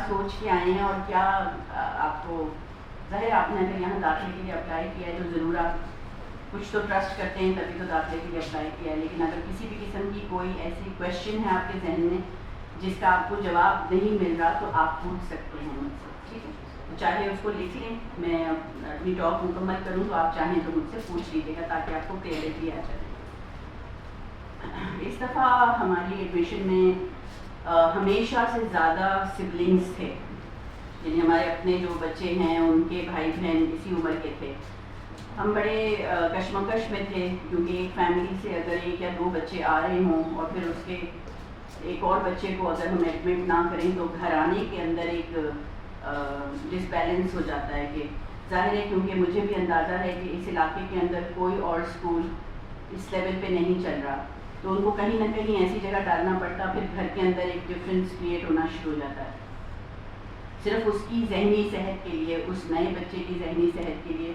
سوچ کے آئے ہیں اور کیا آپ کو ظاہر آپ نے اگر یہاں داخلے کے لیے اپلائی کیا ہے تو ضرور آپ کچھ تو ٹرسٹ کرتے ہیں تبھی تو داخلے کے لیے اپلائی کیا ہے. لیکن اگر کسی بھی قسم کی کوئی ایسی کویشچن ہے آپ کے ذہن میں جس کا آپ کو جواب نہیں مل رہا تو آپ پوچھ سکتے ہیں مجھ سے, ٹھیک ہے. چاہے اس کو لکھ لیں, میں اپنی ٹاک مکمل کروں تو آپ چاہیں تو مجھ سے پوچھ لیجیے گا تاکہ آپ کو کلیئرٹی آ جائے. اس دفعہ ہماری ایڈمیشن میں ہمیشہ سے زیادہ سبلنگس تھے, یعنی ہمارے اپنے جو بچے ہیں ان کے بھائی بہن اسی عمر کے تھے. ہم بڑے کشمکش میں تھے کیونکہ ایک فیملی سے اگر ایک یا دو بچے آ رہے ہوں اور پھر اس کے ایک اور بچے کو اگر ہم ایڈمٹ نہ کریں تو گھرانے کے اندر ایک ڈس بیلنس ہو جاتا ہے. کہ ظاہر ہے کیونکہ مجھے بھی اندازہ ہے کہ اس علاقے کے اندر کوئی اور اسکول اس لیول پہ نہیں چل رہا, تو ان کو کہیں نہ کہیں ایسی جگہ ڈالنا پڑتا, پھر گھر کے اندر ایک ڈفرینس کریٹ ہونا شروع ہو جاتا ہے صرف اس کی ذہنی صحت کے لیے, اس نئے بچے کی ذہنی صحت کے لیے,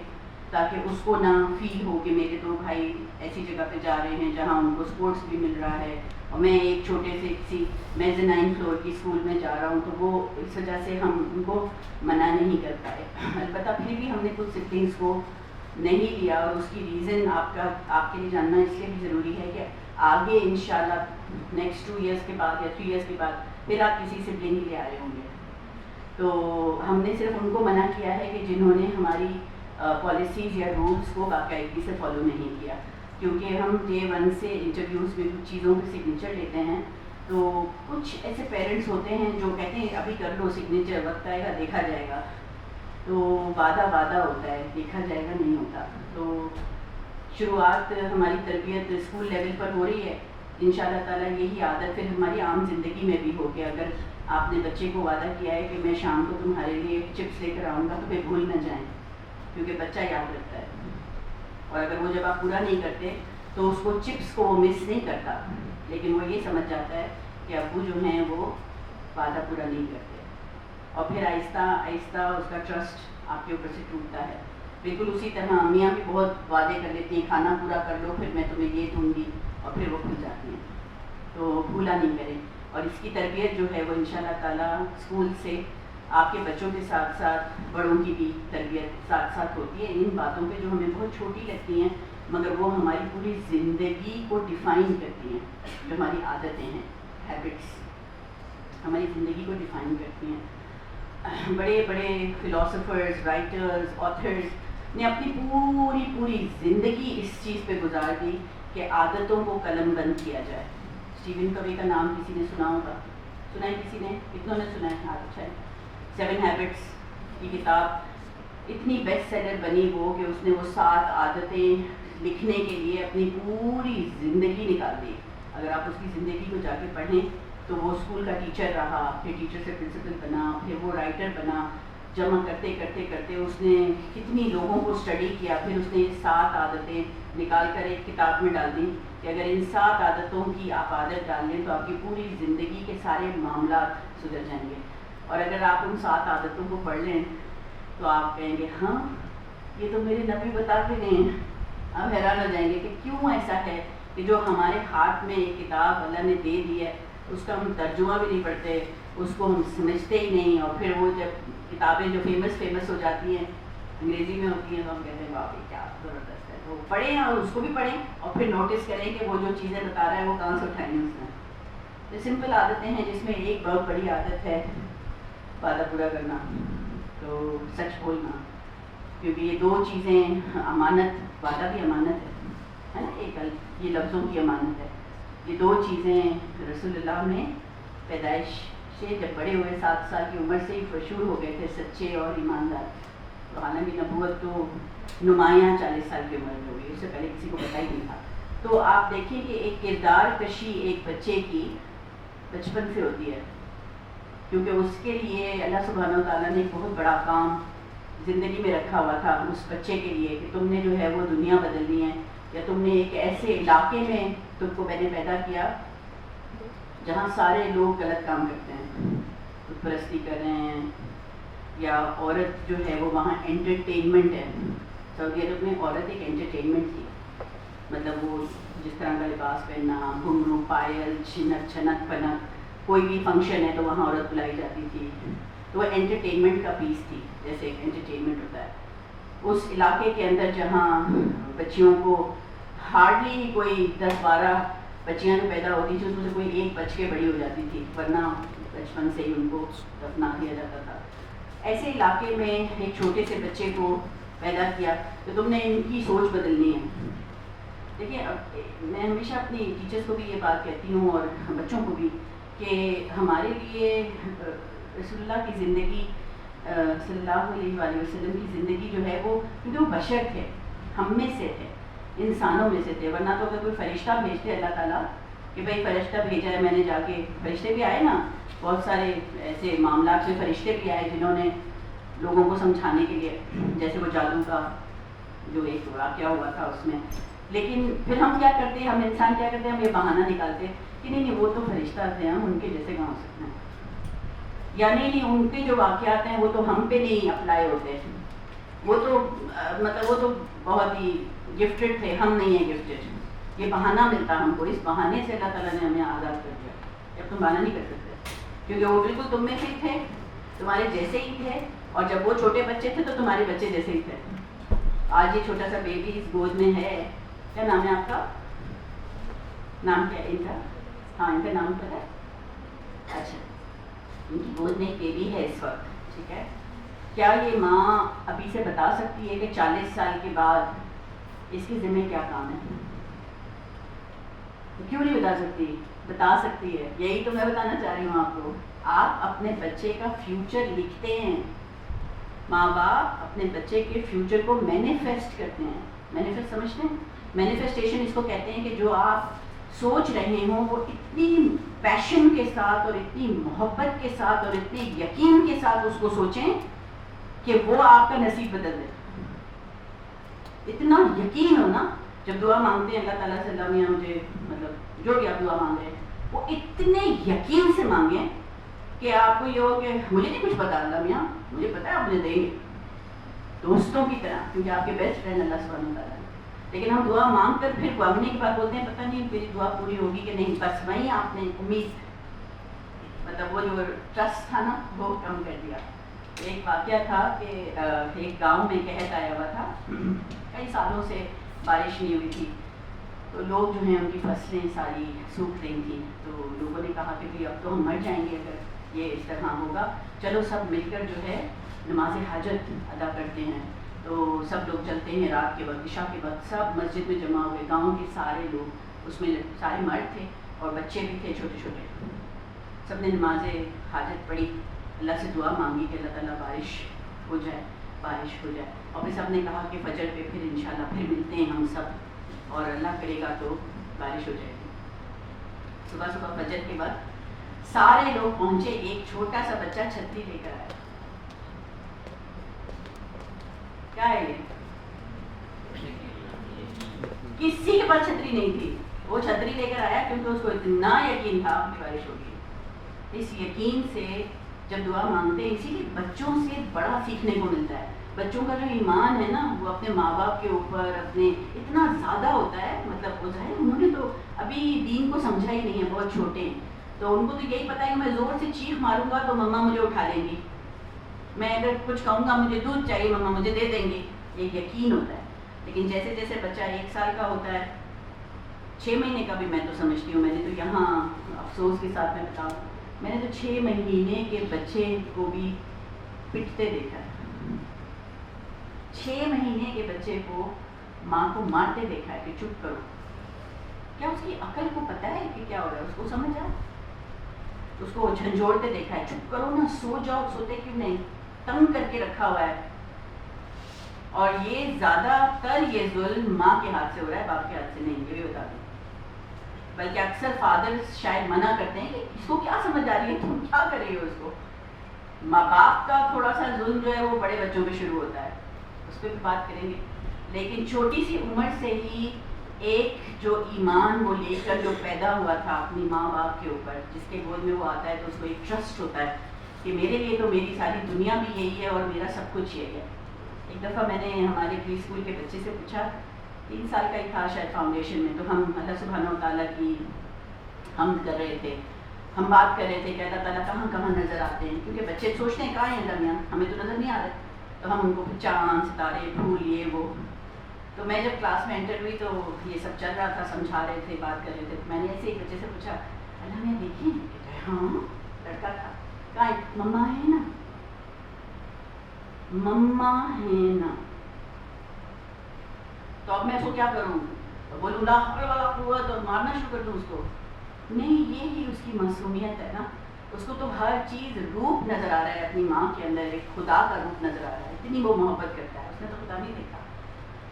تاکہ اس کو نہ فیل ہو کہ میرے دو بھائی ایسی جگہ پہ جا رہے ہیں جہاں ان کو سپورٹس بھی مل رہا ہے اور میں ایک چھوٹے سے کسی میزنائن فلور کی اسکول میں جا رہا ہوں. تو وہ اس وجہ سے ہم ان کو منع نہیں کر پائے. البتہ پھر بھی ہم نے کچھ سبلنگس کو نہیں لیا, اور اس کی ریزن آپ کے لیے جاننا اس لیے بھی ضروری ہے کہ آگے انشاءاللہ نیکسٹ 2 ایئرس کے بعد یا 3 ایئرس کے بعد پھر آپ کسی سبلنگ کے لیے آ رہے ہوں گے. تو ہم نے صرف ان کو منع کیا ہے کہ جنہوں نے ہماری پالیسیز یا رولس کو باقاعدگی سے فالو نہیں کیا, کیونکہ ہم ڈے 1 سے انٹرویوز میں کچھ چیزوں کے سگنیچر لیتے ہیں. تو کچھ ایسے پیرنٹس ہوتے ہیں جو کہتے ہیں ابھی کر لو سگنیچر, وقت آئے گا دیکھا جائے گا. تو وعدہ ہوتا ہے, دیکھا جائے گا نہیں ہوتا. تو شروعات ہماری تربیت اسکول لیول پر ہو رہی ہے, انشاءاللہ تعالیٰ یہی عادت پھر ہماری عام زندگی میں بھی ہو کہ اگر آپ نے بچے کو وعدہ کیا ہے کہ میں شام کو تمہارے لیے چپس لے کر آؤں گا تو پھر بھول نہ جائیں, کیونکہ بچہ یاد رکھتا ہے. اور اگر وہ جب آپ پورا نہیں کرتے تو اس کو چپس کو وہ مس نہیں کرتا, لیکن وہ یہ سمجھ جاتا ہے کہ ابو جو ہیں وہ وعدہ پورا نہیں کرتے, اور پھر آہستہ آہستہ اس کا ٹرسٹ آپ کے اوپر سے ٹوٹتا ہے. بالکل اسی طرح امیاں بھی بہت وعدے کر لیتی ہیں, کھانا پورا کر لو پھر میں تمہیں یہ دوں گی, اور پھر وہ بھول جاتی ہیں. تو بھولا نہیں کریں. اور اس کی تربیت جو ہے وہ انشاءاللہ تعالیٰ اسکول سے آپ کے بچوں کے ساتھ ساتھ بڑوں کی بھی تربیت ساتھ ساتھ ہوتی ہے. ان باتوں پہ جو ہمیں بہت چھوٹی لگتی ہیں مگر وہ ہماری پوری زندگی کو ڈیفائن کرتی ہیں. جو ہماری عادتیں ہیں, ہیبٹس ہماری زندگی کو ڈیفائن کرتی ہیں. بڑے بڑے فلاسفرز, رائٹرز, آتھرز نے اپنی پوری زندگی اس چیز پہ گزار دی کہ عادتوں کو قلم بند کیا جائے. اسٹیون کوی کا نام کسی نے سنا ہوگا, سنا ہے کسی نے, کتنوں نے سنا ہے؟ اچھا ہے. 7 ہیبٹس کی کتاب اتنی بیسٹ سیلر بنی وہ کہ اس نے وہ 7 عادتیں لکھنے کے لیے اپنی پوری زندگی نکال دی. اگر آپ اس کی زندگی کو جا کے پڑھیں تو وہ اسکول کا ٹیچر رہا, پھر ٹیچر سے پرنسپل بنا, پھر وہ رائٹر بنا. جمع کرتے کرتے کرتے اس نے کتنی لوگوں کو اسٹڈی کیا, پھر اس نے یہ 7 عادتیں نکال کر ایک کتاب میں ڈال دیں کہ اگر ان 7 عادتوں کی آپ عادت ڈال لیں تو آپ کی پوری زندگی کے سارے معاملات سدھر جائیں گے. اور اگر آپ ان 7 عادتوں کو پڑھ لیں تو آپ کہیں گے ہاں یہ تو میرے نبی بتا کے گئے ہیں. آپ حیران ہو جائیں گے کہ کیوں ایسا ہے کہ جو ہمارے ہاتھ میں ایک کتاب اللہ نے دے دی ہے اس کا ہم ترجمہ بھی نہیں پڑھتے, اس کو ہم سمجھتے ہی نہیں, اور پھر وہ جب کتابیں جو فیمس ہو جاتی ہیں انگریزی میں ہوتی ہیں تو ہم کہتے ہیں واہ کیا زبردست ہے. تو پڑھیں اور اس کو بھی پڑھیں اور پھر نوٹس کریں کہ وہ جو چیزیں بتا رہا ہے وہ کہاں سے اٹھائیں اس میں. یہ سمپل عادتیں ہیں جس میں ایک بہت بڑی عادت ہے وعدہ پورا کرنا, تو سچ بولنا, کیونکہ یہ 2 چیزیں امانت, وعدہ بھی امانت ہے نا, ایک یہ لفظوں کی امانت ہے. یہ 2 چیزیں رسول اللہ میں پیدائش سے جب بڑے ہوئے 7 سال کی عمر سے ہی مشہور ہو گئے تھے سچے اور ایماندار. تو حالانکہ نبوت تو نمایاں 40 سال کی عمر میں ہوئی, اس سے پہلے کسی کو پتہ ہی نہیں تھا. تو آپ دیکھیں کہ ایک کردار کشی ایک بچے کی بچپن سے ہوتی ہے, کیونکہ اس کے لیے اللہ سبحانہ و تعالیٰ نے ایک بہت بڑا کام زندگی میں رکھا ہوا تھا اس بچے کے لیے کہ تم نے جو ہے وہ دنیا بدلنی ہے, یا تم نے ایک ایسے علاقے میں تم کو میں نے پیدا کیا جہاں سارے لوگ غلط کام کرتے ہیں, بت پرستی کر رہے ہیں, یا عورت جو ہے وہ وہاں انٹرٹینمنٹ ہے. سعودی عرب میں عورت ایک انٹرٹینمنٹ تھی, مطلب وہ جس طرح کا لباس پہننا, گھنگرو, پائل, چھنک پنک, کوئی بھی فنکشن ہے تو وہاں عورت بلائی جاتی تھی. تو وہ انٹرٹینمنٹ کا پیس تھی، جیسے ایک انٹرٹینمنٹ ہوتا ہے اس علاقے کے اندر جہاں بچیوں کو ہارڈلی کوئی 10-12 بچیاں جو پیدا ہوتی تھیں اس میں سے کوئی ایک بچ کے بڑی ہو جاتی تھی، ورنہ بچپن سے ہی ان کو دفنا دیا جاتا تھا. ایسے علاقے میں ایک چھوٹے سے بچے کو پیدا کیا تو تم نے ان کی سوچ بدلنی ہے. دیکھیے میں ہمیشہ اپنی ٹیچرس کو بھی یہ بات کہتی ہوں اور بچوں کو بھی کہ ہمارے لیے رسول اللہ کی زندگی صلی اللہ علیہ وآلہ وسلم کی زندگی جو ہے وہ کیونکہ وہ بشر تھے، ہم میں سے تھے، انسانوں میں سے تھے. ورنہ تو اگر کوئی فرشتہ بھیجتے اللہ تعالیٰ کہ بھائی فرشتہ بھیجا ہے میں نے جا کے، فرشتے بھی آئے نا، بہت سارے ایسے معاملات میں فرشتے بھی آئے جنہوں نے لوگوں کو سمجھانے کے لیے، جیسے وہ جادو کا جو ایک واقعہ ہوا تھا اس میں. لیکن پھر ہم کیا کرتے ہیں، ہم انسان کیا کرتے ہیں، ہم یہ بہانہ نکالتے کہ نہیں وہ تو فرشتہ تھے، ہم ان کے جیسے کہاں ہو سکتے ہیں، یا نہیں ان کے جو واقعات ہیں وہ تو ہم پہ نہیں اپلائی ہوتے، وہ تو مطلب وہ تو بہت ہی گفٹڈ تھے، ہم نہیں ہیں گفٹڈ. یہ بہانہ ملتا ہم کو، اس بہانے سے اللہ تعالیٰ نے ہمیں آزاد کر دیا. اب تم بہانہ نہیں کر سکتے کیونکہ وہ بالکل تم میں سے ہی تھے، تمہارے جیسے ہی تھے، اور جب وہ چھوٹے بچے تھے تو تمہارے بچے جیسے ہی تھے. آج یہ چھوٹا سا بیبی اس گود میں ہے، کیا نام ہے آپ کا؟ نام کیا ہے ان کا؟ ہاں ان کا نام پتہ ہے؟ اچھا ان کی گود میں ایک بیبی ہے اس وقت، ٹھیک ہے. کیا یہ ماں ابھی سے بتا سکتی ہے کہ 40 سال کے بعد اس کے ذمہ کیا کام ہے؟ کیوں نہیں بتا سکتی؟ بتا سکتی ہے. یہی تو میں بتانا چاہ رہی ہوں آپ کو. آپ اپنے بچے کا فیوچر لکھتے ہیں، ماں باپ اپنے بچے کے فیوچر کو مینیفیسٹ کرتے ہیں. مینیفیسٹ سمجھتے ہیں؟ مینیفیسٹیشن اس کو کہتے ہیں کہ جو آپ سوچ رہے ہوں وہ اتنی پیشن کے ساتھ اور اتنی محبت کے ساتھ اور اتنے یقین کے ساتھ اس کو سوچیں کہ وہ آپ کا نصیب بدل دے. اتنا یقین ہو نا، جب دعا مانگتے ہیں اللہ تعالیٰ سے، اللہ میاں مجھے مطلب جو بھی آپ دعا مانگ رہے ہیں وہ اتنے یقین سے مانگیں کہ آپ کو یہ ہو کہ مجھے نہیں کچھ پتا اللہ میاں، مجھے پتا ہے آپ مجھے دیں گے، دوستوں کی طرح، کیونکہ آپ کے بیسٹ فرینڈ اللہ سبحانہ وتعالیٰ ہے. لیکن ہم دعا مانگ کر پھر مانگنے کے بعد بولتے ہیں پتہ نہیں میری دعا پوری ہوگی کہ نہیں. بس وہیں آپ نے امید مطلب وہ جو ٹرسٹ تھا نا وہ کم کر دیا. ایک واقعہ تھا کہ ایک گاؤں میں قحط آیا ہوا تھا، کئی سالوں سے بارش نہیں ہوئی تھی، تو لوگ جو ہیں ان کی فصلیں ساری سوکھ رہی تھیں. تو لوگوں نے کہا کہ بھائی اب تو ہم مر جائیں گے اگر یہ اس طرح ہوگا، چلو سب مل کر جو ہے نماز حاجت ادا کرتے ہیں. تو سب لوگ چلتے ہیں رات کے وقت، عشاء کے وقت سب مسجد میں جمع ہوئے، گاؤں کے سارے لوگ، اس میں سارے مرد تھے اور بچے بھی تھے چھوٹے چھوٹے. سب نے نماز حاجت پڑھی، اللہ سے دعا مانگی کہ اللہ تعالیٰ بارش ہو جائے، بارش ہو جائے. اور پھر سب نے کہا کہ فجر پہ پھر انشاءاللہ پھر ملتے ہیں ہم سب، اور اللہ کرے گا تو بارش ہو جائے گی. صبح صبح فجر کے بعد سارے لوگ پہنچے، ایک چھوٹا سا بچہ چھتری لے کر آیا. کیا ہے یہ؟ کسی کے پاس چھتری نہیں تھی، وہ چھتری لے کر آیا کیونکہ اس کو اتنا یقین تھا کہ بارش ہوگی. اس یقین سے جب دعا مانگتے ہیں، اسی لیے بچوں سے بڑا سیکھنے کو ملتا ہے. بچوں کا جو ایمان ہے نا وہ اپنے ماں باپ کے اوپر اپنے اتنا زیادہ ہوتا ہے. مطلب وہ ظاہر انہوں نے تو ابھی دین کو سمجھا ہی نہیں ہے، بہت چھوٹے ہیں، تو ان کو تو یہی پتا ہے کہ میں زور سے چیخ ماروں گا تو مما مجھے اٹھا لیں گی، میں اگر کچھ کہوں گا مجھے دودھ چاہیے مما مجھے دے دیں گے، یہ یقین ہوتا ہے. لیکن جیسے جیسے بچہ 1 سال کا ہوتا ہے، 6 مہینے کا بھی میں تو سمجھتی ہوں، میں نے تو یہاں افسوس کے ساتھ میں بتاؤں، میں نے تو 6 مہینے کے بچے کو بھی پٹتے دیکھا ہے. 6 مہینے کے بچے کو ماں کو مارتے دیکھا ہے کہ چپ کرو. کیا اس کی عقل کو پتہ ہے کہ کیا ہو رہا ہے؟ اس کو سمجھ آ، اس کو جھنجھوڑتے دیکھا ہے، چپ کرو نا، سو جاؤ، سوتے کیوں نہیں، تنگ کر کے رکھا ہوا ہے. اور یہ زیادہ تر یہ ظلم ماں کے ہاتھ سے ہو رہا ہے، باپ کے ہاتھ سے نہیں، یہ بھی بتا دوں. بلکہ اکثر فادر شاید منع کرتے ہیں کہ اس کو کیا سمجھ آ رہی ہے، تم کیا کر رہی ہو. اس کو ماں باپ کا تھوڑا سا ظلم جو ہے وہ بڑے بچوں پہ شروع ہوتا ہے، اس پہ بھی بات کریں گے. لیکن چھوٹی سی عمر سے ہی ایک جو ایمان وہ لے کر جو پیدا ہوا تھا اپنی ماں باپ کے اوپر، جس کے گود میں وہ آتا ہے تو اس کو ایک ٹرسٹ ہوتا ہے کہ میرے لیے تو میری ساری دنیا بھی یہی ہے اور میرا سب کچھ یہی ہے. ایک دفعہ میں نے ہمارے پری اسکول کے بچے سے پوچھا، 3 سال کا ہی تھا شاید فاؤنڈیشن میں، تو ہم اللہ سبحانہ و تعالیٰ کی حمد کر رہے تھے. ہم بات کر رہے تھے کہ اللہ تعالیٰ کہاں کہاں نظر آتے ہیں، کیونکہ بچے سوچتے ہیں کہاں ہیں درمیان، ہمیں تو نظر نہیں آ رہے، تو ہم ان کو چاند ستارے پھول یہ وہ. تو میں جب کلاس میں انٹر ہوئی تو یہ سب چل رہا تھا، سمجھا رہے تھے، بات کر رہے تھے. میں نے ایسے ایک بچے سے پوچھا اللہ میں دیکھی؟ ہاں لڑکا تھا. کہاں ہے؟ مما ہے نا، مما ہے نا. تو اب میں اس کو کیا کروں؟ بولوں لا حول ولا قوت اور مارنا شروع کر دوں اس کو؟ نہیں، یہ ہی اس کی معصومیت ہے نا. اس کو تو ہر چیز روپ نظر آ رہا ہے اپنی ماں کے اندر، ایک خدا کا روپ نظر آ رہا ہے، اتنی وہ محبت کرتا ہے. اس نے تو خدا نہیں دیکھا.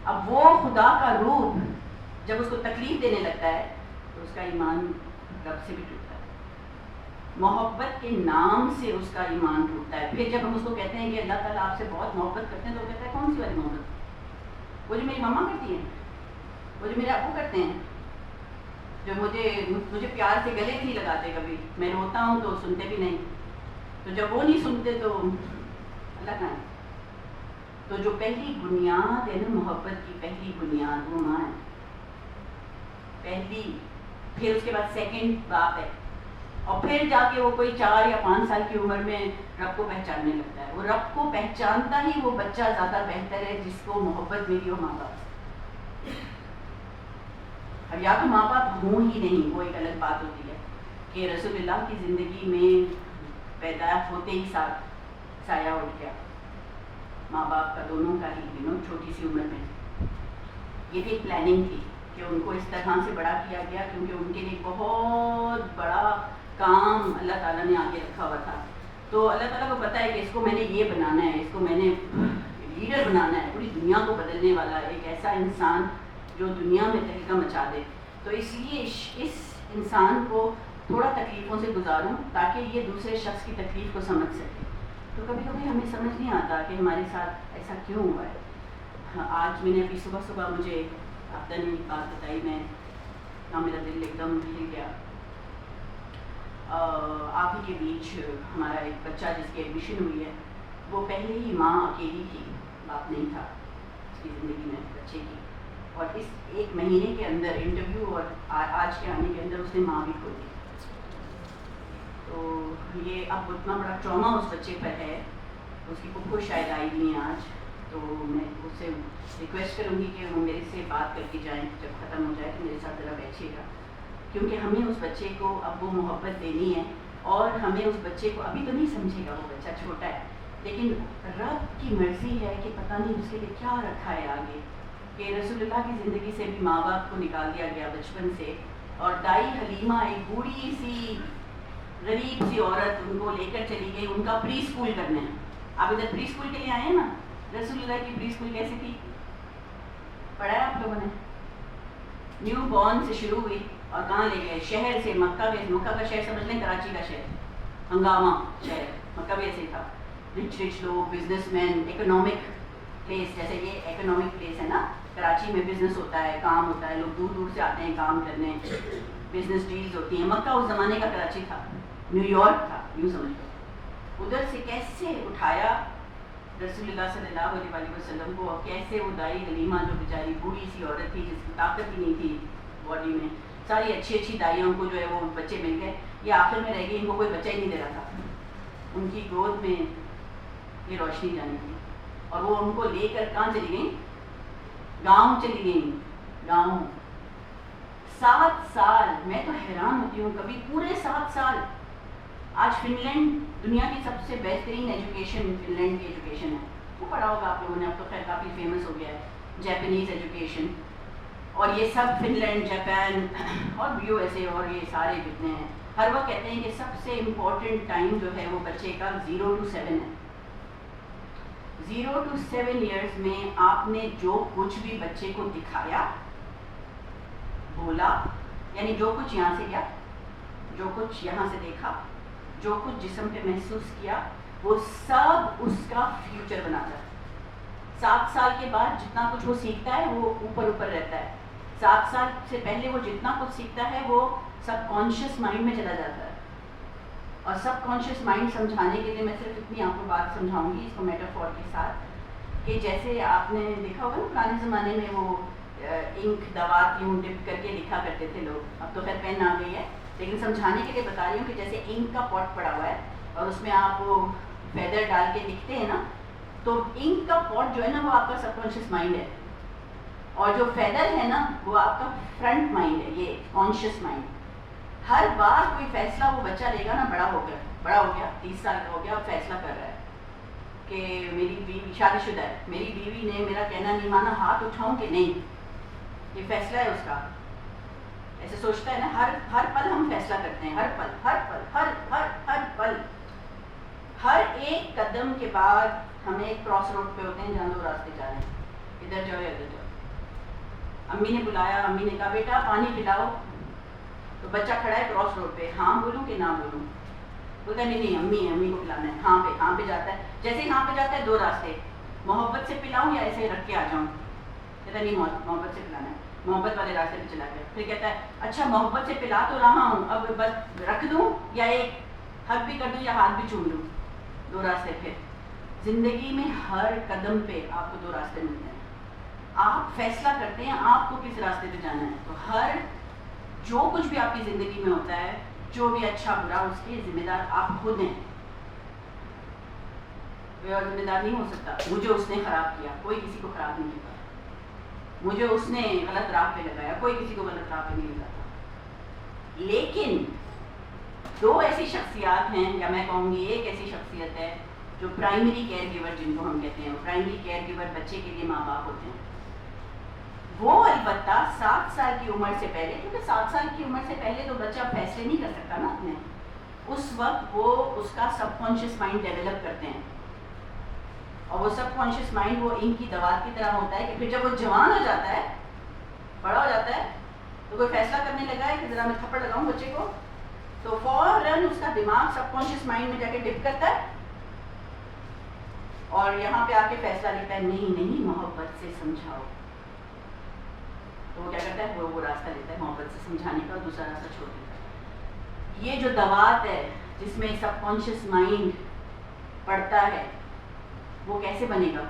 اب وہ خدا کا روپ جب اس کو تکلیف دینے لگتا ہے تو اس کا ایمان رب سے بھی ٹوٹتا ہے، محبت کے نام سے اس کا ایمان ٹوٹتا ہے. پھر جب ہم اس کو کہتے ہیں کہ اللہ تعالیٰ آپ سے بہت محبت کرتے ہیں تو وہ کہتا ہے کون سی والی محبت؟ وہ جو میری ماما کرتی ہیں، وہ جو میرے ابو کرتے ہیں، جو مجھے پیار سے گلے بھی نہیں لگاتے. کبھی میں روتا ہوں تو سنتے بھی نہیں. تو جب وہ نہیں سنتے تو اللہ کا ہے. تو جو پہلی بنیاد ہے نا محبت کی، پہلی بنیاد وہ ماں ہے پہلی. پھر اس کے بعد سیکنڈ باپ ہے، اور پھر جا کے وہ کوئی 4 یا 5 سال کی عمر میں رب کو پہچاننے لگتا ہے. وہ رب کو پہچانتا ہی وہ بچہ زیادہ بہتر ہے جس کو محبت ملی ہو ماں باپ سے. اب یا تو ماں باپ ہوں ہی نہیں، وہ ایک الگ بات ہوتی ہے کہ رسول اللہ کی زندگی میں پیدا ہوتے ہی ساتھ سایہ اٹھ گیا ماں باپ کا، دونوں کا ہی چھوٹی سی عمر میں. یہ بھی ایک پلاننگ تھی کہ ان کو اس طرح سے بڑا کیا گیا کیونکہ ان کے لیے بہت بڑا کام اللہ تعالیٰ نے آگے رکھا ہوا تھا. تو اللہ تعالیٰ کو پتہ ہے کہ اس کو میں نے یہ بنانا ہے، اس کو میں نے لیڈر بنانا ہے، پوری دنیا کو بدلنے والا ایک ایسا انسان جو دنیا میں تہلکہ مچا دے. تو اس لیے اس انسان کو تھوڑا تکلیفوں سے گزاروں تاکہ یہ دوسرے شخص کی تکلیف کو سمجھ سکے. تو کبھی کبھی ہمیں سمجھ نہیں آتا کہ ہمارے ساتھ ایسا کیوں ہوا ہے. آج میں نے ابھی صبح مجھے آپ نے ایک بات بتائی، میرا دل ایک دم ہل گیا. آپ ہی کے بیچ ہمارا ایک بچہ جس کی ایڈمیشن ہوئی ہے، وہ پہلے ہی ماں اکیلی تھی، باپ نہیں تھا اس کی زندگی میں بچے کی. اور اس 1 مہینے کے اندر انٹرویو اور آج کے آنے کے اندر اس نے ماں بھی کھو دی. تو یہ اب اتنا بڑا ٹراما اس بچے پر ہے. اس کی پھپھو شاید آئی ہوئی ہیں آج، تو میں اس سے ریکویسٹ کروں گی کہ وہ میرے سے بات کر کے جائیں. جب ختم ہو جائے تو میرے ساتھ ذرا بیٹھیے گا، کیونکہ ہمیں اس بچے کو اب وہ محبت دینی ہے. اور ہمیں اس بچے کو ابھی تو نہیں سمجھے گا، وہ بچہ چھوٹا ہے، لیکن رب کی مرضی ہے کہ پتہ نہیں اس کے لیے کیا رکھا ہے آگے. کہ رسول اللہ کی زندگی سے بھی ماں باپ کو نکال دیا گیا بچپن سے، اور دائی حلیمہ ایک بوڑھی سی غریب سی عورت ان کو لے کر چلی گئی ان کا پری اسکول کرنے. آپ ادھر پری اسکول کے لیے آئے ہیں نا، رسول اللہ کی پری اسکول کیسی تھی پڑھا ہے آپ لوگوں نے؟ نیو بورن سے شروع ہوئی اور کہاں لے گئے؟ شہر سے مکہ کا شہر سمجھ لیں، کراچی کا شہر، ہنگامہ شہر. مکہ بھی ایسے ہی تھا، رچ لوگ، بزنس مین، اکنامک پلیس. جیسے یہ اکنامک پلیس ہے نا، کراچی میں بزنس ہوتا ہے، کام ہوتا ہے، لوگ دور دور سے آتے ہیں کام کرنے، بزنس ڈیلز ہوتی ہیں. مکہ اس زمانے کا کراچی تھا، نیو یارک تھا، یوں سمجھ لو. ادھر سے کیسے اٹھایا رسول اللہ صلی اللہ علیہ وسلم کو، اور کیسے وہ دائی حلیمہ جو بیچاری بوڑھی سی عورت تھی جس کی طاقت ہی نہیں تھی باڈی میں، ساری اچھی دائیوں کو جو ہے وہ بچے مل گئے. یہ آخر میں رہ گئی، ان کو کوئی بچہ ہی نہیں دے رہا تھا. ان کی گود میں یہ روشنی جانی تھی، اور وہ ان کو لے کر کہاں چلی گئیں؟ گاؤں چلی گئیں. گاؤں 7 سال. میں تو حیران ہوتی ہوں کبھی، پورے 7 سال. آج فن لینڈ دنیا کی سب سے بہترین ایجوکیشن فن لینڈ کی ایجوکیشن ہے. وہ پڑھا ہوگا آپ لوگوں نے، اب تو خیر کافی فیمس ہو گیا ہے، جیپنیز ایجوکیشن. اور یہ سب فن لینڈ، جاپان اور USA اور یہ سارے جتنے ہیں، ہر وقت کہتے ہیں کہ سب سے امپورٹنٹ ٹائم جو ہے وہ بچے کا 0 to 7 ہے. 0 to 7 ایئرس میں آپ نے جو کچھ بھی بچے کو دکھایا، بولا، یعنی جو کچھ یہاں سے کیا، جو کچھ یہاں سے دیکھا، جو کچھ جسم پہ محسوس کیا، وہ سب اس کا فیوچر بناتا ہے. 7 سال کے بعد جتنا کچھ وہ سیکھتا ہے وہ اوپر رہتا ہے. 7 سال سے پہلے وہ جتنا کچھ سیکھتا ہے وہ سب کانشیس مائنڈ میں چلا جاتا ہے. اور سب کانشیس مائنڈ سمجھانے کے لیے میں صرف اتنی آپ کو بات سمجھاؤں گی اس کو میٹافور کے ساتھ، کہ جیسے آپ نے دیکھا ہوگا نا پرانے زمانے میں وہ انک دوات یوں ڈپ کر کے لکھا کرتے تھے لوگ. اب تو خیر پین آ گئی ہے، لیکن سمجھانے کے لیے بتا رہی ہوں کہ جیسے انک کا پاٹ پڑا ہوا ہے اور اس میں آپ وہ فیدر ڈال کے لکھتے ہیں نا، تو انک کا پاٹ جو ہے نا وہ آپ کا سب کانشیس مائنڈ ہے، اور جو فیدر ہے نا وہ آپ کا فرنٹ مائنڈ ہے، یہ کانشیس مائنڈ. ہر بار کوئی فیصلہ وہ بچہ لے گا نا، بڑا ہو گیا 30 سال کا ہو گیا اور فیصلہ کر رہا ہے کہ میری بیوی شادی شدہ ہے، میری بیوی نے میرا کہنا نہیں مانا، ہاتھ اٹھاؤں کہ نہیں، یہ فیصلہ ہے اس کا. ایسے سوچتا ہے نا، ہر پل ہم فیصلہ کرتے ہیں، ہر پل ہر ایک قدم کے بعد ہمیں ایک کراس روڈ پہ ہوتے ہیں جہاں دو راستے جا رہے ہیں، ادھر جاؤ یا ادھر جاؤ. امی نے بلایا، امی نے کہا بیٹا پانی پلاؤ، تو بچہ کھڑا ہے کراس روڈ پہ، ہاں بولوں کہ نہ بولوں؟ بولتا ہے نہیں امی کو پلانا ہے، ہاں پہ جاتا ہے. جیسے ہی ہاں پہ جاتا ہے دو راستے، محبت سے پلاؤں یا ایسے رکھ کے آ جاؤں؟ کہتا ہے نہیں محبت سے پلانا ہے، محبت والے راستے پہ چلا گیا. پھر کہتا ہے اچھا محبت سے پلا تو رہا ہوں، اب بس رکھ دوں یا ایک حق بھی کر دوں یا ہاتھ بھی چوم لوں؟ دو راستے. پھر زندگی میں ہر قدم پہ آپ کو دو راستے ملتے ہیں، آپ فیصلہ کرتے ہیں آپ کو کس راستے پہ جانا ہے. تو جو کچھ بھی آپ کی زندگی میں ہوتا ہے، جو بھی اچھا برا، اس کے ذمہ دار آپ خود ہیں. کوئی اور ذمہ دار نہیں ہو سکتا. مجھے اس نے خراب کیا، کوئی کسی کو خراب نہیں کیا. مجھے اس نے غلط راہ پہ لگایا، کوئی کسی کو غلط راہ پہ نہیں لگاتا. لیکن دو ایسی شخصیات ہیں، یا میں کہوں گی ایک ایسی شخصیت ہے جو پرائمری کیئر گیور، جن کو ہم کہتے ہیں پرائمری کیئر گیور بچے کے لیے ماں باپ ہوتے ہیں. وہ البتہ 7 سال کی عمر سے پہلے، کیونکہ 7 سال کی عمر سے پہلے تو بچہ فیصلے نہیں کر سکتا نا اپنے، اس وقت وہ اس کا سب کانشیس مائنڈ ڈیولپ کرتے ہیں. اور وہ سب کانشیس مائنڈ وہ ان کی دوات کی طرح ہوتا ہے کہ پھر جب وہ جوان ہو جاتا ہے، بڑا ہو جاتا ہے، تو کوئی فیصلہ کرنے لگا ہے کہ ذرا میں تھپڑ لگاؤں بچے کو، تو فوراً اس کا دماغ سب کانشیس مائنڈ میں جا کے ڈپ کرتا ہے اور یہاں پہ آ کے فیصلہ لیتا ہے نہیں محبت سے سمجھاؤ. تو وہ کیا کرتا ہے، وہ راستہ لیتا ہے محبت سے سمجھانے کا، اور دوسرا راستہ چھوڑ دیتا ہے. یہ جو دوات ہے جس میں سب کانشیس مائنڈ پڑتا ہے، وہ کیسے بنے گا؟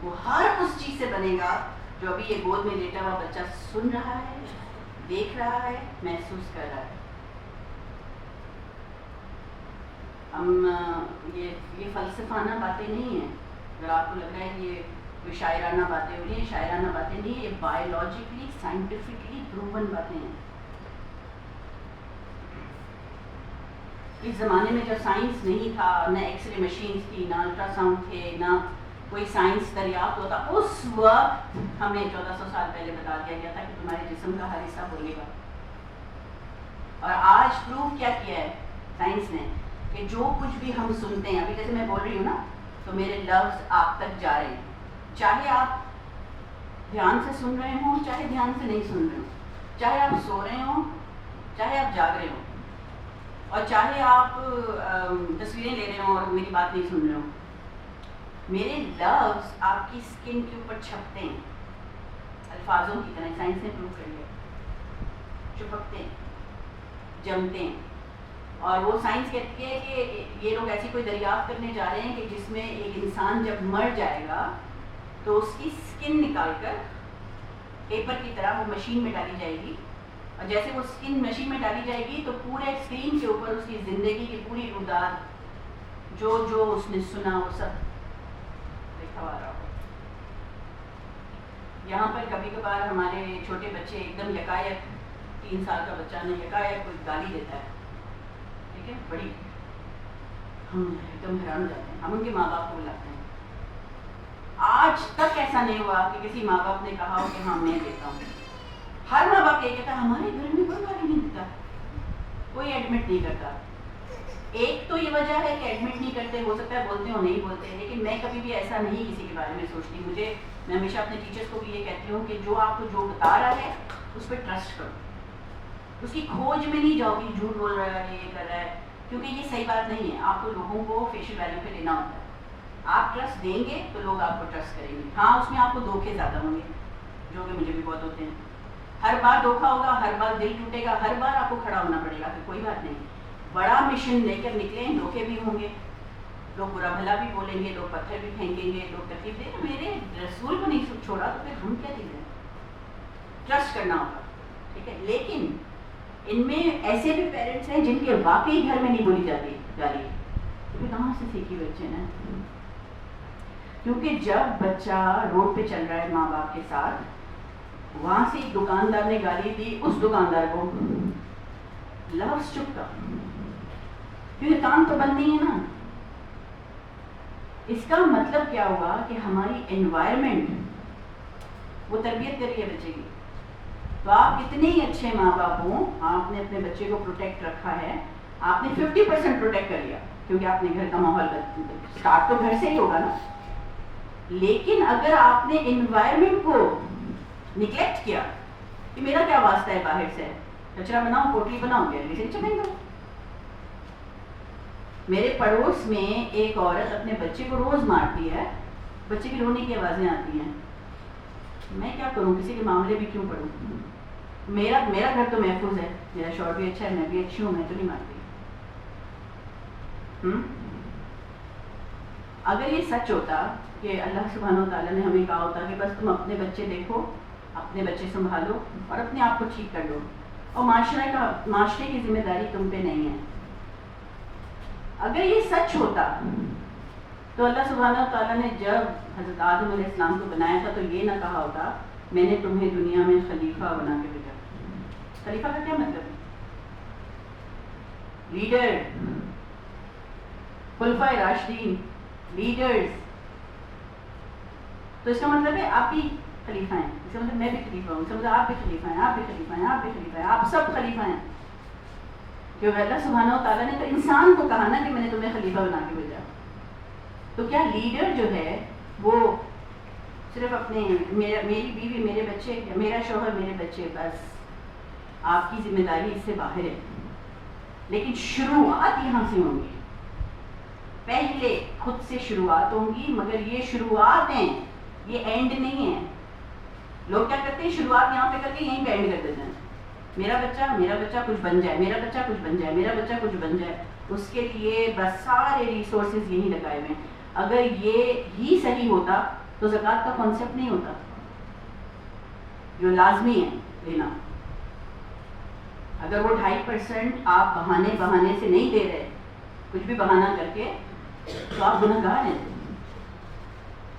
وہ ہر اس چیز سے بنے گا جو ابھی یہ گود میں لیٹا ہوا بچہ سن رہا ہے، دیکھ رہا ہے، محسوس کر رہا ہے. ہم یہ فلسفانہ باتیں نہیں ہیں. اگر آپ کو لگ رہا ہے کہ یہ کوئی شاعرانہ باتیں ہو رہی ہیں، شاعرانہ باتیں نہیں، یہ بایولوجیکلی سائنٹیفکلی پروون باتیں ہیں. اس زمانے میں جب سائنس نہیں تھا، نہ ایکس رے مشینز تھی، نہ الٹرا ساؤنڈ تھے، نہ کوئی سائنس دریافت ہوتا، اس وقت ہمیں 1400 سال پہلے بتا دیا گیا تھا کہ تمہارے جسم کا ہر حصہ بولے گا. اور آج پروف کیا ہے سائنس نے کہ جو کچھ بھی ہم سنتے ہیں، ابھی جیسے میں بول رہی ہوں نا، تو میرے لفظ آپ تک جا رہے ہیں، چاہے آپ دھیان سے سن رہے ہوں، چاہے دھیان سے نہیں سن رہے ہوں، چاہے آپ سو رہے ہوں، چاہے آپ جاگ رہے ہوں، اور چاہے آپ تصویریں لے رہے ہوں اور میری بات نہیں سن رہے ہوں. میرے لفظ آپ کی اسکن کے اوپر چھپتے ہیں الفاظوں کی طرح. سائنس نے پروو کر لیا، چپکتے ہیں، جمتے ہیں. اور وہ سائنس کہتی ہے کہ یہ لوگ ایسی کوئی دریافت کرنے جا رہے ہیں کہ جس میں ایک انسان جب مر جائے گا تو اس کی اسکن نکال کر پیپر کی طرح وہ مشین میں ڈالی جائے گی، اور جیسے وہ اسکن مشین میں ڈالی جائے گی تو پورے اسکرین کے اوپر اس کی زندگی کی پوری روداد، جو اس نے سنا، وہ سب لکھا ہوا رہا. یہاں پر کبھی کبھار ہمارے چھوٹے بچے ایک دم یکایک، 3 سال کا بچہ نے یکایک کوئی گالی دیتا ہے، ٹھیک ہے، بڑی، ہم ایک دم حیران ہو جاتے ہیں. ہم ان کے ماں باپ کو بلاتے ہیں. آج تک ایسا نہیں ہوا کہ کسی ماں باپ نے کہا ہو کہ ہاں میں دیتا ہوں. ہر ماں باپ یہ کہتا ہے ہمارے گھر میں کوئی گالی نہیں دیتا، کوئی ایڈمٹ نہیں کرتا. ایک تو یہ وجہ ہے کہ ایڈمٹ نہیں کرتے، ہو سکتا ہے بولتے ہو نہیں بولتے، لیکن میں کبھی بھی ایسا نہیں کسی کے بارے میں سوچتی. میں ہمیشہ اپنے ٹیچرس کو بھی یہ کہتی ہوں کہ جو آپ کو جو بتا رہا ہے اس پہ ٹرسٹ کرو، اس کی کھوج میں نہیں جاؤ کہ جھوٹ بول رہا ہے، یہ کر رہا ہے، کیونکہ یہ صحیح بات نہیں ہے. آپ کو لوگوں کو فیشل ویلیو پہ لینا ہوتا ہے. آپ ٹرسٹ دیں گے تو لوگ آپ کو ٹرسٹ کریں گے. ہاں اس میں آپ کو دھوکے زیادہ ہوں گے، جو کہ مجھے بھی بہت ہوتے ہیں. ہر بار دھوکا ہوگا، ہر بار دل ٹوٹے گا، ہر بار آپ کو کھڑا ہونا پڑے گا کہ کوئی بات نہیں، بڑا مشن لے کر نکلیں. دھوکے بھی ہوں گے، لوگ برا بھلا بھی بولیں گے، لوگ پتھر بھی پھینکیں گے، لوگ تکلیف دیں گے. میرے رسول کو نہیں چھوڑا تو پھر ہم کیا چیزیں. ٹرسٹ کرنا ہوگا، ٹھیک ہے. لیکن ان میں ایسے بھی پیرنٹس ہیں جن کے واقعی گھر میں نہیں بولی جاتی گالی، کیونکہ کہاں سے سیکھی بچے نے؟ کیونکہ جب بچہ روڈ پہ چل رہا ہے ماں باپ کے ساتھ، وہاں سے ایک دکاندار نے گالی دی، اس دکاندار کو لفظ چپ کا، کیونکہ کام تو بند نہیں ہے نا. اس کا مطلب کیا ہوا کہ ہماری انوائرمنٹ وہ تربیت کر رہی ہے بچے کی. تو آپ کتنے ہی اچھے ماں باپ ہوں، آپ نے اپنے بچے کو پروٹیکٹ رکھا ہے، آپ نے 50% پروٹیکٹ کر لیا، کیونکہ آپ نے گھر کا ماحول اسٹارٹ تو گھر سے ہی ہوگا نا. لیکن اگر آپ نے انوائرمنٹ کو نگلیکٹ کیا کہ میرا کیا واسطہ ہے باہر سے، کچرا بناؤ، پوٹلی بناؤ، گیلری سے چپیں دو. میرے پڑوس میں ایک عورت اپنے بچے کو روز مارتی ہے، بچے کی رونے کی آوازیں آتی ہیں. میں کیا کروں، کسی کے معاملے بھی کیوں پڑھوں؟ میرا گھر تو محفوظ ہے، میرا شوہر بھی اچھا ہے، میں بھی اچھی ہوں، میں تو نہیں مارتی. اگر یہ سچ ہوتا کہ اللہ سبحانہ و تعالیٰ نے ہمیں کہا ہوتا کہ بس تم اپنے بچے دیکھو، اپنے بچے سنبھالو اور اپنے آپ کو ٹھیک کر لو، اور معاشرے کی ذمہ داری تم پہ نہیں ہے. اگر یہ سچ ہوتا تو اللہ سبحانہ و تعالیٰ نے جب حضرت آدم علیہ السلام کو بنایا تھا تو یہ نہ کہا ہوتا میں نے تمہیں دنیا میں خلیفہ بنا کے بھیجا. خلیفہ کا کیا مطلب ہے؟ لیڈر، خلفائے راشدین، لیڈرز. تو اس کا مطلب ہے آپ بھی خلیفہ ہیں، اس کا مطلب میں بھی خلیفہ ہوں، اس کا مطلب آپ بھی خلیفہ ہیں، آپ بھی خلیفہ ہیں، آپ بھی خلیفہ ہیں، آپ سب خلیفہ ہیں. کیونکہ اللہ سبحانہ و تعالیٰ نے تو انسان کو کہا نا کہ میں نے تمہیں خلیفہ بنا کے بھیجا. تو کیا لیڈر جو ہے وہ صرف اپنے میری بیوی، میرے بچے، میرا شوہر، میرے بچے، بس آپ کی ذمہ داری اس سے باہر ہے. لیکن شروعات یہاں سے ہوں گی، پہلے خود سے شروعات ہوں گی، مگر یہ شروعات ہیں، یہ اینڈ نہیں ہے. لوگ کیا کرتے ہیں، شروعات یہاں پہ کر کے یہیں پہ اینڈ کر دیتے ہیں. میرا بچہ کچھ بن جائے، میرا بچہ کچھ بن جائے، میرا بچہ کچھ بن جائے. اس کے لیے بس سارے ریسورسز یہیں لگائے ہوئے ہیں. اگر یہ ہی صحیح ہوتا تو زکوٰۃ کا کانسیپٹ نہیں ہوتا جو لازمی ہے لینا. اگر وہ 2.5% آپ بہانے سے نہیں دے رہے، کچھ بھی بہانہ کر کے، تو آپ گنہگار ہیں.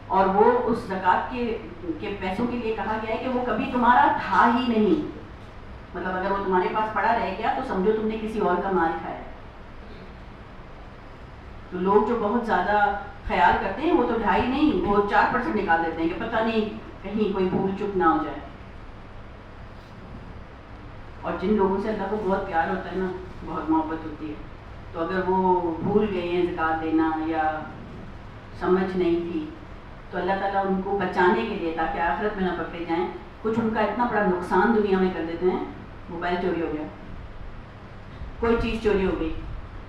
اور وہ اس زکوٰۃ کے پیسوں کے لیے کہا گیا ہے کہ وہ کبھی تمہارا تھا ہی نہیں. مطلب اگر وہ تمہارے پاس پڑا رہ گیا تو سمجھو تم نے کسی اور کا مال کھایا. تو لوگ جو بہت زیادہ خیال کرتے ہیں وہ تو 2.5 نہیں، وہ 4% نکال دیتے ہیں کہ پتہ نہیں کہیں کوئی بھول چک نہ ہو جائے. اور جن لوگوں سے اللہ کو بہت پیار ہوتا ہے نا، بہت محبت ہوتی ہے، تو اگر وہ بھول گئے ہیں زکوٰۃ دینا یا سمجھ نہیں تھی، تو اللہ تعالیٰ ان کو بچانے کے لیے تاکہ آخرت میں نہ پکڑے جائیں، کچھ ان کا اتنا بڑا نقصان دنیا میں کر دیتے ہیں. موبائل چوری ہو گیا، کوئی چیز چوری ہو گئی،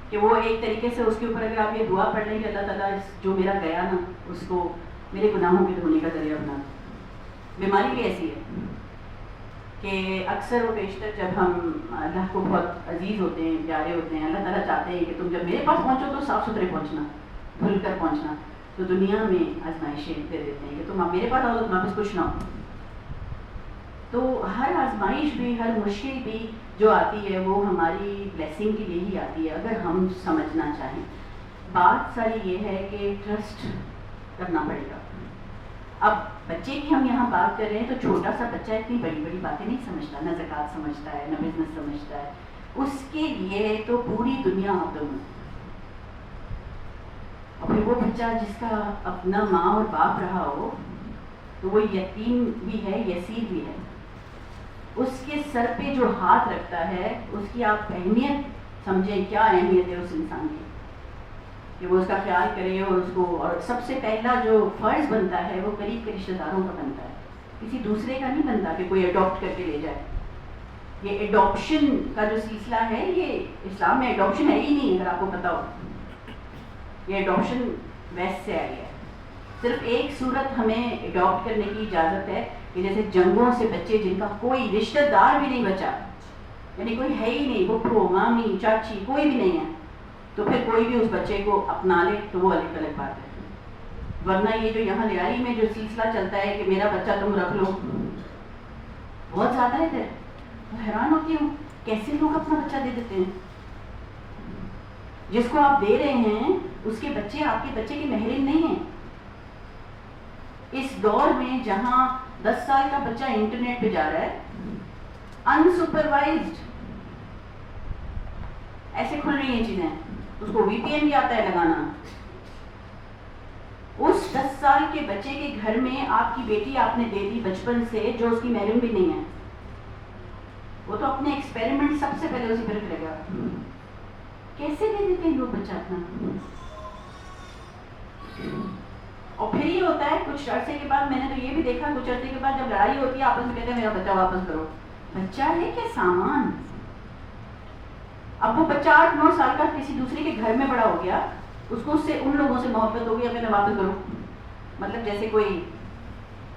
کہ وہ ایک طریقے سے اس کے اوپر اگر آپ یہ دعا پڑھ لیں کہ اللہ تعالیٰ جو میرا گیا نا اس کو میرے گناہوں کے دھونے کا ذریعہ بنا. بیماری بھی ایسی ہے کہ اکثر و بیشتر جب ہم اللہ کو بہت عزیز ہوتے ہیں، پیارے ہوتے ہیں، اللہ تعالیٰ چاہتے ہیں کہ تم جب میرے پاس پہنچو تو صاف ستھرے پہنچنا، دھل کر پہنچنا. تو دنیا میں آزمائشیں دے دیتے ہیں کہ تم میرے پاس آؤ تو تمہارے پاس کچھ نہ ہو. تو ہر آزمائش بھی، ہر مشکل بھی جو آتی ہے وہ ہماری بلیسنگ کے لیے ہی آتی ہے اگر ہم سمجھنا چاہیں. بات ساری یہ ہے کہ ٹرسٹ کرنا پڑے گا. اب بچے کی ہم یہاں بات کر رہے ہیں تو چھوٹا سا بچہ اتنی بڑی بڑی باتیں نہیں سمجھتا، نہ زکوٰۃ سمجھتا ہے، نہ بزنس سمجھتا ہے. اس کے لیے تو پوری دنیا عدم ہے. اور پھر وہ بچہ جس کا اپنا ماں اور باپ رہا ہو تو وہ یتیم بھی ہے، یسیر بھی ہے. اس کے سر پہ جو ہاتھ رکھتا ہے اس کی آپ اہمیت سمجھیں، کیا اہمیت ہے اس انسان کی، کہ وہ اس کا خیال کرے اور اس کو. اور سب سے پہلا جو فرض بنتا ہے وہ قریب کے رشتہ داروں کا بنتا ہے، کسی دوسرے کا نہیں بنتا کہ کوئی اڈاپٹ کر کے لے جائے. یہ اڈاپشن کا جو سلسلہ ہے، یہ اسلام میں اڈاپشن ہے ہی نہیں. اگر آپ کو پتا ہو، یہ اڈاپشن ویسٹ سے آئی ہے. صرف ایک صورت ہمیں اڈاپٹ کرنے کی اجازت ہے کہ جیسے جنگوں سے بچے جن کا کوئی رشتہ دار بھی نہیں بچا، یعنی کوئی ہے ہی نہیں، وہ پھو، مامی، چاچی کوئی بھی نہیں ہے، تو پھر کوئی بھی اس بچے کو اپنا لے تو وہ الگ بات ہے. ورنہ یہ جو یہاں لیاری میں جو سلسلہ چلتا ہے کہ میرا بچہ تم رکھ لو، بہت زیادہ ہے. پھر حیران ہوتی ہوں کیسے لوگ اپنا بچہ دے دیتے ہیں؟ جس کو آپ دے رہے ہیں اس کے بچے آپ کے بچے کے محرم نہیں ہیں. اس دور میں جہاں 10 سال کا بچہ انٹرنیٹ پہ جا رہا ہے انسپروائزڈ، ایسے کھل رہی ہیں چیزیں، اس کو وی پی این بھی آتا ہے لگانا. اس 10 سال کے بچے کے گھر میں آپ کی بیٹی آپ نے دے دی بچپن سے، جو اس کی محرم بھی نہیں ہے. وہ تو اپنے ایکسپیریمنٹ سب سے پہلے اسی پر کرے گا. کیسے دے دیتے ہیں لوگ بچہ اپنا؟ اور پھر یہ ہوتا ہے کچھ عرصے کے بعد، میں نے تو یہ بھی دیکھا کچھ عرصے کے بعد جب لڑائی ہوتی ہے آپس میں کہتے ہیں میرا بچہ واپس کرو. بچہ ہے کہ سامان؟ اب وہ بچہ 8-9 سال کا کسی دوسرے کے گھر میں بڑا ہو گیا، اس کو اس سے ان لوگوں سے محبت ہو گئی، اب میں واپس کرو. مطلب جیسے کوئی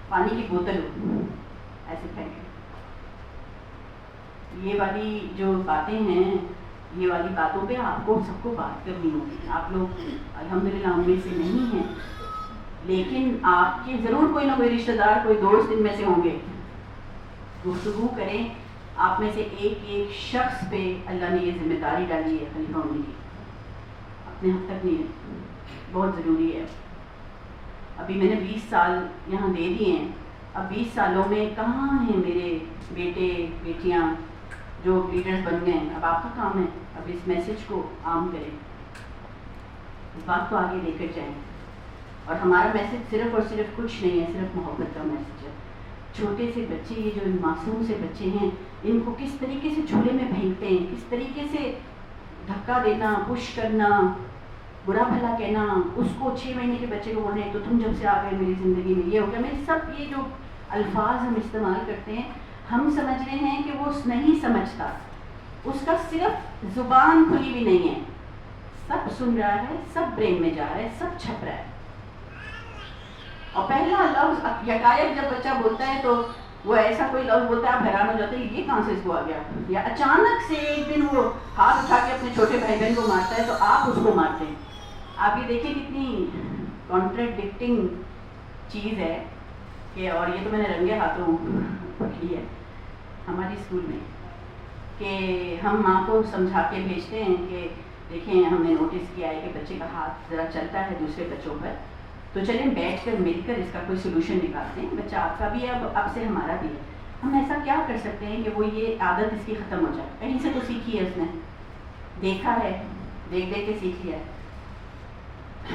پانی کی بوتل ہو ایسے پھینکے. یہ والی جو باتیں ہیں، یہ والی باتوں پہ آپ کو سب کو بات کرنی ہوگی. آپ لوگ الحمدللہ ان میں سے نہیں ہیں، لیکن آپ کے ضرور کوئی نہ کوئی رشتہ دار، کوئی دوست ان میں سے ہوں گے. گفتگو کریں. آپ میں سے ایک ایک شخص پہ اللہ نے یہ ذمہ داری ڈالی ہے خلیفہ ہونے کی، اپنے حد تک نہیں ہے، بہت ضروری ہے. ابھی میں نے 20 سال یہاں دے دیے ہیں. اب 20 سالوں میں کہاں ہیں میرے بیٹے بیٹیاں جو لیڈرز بن گئے ہیں؟ اب آپ کا کام ہے اب اس میسج کو عام کریں، اس بات کو آگے لے کر جائیں. اور ہمارا میسج صرف اور صرف کچھ نہیں ہے، صرف محبت کا میسج ہے. چھوٹے سے بچے، یہ جو معصوم سے بچے ہیں، ان کو کس طریقے سے جھولے میں پھینکتے ہیں، کس طریقے سے دھکا دینا، پش کرنا، برا بھلا کہنا. اس کو 6 مہینے کے بچے کو بول رہے ہیں تو تم جب سے آ گئے میری زندگی میں یہ ہو گیا. میرے سب یہ جو الفاظ ہم استعمال کرتے ہیں، ہم سمجھ رہے ہیں کہ وہ نہیں سمجھتا، اس کا صرف زبان کھلی بھی نہیں ہے، سب سن رہا ہے، سب برین میں جا رہا ہے، سب چھپ رہا ہے. اور پہلا لفظ یکایک جب بچہ بولتا ہے تو وہ ایسا کوئی لفظ بولتا ہے آپ حیران ہو جاتے ہیں یہ کہاں سے اس کو آ گیا. یا اچانک سے ایک دن وہ ہاتھ اٹھا کے اپنے چھوٹے بھائی بہن کو مارتا ہے تو آپ اس کو مارتے ہیں. آپ یہ دیکھیں کتنی کانٹراڈکٹنگ چیز ہے کہ، اور یہ تو میں نے رنگے ہاتھوں پکڑی ہے ہماری اسکول میں، کہ ہم ماں کو سمجھا کے بھیجتے ہیں کہ دیکھیں ہم نے نوٹس کیا ہے کہ بچے کا ہاتھ ذرا چلتا ہے دوسرے بچوں پر، تو چلیں بیٹھ کر مل کر اس کا کوئی سولوشن نکالتے ہیں. بچہ آپ کا بھی ہے، اب سے ہمارا بھی ہے. ہم ایسا کیا کر سکتے ہیں کہ وہ یہ عادت اس کی ختم ہو جائے؟ کہیں سے تو سیکھی ہے، اس نے دیکھا ہے، دیکھ دیکھ کے سیکھ لیا ہے.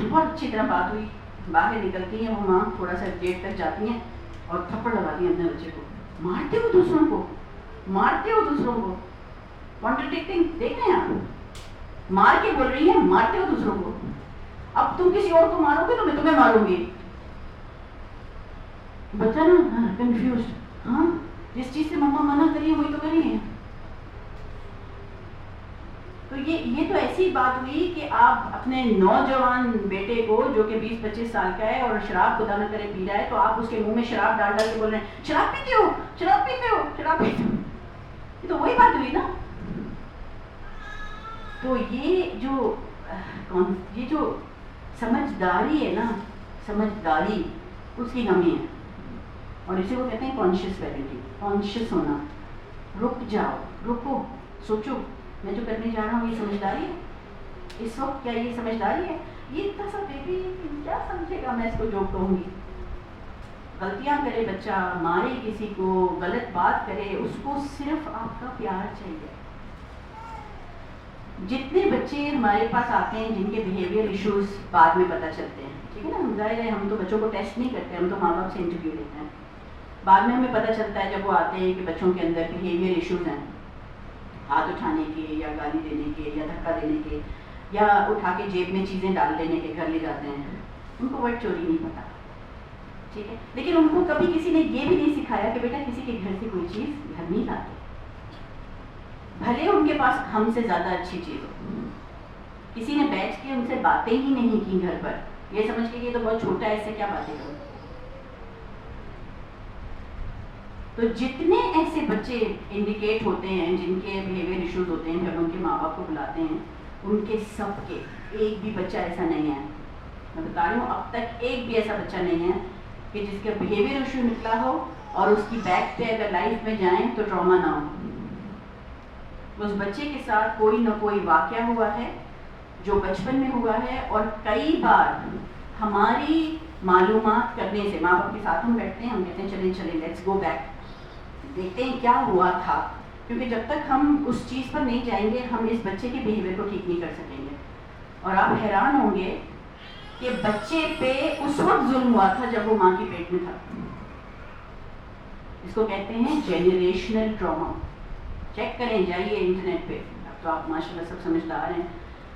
بہت اچھی طرح بات ہوئی، باہر نکلتی ہیں وہ ماں، تھوڑا سا گیٹ تک جاتی ہیں اور تھپڑ لگاتی ہیں اپنے بچے کو. مارتے ہو دوسروں کو، مارتے ہو دوسروں کو. کانٹراڈکٹنگ دیکھ رہے ہیں آپ، مار کے بول رہی ہیں مارتے ہو دوسروں کو. اب تم کسی اور کو مارو گے تو میں تمہیں ماروں گی. بچہ نا کنفیوزڈ، ہاں جس چیز سے مما منع کری ہے وہی تو کری ہے. تو یہ تو ایسی بات ہوئی کہ آپ اپنے نوجوان بیٹے کو جو کہ 20-25 سال کا ہے اور شراب خدا نہ کرے پی رہا ہے، تو آپ اس کے منہ میں شراب ڈال ڈال کے بول رہے ہیں شراب پیتے ہو، شراب پیتے ہو، شراب پیتے ہو. یہ تو وہی بات ہوئی نا. تو یہ جو سمجھداری ہے نا، سمجھداری اس کی کمی ہے. اور اسے وہ کہتے ہیں کانشیس پیرنٹنگ، کانشیس ہونا. رک جاؤ، رکو، سوچو میں جو کرنے جا رہا ہوں یہ سمجھداری ہے اس وقت؟ کیا یہ سمجھداری ہے؟ یہ اتنا سا بیبی کیا سمجھے گا میں اس کو جو کہوں گی؟ غلطیاں کرے بچہ، مارے کسی کو، غلط بات کرے، اس کو صرف آپ کا پیار چاہیے. جتنے بچے ہمارے پاس آتے ہیں جن کے بیہیویئر ایشوز بعد میں پتہ چلتے ہیں، ٹھیک ہے نا، ظاہر ہے ہم تو بچوں کو ٹیسٹ نہیں کرتے، ہم تو ماں باپ سے انٹرویو لیتے ہیں. بعد میں ہمیں پتہ چلتا ہے جب وہ آتے ہیں کہ بچوں کے اندر بیہیویئر ایشوز ہیں، ہاتھ اٹھانے کے یا گالی دینے کے یا دھکا دینے کے یا اٹھا کے جیب میں چیزیں ڈال دینے کے، گھر لے جاتے ہیں. ان کو ورڈ چوری نہیں پتا، ٹھیک ہے، لیکن ان کو کبھی کسی نے یہ بھی نہیں سکھایا کہ بیٹا کسی کے گھر سے کوئی چیز گھر نہیں لاتے، بھلے ان کے پاس ہم سے زیادہ اچھی چیز ہو. کسی نے بیٹھ کے ان سے باتیں ہی نہیں کی گھر پر، یہ سمجھ کے کہ یہ تو بہت چھوٹا ہے، اس سے کیا باتیں کروں. تو جتنے ایسے بچے انڈیکیٹ ہوتے ہیں جن کے بیہیویئر ایشوز ہوتے ہیں، جب ان کے ماں باپ کو بلاتے ہیں، ان کے سب کے ایک بھی بچہ ایسا نہیں ہے، میں بتا رہی ہوں اب تک ایک بھی ایسا بچہ نہیں ہے کہ جس کا بیہیویئر ایشو نکلا ہو اور اس کی بیک پہ اگر لائف میں جائیں تو ٹراما نہ ہو. اس بچے کے ساتھ کوئی نہ کوئی واقعہ ہوا ہے جو بچپن میں ہوا ہے، اور کئی بار ہماری معلومات کرنے سے، ماں باپ کے ساتھ ہم بیٹھتے ہیں، ہم کہتے ہیں چلیں چلیں لیٹس گو بیک، دیکھتے ہیں کیا ہوا تھا، کیونکہ جب تک ہم اس چیز پر نہیں جائیں گے ہم اس بچے کے بیہیویئر کو ٹھیک نہیں کر سکیں گے. اور آپ حیران ہوں گے کہ بچے پہ اس وقت ظلم ہوا تھا جب وہ ماں کے پیٹ میں تھا. اس کو کہتے ہیں جنریشنل ٹراما. چیک کریں، جائیے انٹرنیٹ پہ. اب تو آپ ماشاء اللہ سب سمجھدار ہیں،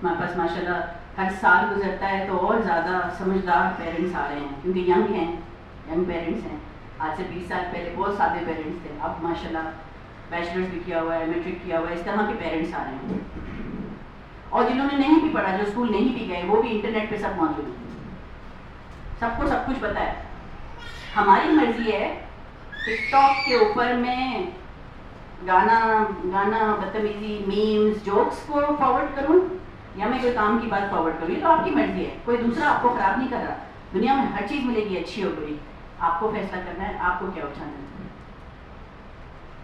ہمارے پاس ماشاء اللہ ہر سال گزرتا ہے تو اور زیادہ سمجھدار پیرنٹس آ رہے ہیں، کیونکہ ینگ پیرنٹس ہیں. آج سے 20 سال پہلے بہت سادے پیرنٹس تھے، اب ماشاء اللہ بیچلرس بھی کیا ہوا ہے، میٹرک کیا ہوا ہے، اس طرح کے پیرنٹس آ رہے ہیں. اور جنہوں نے نہیں بھی پڑھا، جو اسکول نہیں بھی گئے، وہ بھی انٹرنیٹ پہ سب موجود ہیں، سب کو سب کچھ پتہ ہے. ہماری مرضی ہے ٹک ٹاک کے اوپر میں گانا بدتمیزی، میمز، جوکس کو فارورڈ کروں یا میں کوئی کام کی بات فارورڈ کروں. یہ تو آپ کی مرضی ہے، کوئی دوسرا آپ کو خراب نہیں کر رہا. دنیا میں ہر چیز ملے گی، اچھی ہو گئی، آپ کو فیصلہ کرنا ہے آپ کو کیا اٹھانا ہے.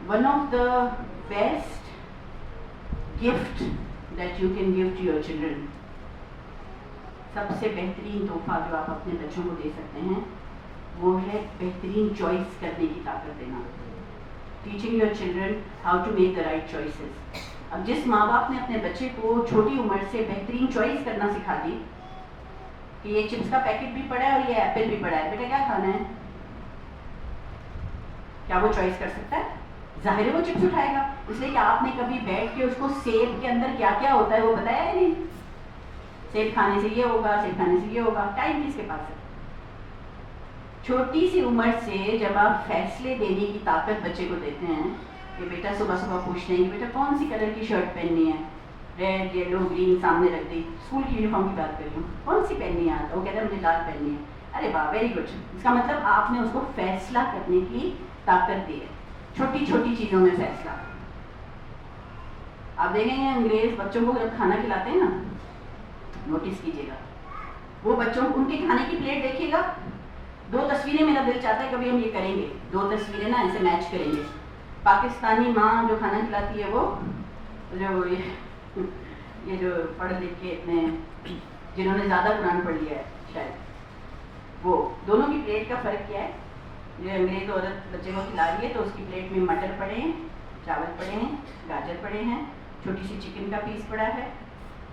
One of the best gift that you can give to your children, سب سے بہترین تحفہ جو آپ اپنے بچوں کو دے سکتے ہیں وہ ہے بہترین چوائس کرنے کی طاقت دینا. Teaching your children how to make the right choices. اب جس ماں باپ نے اپنے بچے کو چھوٹی عمر سے بہترین چوائس کرنا سکھا دی کہ یہ چپس کا پیکٹ بھی پڑا ہے اور یہ ایپل بھی پڑا ہے، بیٹا کیا کھانا ہے، کیا وہ چوائس کر سکتا ہے؟ ظاہر ہے وہ چپس اٹھائے گا، اس لیے کہ آپ نے کبھی بیٹھ کے اس کو سیب کے اندر کیا کیا ہوتا ہے وہ بتایا ہے نہیں. سیب کھانے سے یہ ہوگا، سیب کھانے سے یہ ہوگا. ٹائم کس کے پاس ہے؟ چھوٹی سی عمر سے جب آپ فیصلے دینے کی طاقت بچے کو دیتے ہیں کہ بیٹا صبح صبح پوچھتے ہیں کہ بیٹا کون سی کلر کی شرٹ پہننی ہے، ریڈ یلو گرین سامنے رکھ دی. اسکول کی یونیفارم کی بات کر رہی ہوں، کون سی پہننی ہے؟ وہ کہتا ہے مجھے لال پہننی ہے. ارے واہ، ویری گڈ. اس کا مطلب آپ نے اس کو فیصلہ کرنے کی طاقت دی ہے، چھوٹی چھوٹی چیزوں میں فیصلہ. آپ دیکھیں گے انگریز بچوں کو جب کھانا کھلاتے ہیں نا، نوٹس کیجیے گا، وہ بچوں ان کے کھانے کی پلیٹ دیکھیے گا، 2 تصویریں میرا دل چاہتا ہے کبھی ہم یہ کریں گے، 2 تصویریں نا ایسے میچ کریں گے. پاکستانی ماں جو کھانا کھلاتی ہے، وہ جو یہ جو پڑھ لکھ کے اتنے جنہوں نے زیادہ قرآن پڑھ لیا ہے شاید، وہ دونوں کی پلیٹ کا فرق کیا ہے؟ جو انگریز عورت بچے کو کھلا رہی ہے تو اس کی پلیٹ میں مٹر پڑے ہیں، چاول پڑے ہیں، گاجر پڑے ہیں، چھوٹی سی چکن کا پیس پڑا ہے،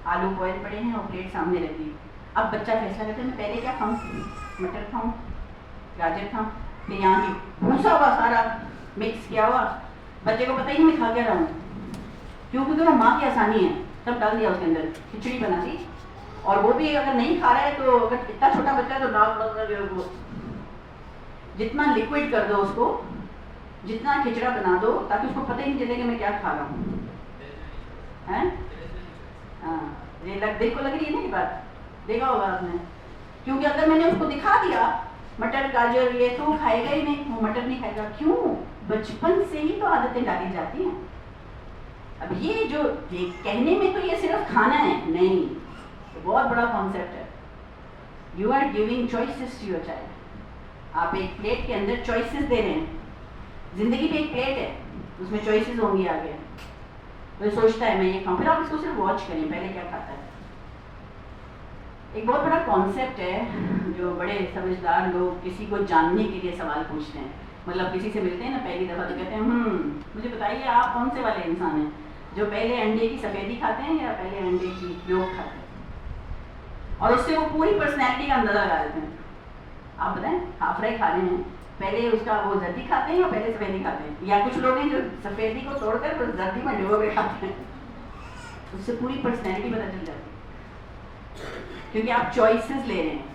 آلو بوائل پڑے ہیں اور پلیٹ سامنے رکھ دی. اب بچہ فیصلہ کرتا ہے میں پہلے کیا کھاؤں، مٹر کھاؤں، گاجر کھاؤں، پھر یہاں کی بھوسا ہوا سارا مکس کیا ہوا، بچے کو پتہ ہی نہیں میں کھا کیا رہا ہوں. کیونکہ وہ ماں کی آسانی ہے، سب ڈال دیا اس کے اندر، کھچڑی بنا دی. اور وہ بھی اگر نہیں کھا رہا ہے تو اگر اتنا چھوٹا بچہ ہے تو ڈال جتنا لکوڈ کر دو اس کو، جتنا کھچڑا بنا دو تاکہ اس کو پتہ ہی نہیں چلے کہ میں کیا کھا رہا ہوں. ہاں یہ دل کو لگ رہی ہے نا یہ بات، دیکھا ہوگا آپ نے. کیونکہ اگر میں نے اس کو دکھا دیا مٹر گاجر یہ تو وہ کھائے گا ہی نہیں، وہ مٹر نہیں کھائے گا. کیوں؟ بچپن سے ہی تو عادتیں ڈالی جاتی ہیں. اب یہ جو کہنے میں تو یہ صرف کھانا ہے نہیں، بہت بڑا کانسیپٹ ہے. You are giving choices to your child. آپ ایک پلیٹ کے اندر چوائسز دے رہے ہیں. زندگی بھی ایک پلیٹ ہے، اس میں چوائسز ہوں گی آگے. وہ سوچتا ہے میں یہ کھاؤں، پھر آپ اس کو صرف واچ کریں پہلے کیا کھاتا ہے. ایک بہت بڑا کانسیپٹ ہے جو بڑے سمجھدار لوگ کسی کو جاننے کے لیے سوال پوچھتے ہیں. مطلب کسی سے ملتے ہیں نا پہلی دفعہ تو کہتے ہیں مجھے بتائیے آپ کون سے والے انسان ہیں جو پہلے انڈے کی سفیدی کھاتے ہیں یا پہلے انڈے کی یolk کھاتے ہیں. اور اس سے وہ پوری پرسنالٹی کا اندازہ لگا دیتے ہیں. آپ بتائیں ہاف فرائی کھا رہے ہیں، پہلے اس کا وہ زردی کھاتے ہیں یا پہلے سفیدی کھاتے ہیں؟ یا کچھ لوگ ہیں جو سفیدی کو توڑ کر پھر زردی میں ڈبو کے کھاتے ہیں. اس سے پوری پرسنالٹی پتہ چل جاتی ہے، کیونکہ آپ چوائسیز لے رہے ہیں.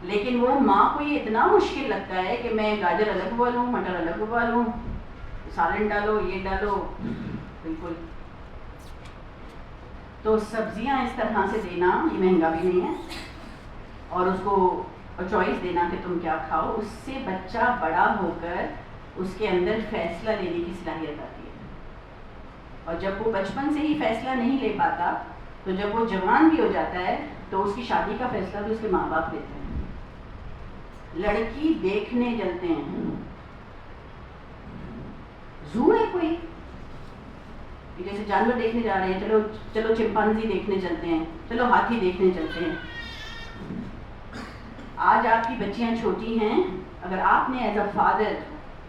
لیکن وہ ماں کو یہ اتنا مشکل لگتا ہے کہ میں گاجر الگ ابالوں، مٹر الگ ابالوں، سالن ڈالو، یہ ڈالو، بالکل. تو سبزیاں اس طرح سے دینا یہ مہنگا بھی نہیں ہے، اور اس کو چوائس دینا کہ تم کیا کھاؤ، اس سے بچہ بڑا ہو کر اس کے اندر فیصلہ لینے کی صلاحیت آتی ہے. اور جب وہ بچپن سے ہی فیصلہ نہیں لے پاتا تو جب وہ جوان بھی ہو جاتا ہے تو اس کی شادی کا فیصلہ بھی اس کے ماں باپ لیتے ہیں. لڑکی دیکھنے چلتے ہیں، زو ہے کوئی، کہ جیسے جانور دیکھنے جا رہے ہیں، چلو چلو چمپانزی دیکھنے چلتے ہیں، چلو ہاتھی دیکھنے چلتے ہیں. آج آپ کی بچیاں چھوٹی ہیں، اگر آپ نے ایز اے فادر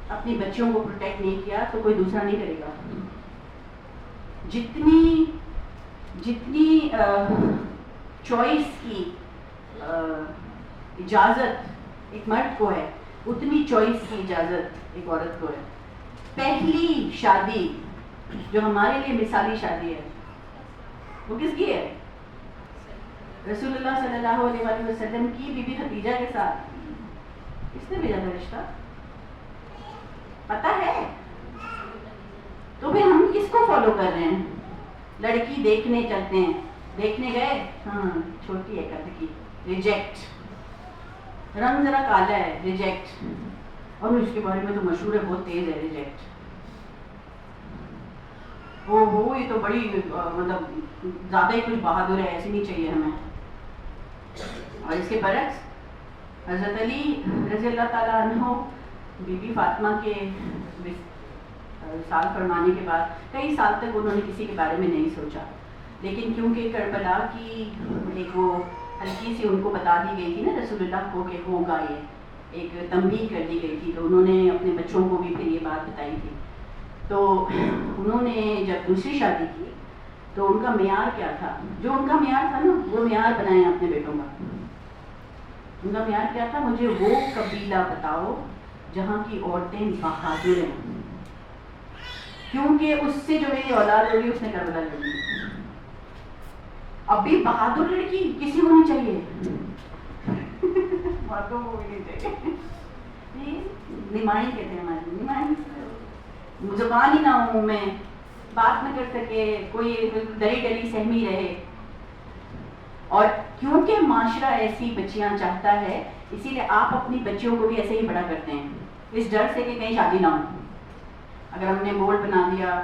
اپنی بچیوں کو پروٹیکٹ نہیں کیا تو کوئی دوسرا نہیں کرے گا. جتنی چوائس کی اجازت ایک مرد کو ہے، اتنی چوائس کی اجازت ایک عورت کو ہے. پہلی شادی جو ہمارے لیے مثالی شادی ہے وہ کس کی ہے؟ رسول اللہ صلی اللہ علیہ وآلہ وسلم کی بی بی خدیجہ کے ساتھ. کس نے بھیجا تھا رشتہ؟ پتہ ہے؟ تو پھر ہم کس کو فالو کر رہے ہیں؟ لڑکی دیکھنے چلتے ہیں، دیکھنے گئے، ہاں چھوٹی ہے قد کی، ریجیکٹ. رنگ ذرا کالا ہے، ریجیکٹ. اور اس کے بارے میں تو مشہور ہے، بہت تیز ہے، ریجیکٹ. وہ یہ تو بڑی مطلب زیادہ ہی کچھ بہادر ہے، ایسی نہیں چاہیے ہمیں. اور اس کے برعکس حضرت علی رضی اللہ تعالیٰ عنہ بی بی فاطمہ کے سال فرمانے کے بعد کئی سال تک انہوں نے کسی کے بارے میں نہیں سوچا، لیکن کیونکہ کربلا کی ایک وہ ہلکی سی ان کو بتا دی گئی تھی نا رسول اللہ کو کہ ہوگا، یہ ایک تنبیہ کر دی گئی تھی، تو انہوں نے اپنے بچوں کو بھی پھر یہ بات بتائی تھی. تو انہوں نے جب دوسری شادی کی تو ان کا معیار کیا تھا؟ جو ان کا معیار تھا نا وہ معیار بنائے اپنے بیٹوں کا. ان کا معیار کیا تھا؟ مجھے وہ قبیلہ بتاؤ جہاں کی عورتیں بہادر ہیں، کیونکہ اس سے جو میری اولاد ہوگی اس نے کربلا لڑی. ابھی بہادر لڑکی کسی کو نہیں چاہیے، مردوں کو بھی نہیں چاہیے. نمائی کہتے ہیں ہماری، نمائی زبان ہی نہ ہو، میں بات نہ کر سکے، کوئی ڈری ڈری سہمی رہے. اور کیونکہ معاشرہ ایسی بچیاں چاہتا ہے، اسی لیے آپ اپنی بچیوں کو بھی ایسے ہی بڑا کرتے ہیں، اس ڈر سے کہ کہیں شادی نہ ہو. اگر ہم نے بول بنا دیا،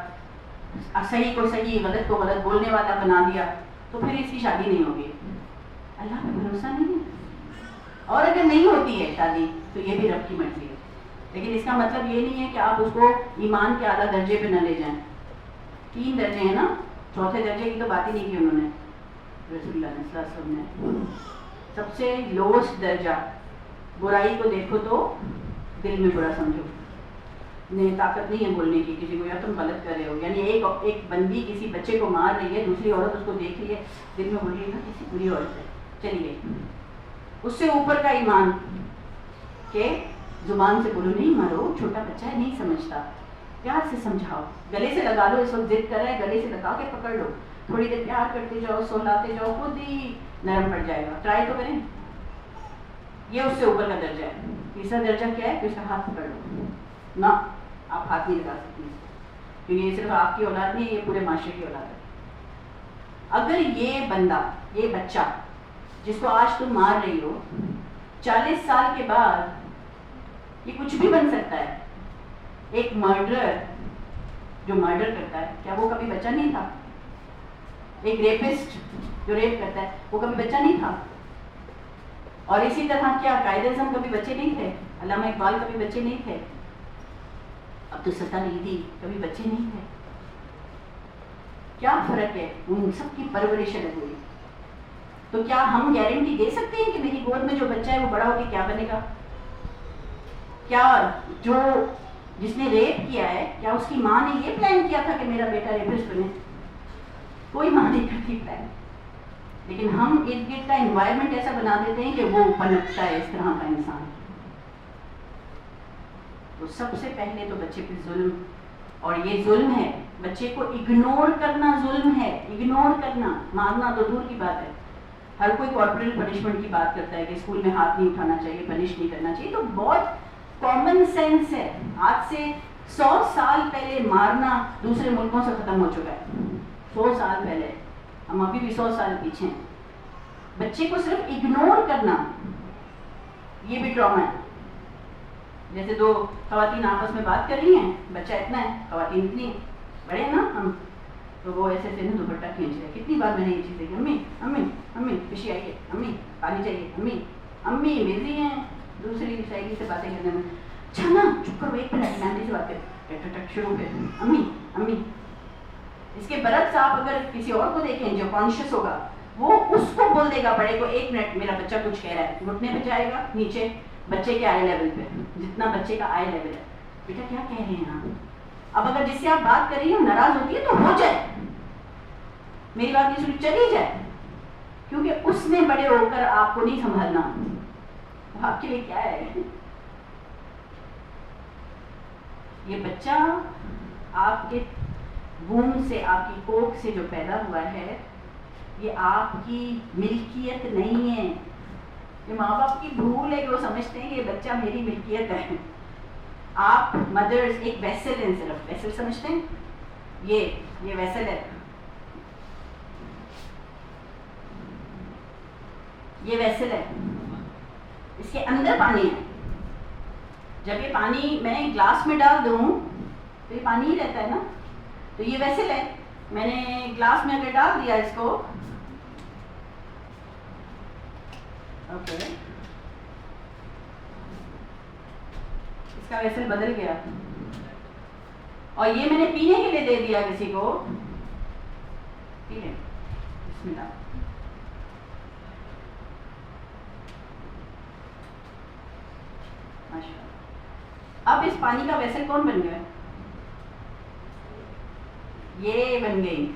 صحیح کو صحیح غلط کو غلط بولنے والا بنا دیا تو پھر اس کی شادی نہیں ہوگی. اللہ پہ بھروسہ نہیں ہے. اور اگر نہیں ہوتی ہے شادی تو یہ بھی رب کی مرضی ہے. لیکن اس کا مطلب یہ نہیں ہے کہ آپ اس کو ایمان کے اعلیٰ درجے پہ نہ لے جائیں. 3 درجے ہیں نا، چوتھے درجے کی تو بات ہی نہیں کی انہوں نے. رسول اللہ صلی اللہ علیہ وسلم نے سب سے لوسٹ درجہ، برائی کو دیکھو تو دل میں برا سمجھو. نہیں، طاقت نہیں ہے بولنے کی کسی کو، یا تم غلط کر رہے ہو. یعنی ایک بندی کسی بچے کو مار رہی ہے، دوسری عورت اس کو دیکھ رہی ہے، دل میں بول رہی ہے نا کسی بری عورت ہے، چلیے. اس سے اوپر کا ایمان کہ زبان سے بولو، نہیں مارو، چھوٹا بچہ ہے نہیں سمجھتا، پیار سے سمجھاؤ، گلے سے لگا لو. اس وقت ضد کر رہا ہے، گلے سے لگا کے پکڑ لو، تھوڑی دیر پیار کرتے جاؤ، سہلاتے جاؤ، خود ہی نرم پڑ جائے گا. ٹرائی تو کریں. یہ اس سے اوپر کا درجہ ہے. تیسرا درجہ کیا ہے کہ اس کا ہاتھ پکڑ لو. نہ، آپ ہاتھ نہیں لگا سکتے، کیونکہ یہ صرف آپ کی اولاد نہیں ہے، یہ پورے معاشرے کی اولاد ہے. اگر یہ بندہ، یہ بچہ جس کو آج تم مار رہی ہو، 40 سال کے بعد یہ کچھ بھی بن سکتا ہے. ایک مرڈرر جو مرڈر کرتا ہے، کیا وہ کبھی بچہ نہیں تھا؟ ایک ریپسٹ جو ریپ کرتا ہے، وہ کبھی بچہ نہیں تھا؟ اور اسی طرح کیا قائد اعظم کبھی بچے نہیں تھے؟ علامہ اقبال کبھی بچے نہیں تھے؟ عبدالستار عیدی کبھی بچے نہیں تھے؟ کیا فرق ہے؟ ان سب کی پرورش الگ ہوئی. تو کیا ہم گارنٹی دے سکتے ہیں کہ میری گود میں جو بچہ ہے وہ بڑا ہو کے کیا بنے گا؟ کیا جو جس نے ریپ کیا ہے، کیا اس کی ماں نے یہ پلان کیا تھا کہ میرا بیٹا ریپسٹ بنے؟ کوئی ماں نہیں کرتی پلان. لیکن ہم ارد گرد کا انوائرمنٹ ایسا بنا دیتے ہیں کہ وہ پنپتا ہے اس طرح کا انسان. تو سب سے پہلے تو بچے پہ ظلم، اور یہ ظلم ہے، بچے کو اگنور کرنا ظلم ہے. اگنور کرنا، مارنا تو دور کی بات ہے. ہر کوئی کارپوریل پنشمنٹ کی بات کرتا ہے کہ اسکول میں ہاتھ نہیں اٹھانا چاہیے، پنش نہیں کرنا چاہیے. تو بہت کامن سینس ہے. آج سے 100 سال پہلے مارنا دوسرے ملکوں سے ختم ہو چکا ہے. 100 سال پہلے، ہم ابھی بھی 100 سال پیچھے ہیں. بچے کو صرف اگنور کرنا یہ بھی ٹراما ہے. جیسے 2 خواتین آپس میں بات کر رہی ہیں، بچہ اتنا ہے، خواتین اتنی ہیں، بڑے ہیں نا ہم، تو وہ ایسے سے دوپٹہ کھینچ رہے. کتنی بار میں نے یہ چیز دیکھی، امی امی امی پیچھے آئیے، امی پانی چاہیے، امی امی بزی ہیں دوسری سہیلی سے باتیں کرنے میں. اچھا نا چپ کرو، ایک منٹ مینڈی سے بات کر، ٹک ٹک ٹک شروع کر، امی امی. اس کے برعکس آپ اگر کسی اور کو دیکھیں جو کانشیس ہوگا، وہ اس کو بول دے گا بڑے کو، 1 منٹ میرا بچہ کچھ کہہ رہا ہے، گھٹنے پہ جائے گا نیچے بچے کے آئی لیول پہ، جتنا بچے کا آئی لیول ہے، بیٹا کیا کہہ رہے ہیں آپ؟ اب اگر جس سے آپ بات کر رہی ہیں ناراض ہوتی ہے تو ہو جائے، میری بات نہیں سنی چلی جائے، کیونکہ اس نے بڑے ہو کر آپ کو نہیں سنبھالنا، آپ کے لیے کیا ہے؟ یہ بچہ آپ کے وomb سے، آپ کی کوکھ سے جو پیدا ہوا ہے، یہ آپ کی ملکیت نہیں ہے، یہ ماں باپ کی بھول ہے کہ وہ سمجھتے ہیں کہ یہ بچہ میری ملکیت ہے۔ آپ مدرز ایک ویسل ہیں، صرف ویسل سمجھتے ہیں، یہ ویسل ہے، یہ ویسل ہے، اس کے اندر پانی ہے۔ جب یہ پانی میں گلاس میں ڈال دوں تو یہ پانی ہی رہتا ہے نا، تو یہ ویسل ہے، میں نے گلاس میں اگر ڈال دیا اس کو، اوکے، اس کا ویسل بدل گیا، اور یہ میں نے پینے کے لیے دے دیا کسی کو، ٹھیک ہے، بسم اللہ، ماشاء اللہ۔ اب اس پانی کا ویسل کون بن گیا؟ یہ بن گئی،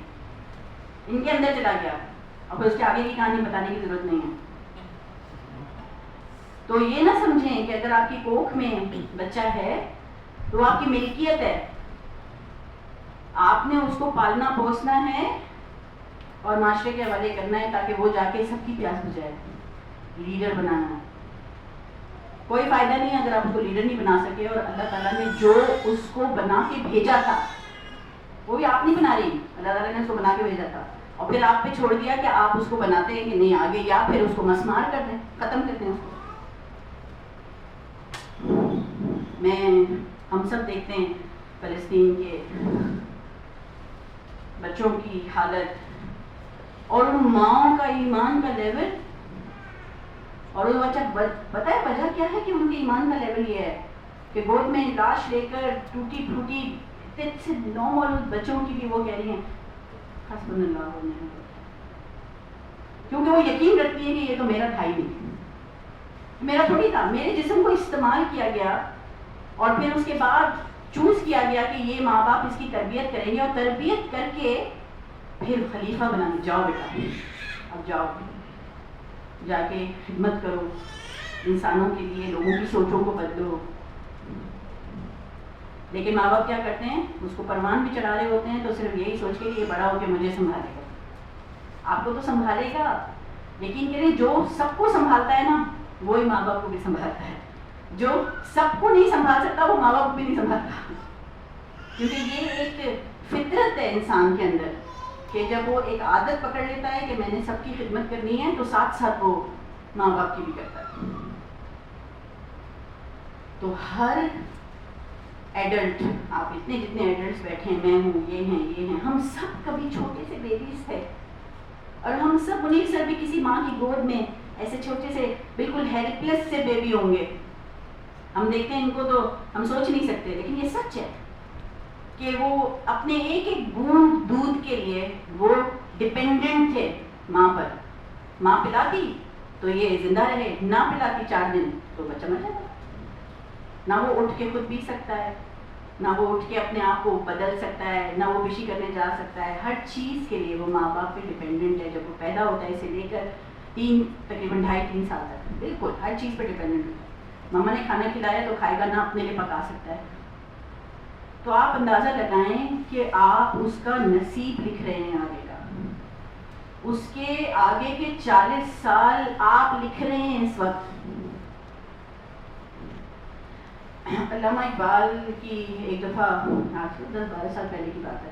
ان کے اندر چلا گیا، اور پھر اس کے آگے کی کہانی بتانے کی ضرورت نہیں ہے۔ تو یہ نہ سمجھیں کہ اگر آپ کی کوکھ میں بچہ ہے تو آپ کی ملکیت ہے، آپ نے اس کو پالنا پوسنا ہے اور معاشرے کے حوالے کرنا ہے تاکہ وہ جا کے سب کی پیاس بجھائے، لیڈر بنانا ہے۔ کوئی فائدہ نہیں ہے اگر آپ اس کو لیڈر نہیں بنا سکے، اور اللہ تعالیٰ نے جو اس کو بنا کے بھیجا تھا وہ بھی آپ نہیں بنا رہی، اللہ تعالیٰ نے اس کو بنا کے بھیجا تھا، اور پھر آپ پہ چھوڑ دیا کہ آپ اس کو بناتے ہیں کہ نہیں آگے، یا پھر اس کو مسمار کر دیں، ختم کر دیں اس کو۔ ہم سب دیکھتے ہیں فلسطین کے بچوں کی حالت، اور ان ماؤں کا ایمان کا لیول، اور وہ بچہ پتہ ہے وجہ کیا ہے کہ ان کے ایمان کا لیول یہ ہے کہ گود میں لاش لے کر ٹوٹی پھوٹی اتنے سے نومولود بچوں کی بھی وہ کہہ رہی ہیں حسبنا اللہ و نعم الوکیل، کیونکہ وہ یقین رکھتی ہے کہ یہ تو میرا بھائی نہیں، میرا تھوڑی تھا، میرے جسم کو استعمال کیا گیا، اور پھر اس کے بعد چوز کیا گیا کہ یہ ماں باپ اس کی تربیت کریں گے، اور تربیت کر کے پھر خلیفہ بنانے، جاؤ بیٹا اب جاؤ، جا کے خدمت کرو، انسانوں کے لیے لوگوں کی سوچوں کو بدلو۔ لیکن ماں باپ کیا کرتے ہیں، اس کو پروان بھی چڑھا رہے ہوتے ہیں تو صرف یہی سوچ کے کہ یہ بڑا ہو کے مجھے سنبھالے گا، آپ کو تو سنبھالے گا، یقین کریں جو سب کو سنبھالتا ہے نا وہی ماں باپ کو بھی سنبھالتا ہے، جو سب کو نہیں سنبھال سکتا وہ ماں باپ کو بھی نہیں سنبھالتا، کیونکہ یہ ایک فطرت ہے انسان کے اندر کہ جب وہ ایک عادت پکڑ لیتا ہے کہ میں نے سب کی خدمت کرنی ہے تو ساتھ ساتھ وہ ماں باپ کی بھی کرتا ہے۔ تو ہر ایڈلٹ، آپ اتنے جتنے ایڈلٹس بیٹھے ہیں، میں ہوں، یہ ہیں، ہم سب کبھی چھوٹے سے بیبیز تھے، اور ہم سب انہیں سر بھی کسی ماں کی گود میں ایسے چھوٹے سے بالکل ہیلپ لیس سے بیبی ہوں گے، ہم دیکھتے ہیں ان کو تو ہم سوچ نہیں سکتے، لیکن یہ سچ ہے کہ وہ اپنے ایک ایک بوند دودھ کے لیے وہ ڈپینڈنٹ تھے ماں پر، ماں پلاتی تو یہ زندہ رہے، نہ پلاتی 4 دن تو بچہ مر جاتا، نہ وہ اٹھ کے خود پی سکتا ہے، نہ وہ اٹھ کے اپنے آپ کو بدل سکتا ہے، نہ وہ بشی کرنے جا سکتا ہے، ہر چیز کے لیے وہ ماں باپ پہ ڈپینڈنٹ ہے، جب وہ پیدا ہوتا ہے اسے لے کر تقریباً 2.5-3 سال تک بالکل ہر چیز پہ ڈپینڈنٹ ہوتا ہے۔ ماما نے کھانا کھلایا تو کھائے گا، نہ اپنے لیے پکا سکتا ہے، تو آپ اندازہ لگائیں کہ آپ اس کا نصیب لکھ رہے ہیں آگے کا، اس کے آگے کے 40 سال آپ لکھ رہے ہیں اس وقت۔ علامہ اقبال کی ایک دفعہ، آج سے 10-12 سال پہلے کی بات ہے،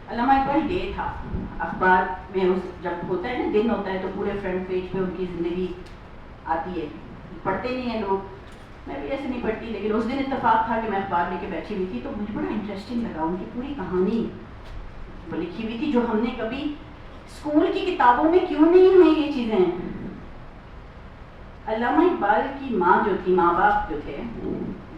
علامہ اقبال ڈے تھا اخبار میں، اس جب ہوتا ہے نا دن ہوتا ہے تو پورے فرنٹ پیج پہ ان کی زندگی آتی ہے، پڑھتے نہیں ہیں لوگ، میں بھی ایسے نہیں پڑھتی، لیکن اس دن اتفاق تھا کہ میں اخبار لے کے بیٹھی ہوئی تھی تو مجھے بڑا انٹرسٹنگ لگا، ان کی پوری کہانی وہ لکھی ہوئی تھی جو ہم نے کبھی اسکول کی کتابوں میں کیوں نہیں ہیں یہ چیزیں۔ علامہ اقبال کی ماں جو تھی، ماں باپ جو تھے،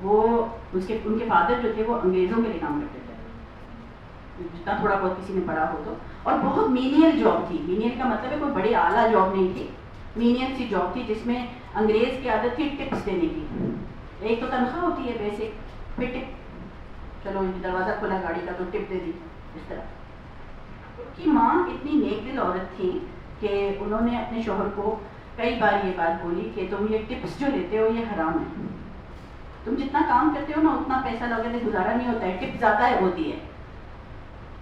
وہ ان کے فادر جو تھے وہ انگریزوں کے لیے کام کرتے تھے، جتنا تھوڑا بہت کسی نے پڑھا ہو تو. اور بہت مینیل جاب تھی. مینیل کا مطلب ہے کوئی بڑی اعلیٰ جاب نہیں تھی, مینیل سی جاب تھی جس میں انگریز کی عادت تھی ٹپس دینے کی. ایک تو تنخواہ ہوتی ہے بیسک, پھر ٹپ, چلو دروازہ کھلا گاڑی کا تو ٹپ دے دی, اس طرح. ان کی ماں اتنی نیک دل عورت تھی کہ انہوں نے اپنے شوہر کو کئی بار یہ بات بولی کہ تم یہ ٹپس جو لیتے ہو یہ حرام ہے. تم جتنا کام کرتے ہو نا اتنا پیسہ لوگوں سے گزارا نہیں ہوتا ہے, ٹپ زیادہ ہوتی ہے.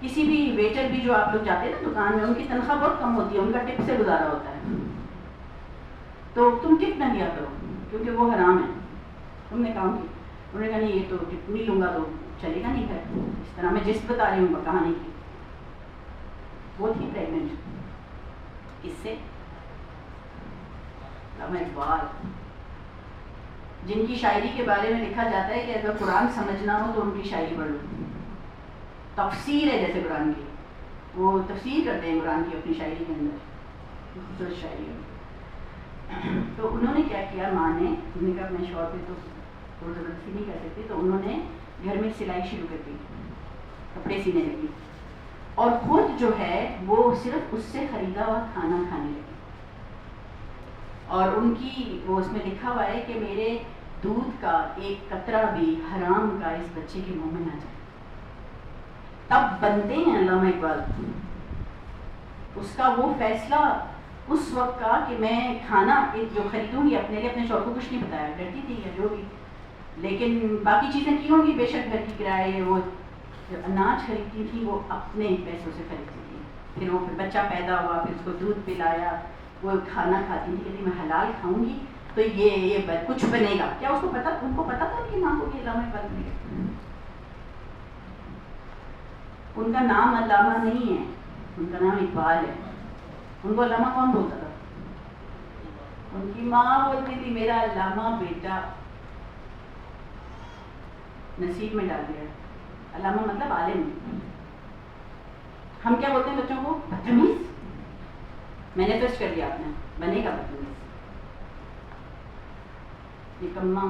کسی بھی ویٹر بھی جو آپ لوگ جاتے ہیں نا دکان میں, ان کی تنخواہ بہت کم ہوتی ہے, ان کا ٹپ سے گزارا ہوتا ہے. تو تم ٹپ نہ دیا کرو کیونکہ وہ حرام ہے. تم نے کام کی, انہوں نے کہا نہیں یہ تو ٹپ نہیں لوں گا تو چلے گا نہیں گھر. اس طرح میں جس بتا رہی ہوں کہانی کی. وہ تھی پریگننٹ. اس سے علامہ اقبال, جن کی شاعری کے بارے میں لکھا جاتا ہے کہ اگر قرآن سمجھنا ہو تو ان کی شاعری پڑھ لو. تفسیر ہے جیسے قرآن کی, وہ تفسیر کرتے ہیں قرآن کی اپنی شاعری کے اندر, خوبصورت شاعری ہے. تو انہوں نے کیا کیا, ماں نے کہا اپنے شوہر پہ تو زبردستی نہیں کر سکتی, تو انہوں نے گھر میں سلائی شروع کر دی, کپڑے سینے لگی, اور خود جو ہے وہ صرف اس سے خریدا ہوا کھانا کھانے لگی. اور ان کی وہ اس میں لکھا ہوا ہے کہ میرے دودھ کا ایک قطرہ بھی حرام کا اس بچے کے منہ میں نہ جائے. تب بنتے ہیں علامہ اقبال. اس کا وہ فیصلہ اس وقت کا کہ میں کھانا جو خریدوں گی اپنے لیے, اپنے شوہر کو کچھ نہیں بتایا, ڈرتی تھی یا جو بھی, لیکن باقی چیزیں کی ہوں گی بے شک, گھر کی کرائے, وہ اناج خریدتی تھی وہ اپنے پیسوں سے خریدتی تھی. پھر وہ بچہ پیدا ہوا, پھر اس کو دودھ پلایا, وہ کھانا کھاتی تھی, کہتی میں حلال کھاؤں گی تو یہ کچھ بنے گا. کیا اس کو پتا, ان کو پتا تھا کہ ماں کو کہ علامہ اقبال بنے گا؟ ان کا نام علامہ نہیں ہے, ان کا نام اقبال ہے. ان کو علامہ کون بولتا تھا؟ ان کی ماں بولتی تھی میرا علامہ بیٹا نصیب میں ڈال دیا. علامہ مطلب عالم. ہم کیا بولتے ہیں بچوں کو؟ بدتمیز. مینیفیسٹ کر دیا آپ نے, بنے گا بدتمیز, نکما,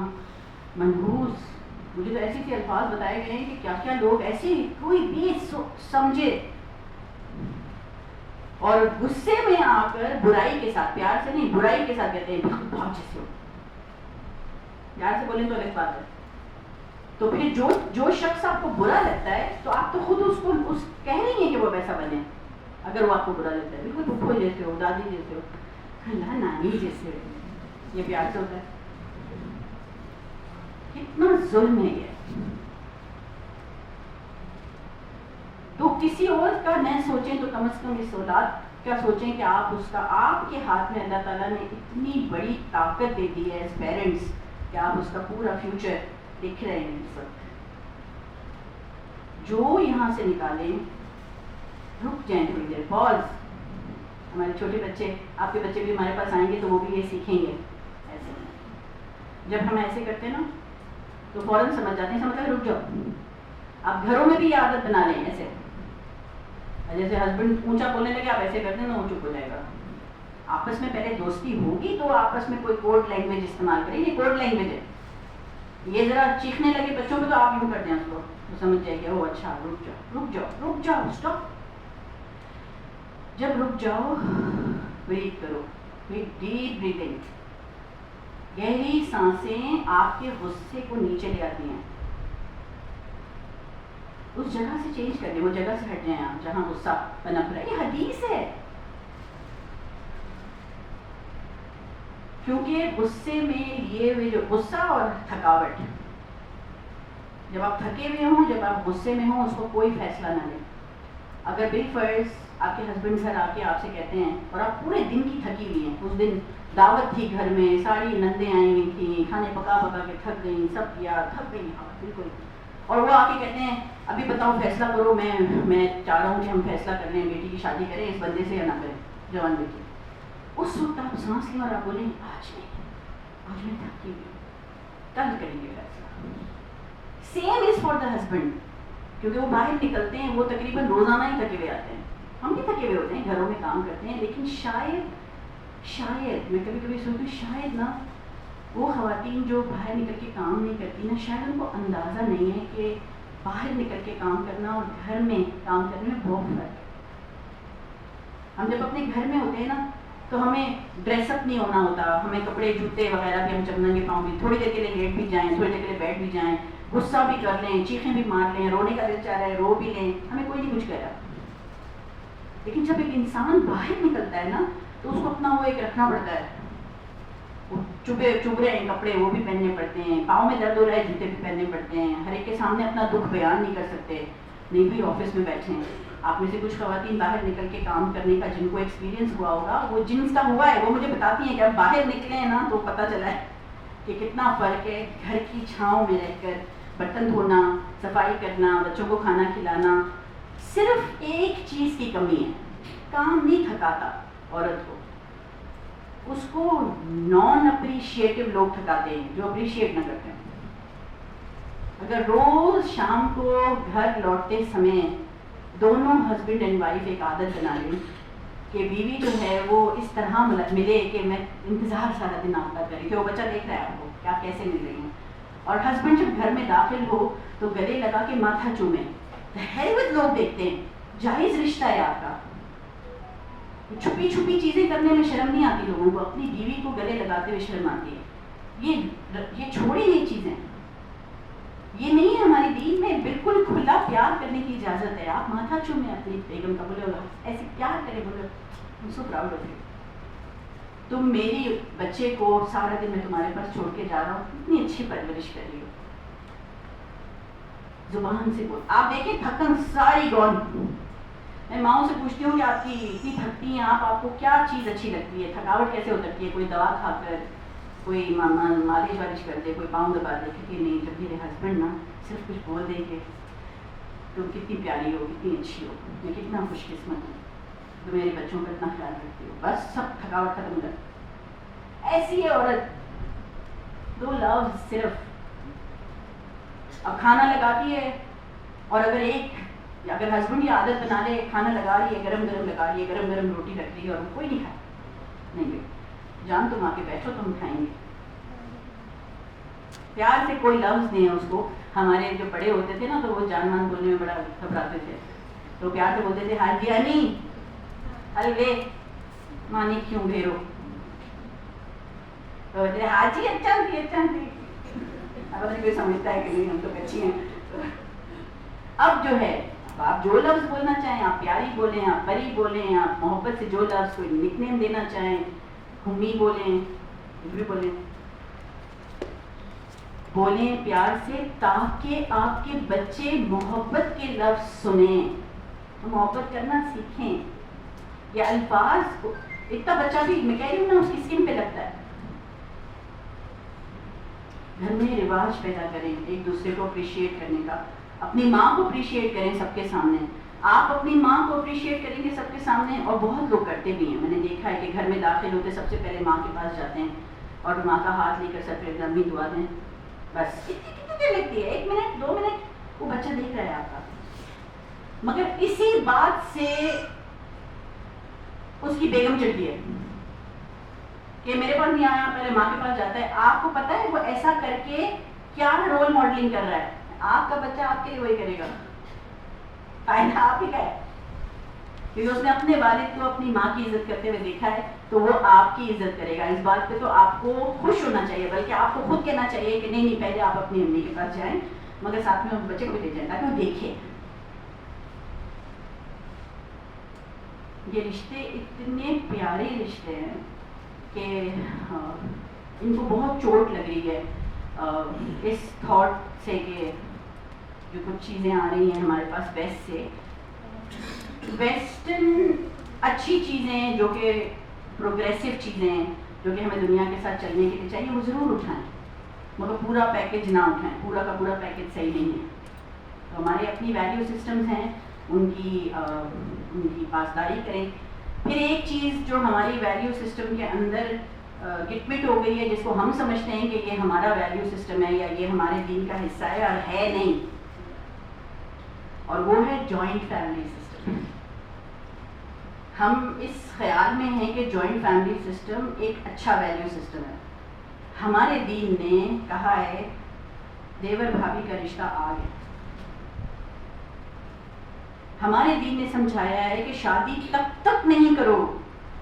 منحوس. مجھے تو ایسی الفاظ بتائے گئے ہیں کہ کیا کیا لوگ ایسے کوئی بھی سمجھے اور غصے میں آ کر برائی کے ساتھ, پیار سے نہیں برائی کے ساتھ کہتے ہیں بہت جیسے ہو. پیار سے بولیں تو الگ بات ہے. تو پھر جو شخص آپ کو برا لگتا ہے تو آپ تو خود اس کو کہہ رہی ہیں کہ وہ ویسا بنے. اگر وہ آپ کو برا لگتا ہے, بالکل پھپھو جیسے ہو, دادی جیسے ہو, اللہ نانی جیسے ہو, یہ پیار سے ہوتا ہے. کتنا ظلم ہے یہ. تو کسی اور کا نہ سوچیں تو کم از کم اس اولاد کا سوچیں کہ آپ اس کا, آپ کے ہاتھ میں اللہ تعالیٰ نے اتنی بڑی طاقت دے دی ہے ایز پیرنٹس کہ آپ اس کا پورا فیوچر دیکھ رہے ہیں اس وقت. جو یہاں سے نکالیں, رک جائیں تھوڑی دیر, پاز. ہمارے چھوٹے بچے, آپ کے بچے بھی ہمارے پاس آئیں گے تو وہ بھی یہ سیکھیں گے. ایسے جب ہم ایسے کرتے ہیں نا تو فوراً سمجھ جاتے ہیں, سمجھتا ہے رک جاؤ. آپ گھروں میں بھی یہ عادت بنا لیں ایسے, جیسے ہسبینڈ اونچا بولنے لگے آپ ایسے کرتے ہیں نا وہ چپ ہو جائے گا. آپس میں پہلے دوستی ہوگی تو آپس میں کوئی کوڈ لینگویج استعمال کریں, یہ کوڈ لینگویج ہے. یہ ذرا چیخنے لگے بچوں کو تو آپ یوں کر دیں اس کو, تو سمجھ جائے گا, او اچھا رک جاؤ رک جاؤ رک جاؤ, اسٹاپ. جب رک جاؤ بریتھ کرو, ڈیپ بریتھنگ, گہری سانسیں آپ کے غصے کو نیچے لے آتی ہیں. اس جگہ سے چینج کر دیں, وہ جگہ سے ہٹ جائیں آپ جہاں غصہ پنپ رہا ہے. یہ حدیث ہے. کیونکہ غصے میں یہ جو غصہ اور تھکاوٹ, جب آپ تھکے ہوئے ہوں, جب آپ غصے میں ہوں, اس کو کوئی فیصلہ نہ لیں. اگر بالفرض آپ کے ہسبینڈ گھر آ کے آپ سے کہتے ہیں اور آپ پورے دن کی تھکی ہوئی ہیں, اس دن دعوت تھی گھر میں, ساری نندیں آئی ہوئی تھیں, کھانے پکا پکا کے تھک گئیں, سب کیا, تھک گئی آپ بالکل, اور وہ آ کے کہتے ہیں ابھی بتاؤ فیصلہ کرو, میں چاہ رہا ہوں کہ ہم فیصلہ کر لیں, بیٹی کی شادی کریں اس بندے سے یا نہ کریں, جوان بیٹی. اس وقت آپ سانس لیں اور آپ بولیں آج میں تھکی ہوئی, کل کریں گے فیصلہ. Same is for the husband, کیونکہ وہ باہر نکلتے ہیں, وہ تقریباً روزانہ ہی تھکے ہوئے آتے ہیں. ہم بھی تھکے ہوئے ہوتے ہیں, گھروں میں کام کرتے ہیں, لیکن شاید میں کبھی کبھی سوچتی ہوں شاید نا وہ خواتین جو باہر نکل کے کام نہیں کرتی نا, شاید ان کو اندازہ نہیں ہے کہ باہر نکل کے کام کرنا اور گھر میں کام کرنے میں بہت فرق ہے. ہم جب اپنے گھر میں ہوتے ہیں نا تو ہمیں ڈریس اپ نہیں ہونا ہوتا, ہمیں کپڑے جوتے وغیرہ بھی ہم چمنیں گے پاؤں بھی, تھوڑی دیر کے لیے لیٹ بھی جائیں, تھوڑی دیر کے لیے بیٹھ بھی جائیں, غصہ بھی کر لیں, چیخیں بھی مار لیں, رونے کا دل چاہ رہا ہے رو بھی لیں, ہمیں کوئی نہیں کچھ کہہ رہا. لیکن جب ایک انسان باہر نکلتا ہے نا تو اس کو اپنا وہ ایک رکھنا پڑتا ہے, چب رہے ہیں کپڑے وہ بھی پہننے پڑتے ہیں, پاؤں میں درد ہو رہا ہے جوتے بھی پہننے پڑتے ہیں, ہر ایک کے سامنے اپنا دکھ بیان نہیں کر سکتے. نہیں بھی آفس میں بیٹھے ہیں, آپ میں سے کچھ خواتین باہر نکل کے کام کرنے کا جن کو ایکسپیرینس ہوا ہوگا, وہ جنس کا ہوا ہے وہ مجھے بتاتی ہیں کہ اب باہر نکلے ہیں نا تو پتہ چلا ہے کہ کتنا فرق ہے گھر کی چھاؤں میں رہ کر برتن دھونا, صفائی کرنا, بچوں کو کھانا کھلانا. صرف ایک چیز کی کمی ہے, کام نہیں تھکاتا عورت کو, اس کو نان اپریشیٹو لوگ تھکاتے ہیں جو اپریشیٹ نہ کرتے ہیں. اگر روز شام کو گھر لوٹتے سمے دونوں ہسبینڈ اینڈ وائف ایک عادت بنا لیں کہ بیوی جو ہے وہ اس طرح ملے کہ میں انتظار سارا دن آپ کا کریں کہ وہ بچہ دیکھ رہا ہے آپ کو کیا کیسے مل رہی ہیں, اور ہسبینڈ جب گھر میں داخل ہو تو گلے لگا کے ماتھا چومیں. ہیروت لوگ دیکھتے ہیں, جائز رشتہ ہے آپ کا. چھپی چھپی چیزیں کرنے میں شرم نہیں آتی لوگوں کو, اپنی بیوی کو گلے لگاتے ہوئے شرم آتی ہے. یہ چھوڑی نہیں چیزیں, یہ نہیں ہے ہماری دین میں. بالکل کھلا پیار کرنے کی اجازت ہے. آپ ماتھا چومیں اپنی بیگم کا, بولے ایسے پیار کرے, بولے I'm so proud of you. تم میری بچے کو سارا دن میں تمہارے پاس چھوڑ کے جا رہا ہوں, اتنی اچھی پرورش کر رہی ہو. زبان سے بول. آپ دیکھیں تھکن ساری گون. میں ماؤں سے پوچھتی ہوں کہ آپ کی اتنی تھکتی ہیں آپ کو کیا چیز اچھی لگتی ہے, تھکاوٹ کیسے اترتی ہے؟ کوئی دوا کھا کر, کوئی مالش والش کر دے, کوئی پاؤں دبا دے. کہ نہیں, جب میرے ہسبینڈ نا صرف کچھ بول دیں کہ تم کتنی پیاری ہو, کتنی اچھی ہو, میں کتنا خوش قسمت ہوں, تو میرے بچوں کا اتنا خیال رکھتی ہو, بس سب تھکاوٹ ختم کر. ایسی ہے عورت. دو لفظ صرف. اب کھانا لگاتی ہے, اور اگر ہسبینڈ کی عادت بنا لے, کھانا لگا رہی ہے, گرم گرم لگا رہی ہے, گرم گرم روٹی رکھ رہی ہے, اور کوئی نہیں کھائے, نہیں بھائی جان تم آ کے بیٹھو, تم کھائیں گے. پیار سے کوئی لفظ نہیں ہے اس کو. ہمارے جو بڑے ہوتے تھے نا تو وہ جان مان بولنے میں بڑا گھبراتے تھے, تو پیار سے بولتے تھے ہاں جی ہنی, ارے وے مانی کیوں بھیرو, تو بولتے ہاں جی اچھا تھی اچھا تھی. اب اپنے کوئی سمجھتا ہے کہ نہیں, ہم تو اچھی ہیں. اب جو ہے آپ جو لفظ بولنا چاہیں, آپ پیاری بولیں, آپ پری بولیں, آپ محبت سے جو لفظ کوئی نک نیم دینا چاہیں, ہمی بولیں, بھی بولیں, بولیں پیار سے, تاکہ آپ کے بچے محبت کے لفظ سنیں, تو محبت کرنا سیکھیں. یہ الفاظ اتنا بچہ بھی, میں کہہ رہی ہوں نا, اس کی اسکن پہ لگتا ہے. گھر میں رواج پیدا کریں ایک دوسرے کو اپریشیٹ کرنے کا. اپنی ماں کو اپریشیٹ کریں سب کے سامنے. آپ اپنی ماں کو اپریشیٹ کریں گے سب کے سامنے, اور بہت لوگ کرتے بھی ہیں. میں نے دیکھا ہے کہ گھر میں داخل ہوتے سب سے پہلے ماں کے پاس جاتے ہیں اور ماں کا ہاتھ لے کر سب پہ لمبی دعا دیں. بس کتنی دیر لگتی ہے, 1 منٹ 2 منٹ, وہ بچہ دیکھ رہا ہے آپ کا. مگر اسی بات سے اس کی بیگم چڑھتی ہے کہ میرے پاس نہیں آیا, پہلے ماں کے پاس جاتا ہے. آپ کو پتا ہے وہ ایسا کر کے کیا رول ماڈلنگ کر رہا ہے؟ آپ کا بچہ آپ کے لیے وہی کرے گا, فائدہ آپ ہی کا ہے, کیونکہ اس نے اپنے والد کو اپنی ماں کی عزت کرتے ہوئے دیکھا ہے, تو وہ آپ کی عزت کرے گا. اس بات پہ تو آپ کو خوش ہونا چاہیے, بلکہ آپ کو خود کہنا چاہیے کہ نہیں پہلے آپ اپنی امی کے پاس جائیں, مگر ساتھ میں بچے کو بھی لے جائیں تاکہ وہ دیکھے. یہ رشتے اتنے پیارے رشتے ہیں کہ ان کو بہت چوٹ لگ رہی ہے اس تھاٹ سے کہ جو کچھ چیزیں آ رہی ہیں ہمارے پاس ویسٹ سے. ویسٹرن اچھی چیزیں جو کہ پروگریسو چیزیں ہیں جو کہ ہمیں دنیا کے ساتھ چلنے کے لیے چاہیے, وہ ضرور اٹھائیں, مگر پورا پیکج نہ اٹھائیں. پورا کا پورا پیکج صحیح نہیں ہے. تو ہمارے اپنی ویلیو سسٹمز ہیں, ان کی پاسداری کریں. پھر ایک چیز جو ہماری ویلیو سسٹم کے اندر گٹ ہو گئی ہے, جس کو ہم سمجھتے ہیں کہ یہ ہمارا ویلیو سسٹم ہے یا یہ ہمارے دین کا حصہ ہے, اور ہے نہیں, اور وہ ہے جوائنٹ فیملی سسٹم. ہم اس خیال میں ہیں کہ جوائنٹ فیملی سسٹم ایک اچھا ویلیو سسٹم ہے. ہمارے دین نے کہا ہے دیور بھابھی کا رشتہ آگ ہے, ہمارے دین نے سمجھایا ہے کہ شادی تب تک نہیں کرو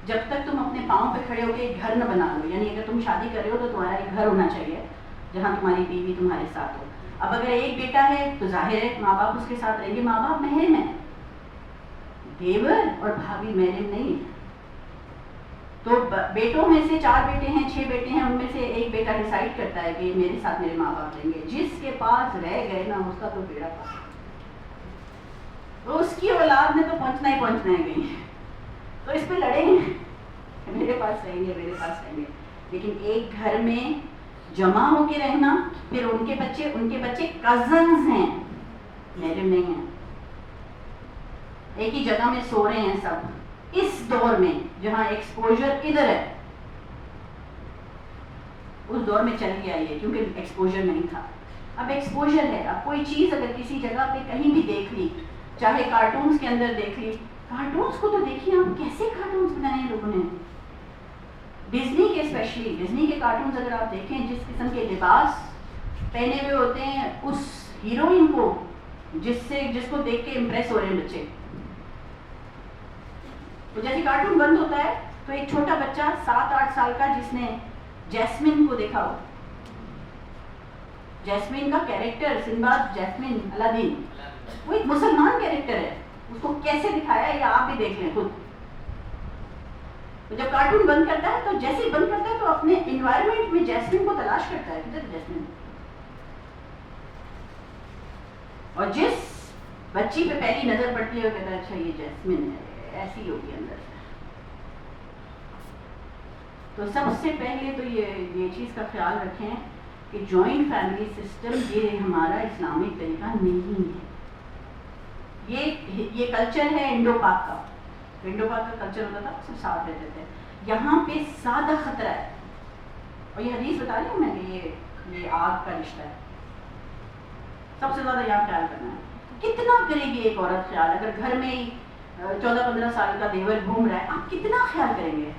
جب تک تم اپنے پاؤں پہ کھڑے ہو کے ایک گھر نہ بنا لو. یعنی اگر تم شادی کر رہے ہو تو تمہارا ایک گھر ہونا چاہیے جہاں تمہاری بیوی تمہارے ساتھ ہو. اب اگر ایک بیٹا ہے تو ظاہر ہے ماں باپ اس کے ساتھ رہیں گے. ماں باپ محرم ہیں, دیور اور بھابھی محرم نہیں ہے. تو بیٹوں میں سے 4 بیٹے ہیں 6 بیٹے ہیں, ان میں سے ایک بیٹا ڈیسائیڈ کرتا ہے کہ میرے ساتھ میرے ماں باپ رہیں گے. جس کے پاس رہ گئے نا اس کا تو بیڑا پاس, تو اس کی اولاد نے تو پہنچنا ہی پہنچنا ہے کہیں. تو اس پہ لڑیں گے, میرے پاس رہیں گے میرے پاس رہیں گے. لیکن ایک گھر میں جمع ہو کے رہنا, پھر ان کے بچے کزنز ہیں, محرم نہیں ہیں, ایک ہی جگہ میں سو رہے ہیں سب. اس دور میں جہاں ایکسپوجر ادھر ہے, اس دور میں چل گیا یہ, کیونکہ ایکسپوجر نہیں تھا. اب ایکسپوجر ہے. اب کوئی چیز اگر کسی جگہ پہ کہیں بھی دیکھ لی, چاہے کارٹونز کے اندر دیکھ لی, کارٹونز کو تو دیکھیے آپ کیسے کارٹونز بنائے ہیں لوگوں نے. ڈزنی کے اسپیشلی ڈزنی کے کارٹونز اگر آپ دیکھیں, جس قسم کے لباس پہنے ہوئے ہوتے ہیں اس ہیروئن کو, جس کو دیکھ کے امپریس ہو رہے ہیں بچے. تو جیسے کارٹون بند ہوتا ہے تو ایک چھوٹا بچہ 7-8 سال کا جس نے جیسمین کو دیکھا ہو, جیسمین کا کیریکٹر سنباد, جیسمین الادین, وہ ایک مسلمان کیریکٹر ہے. اس کو کیسے دکھایا ہے یہ آپ بھی دیکھ لیں خود. تو جب کارٹون بند کرتا ہے تو جیسے ہی بند کرتا ہے تو اپنے انوائرمنٹ میں جیسمین کو تلاش کرتا ہے, کدھر جیسمین. اور جس بچی پہ پہلی نظر پڑتی ہے وہ کہتا ہے اچھا یہ جیسمین ہے, ایسی ہوگی اندر سے. تو سب سے پہلے تو یہ چیز کا خیال رکھیں کہ جوائنٹ فیملی سسٹم یہ ہمارا اسلامک طریقہ نہیں ہے. یہ کلچر ہے انڈو پاک کا. انڈو پاک کا کلچر ہوتا تھا, سب ساتھ رہتے تھے. یہاں پہ سادہ خطرہ ہے, اور یہ حدیث بتا رہی ہوں میں کہ یہ آگ کا رشتہ ہے. سب سے زیادہ یہاں خیال کرنا ہے. کتنا کرے گی ایک عورت خیال, اگر گھر میں 14-15 سال کا دیور گھوم رہا ہے, آپ کتنا خیال کریں گے؟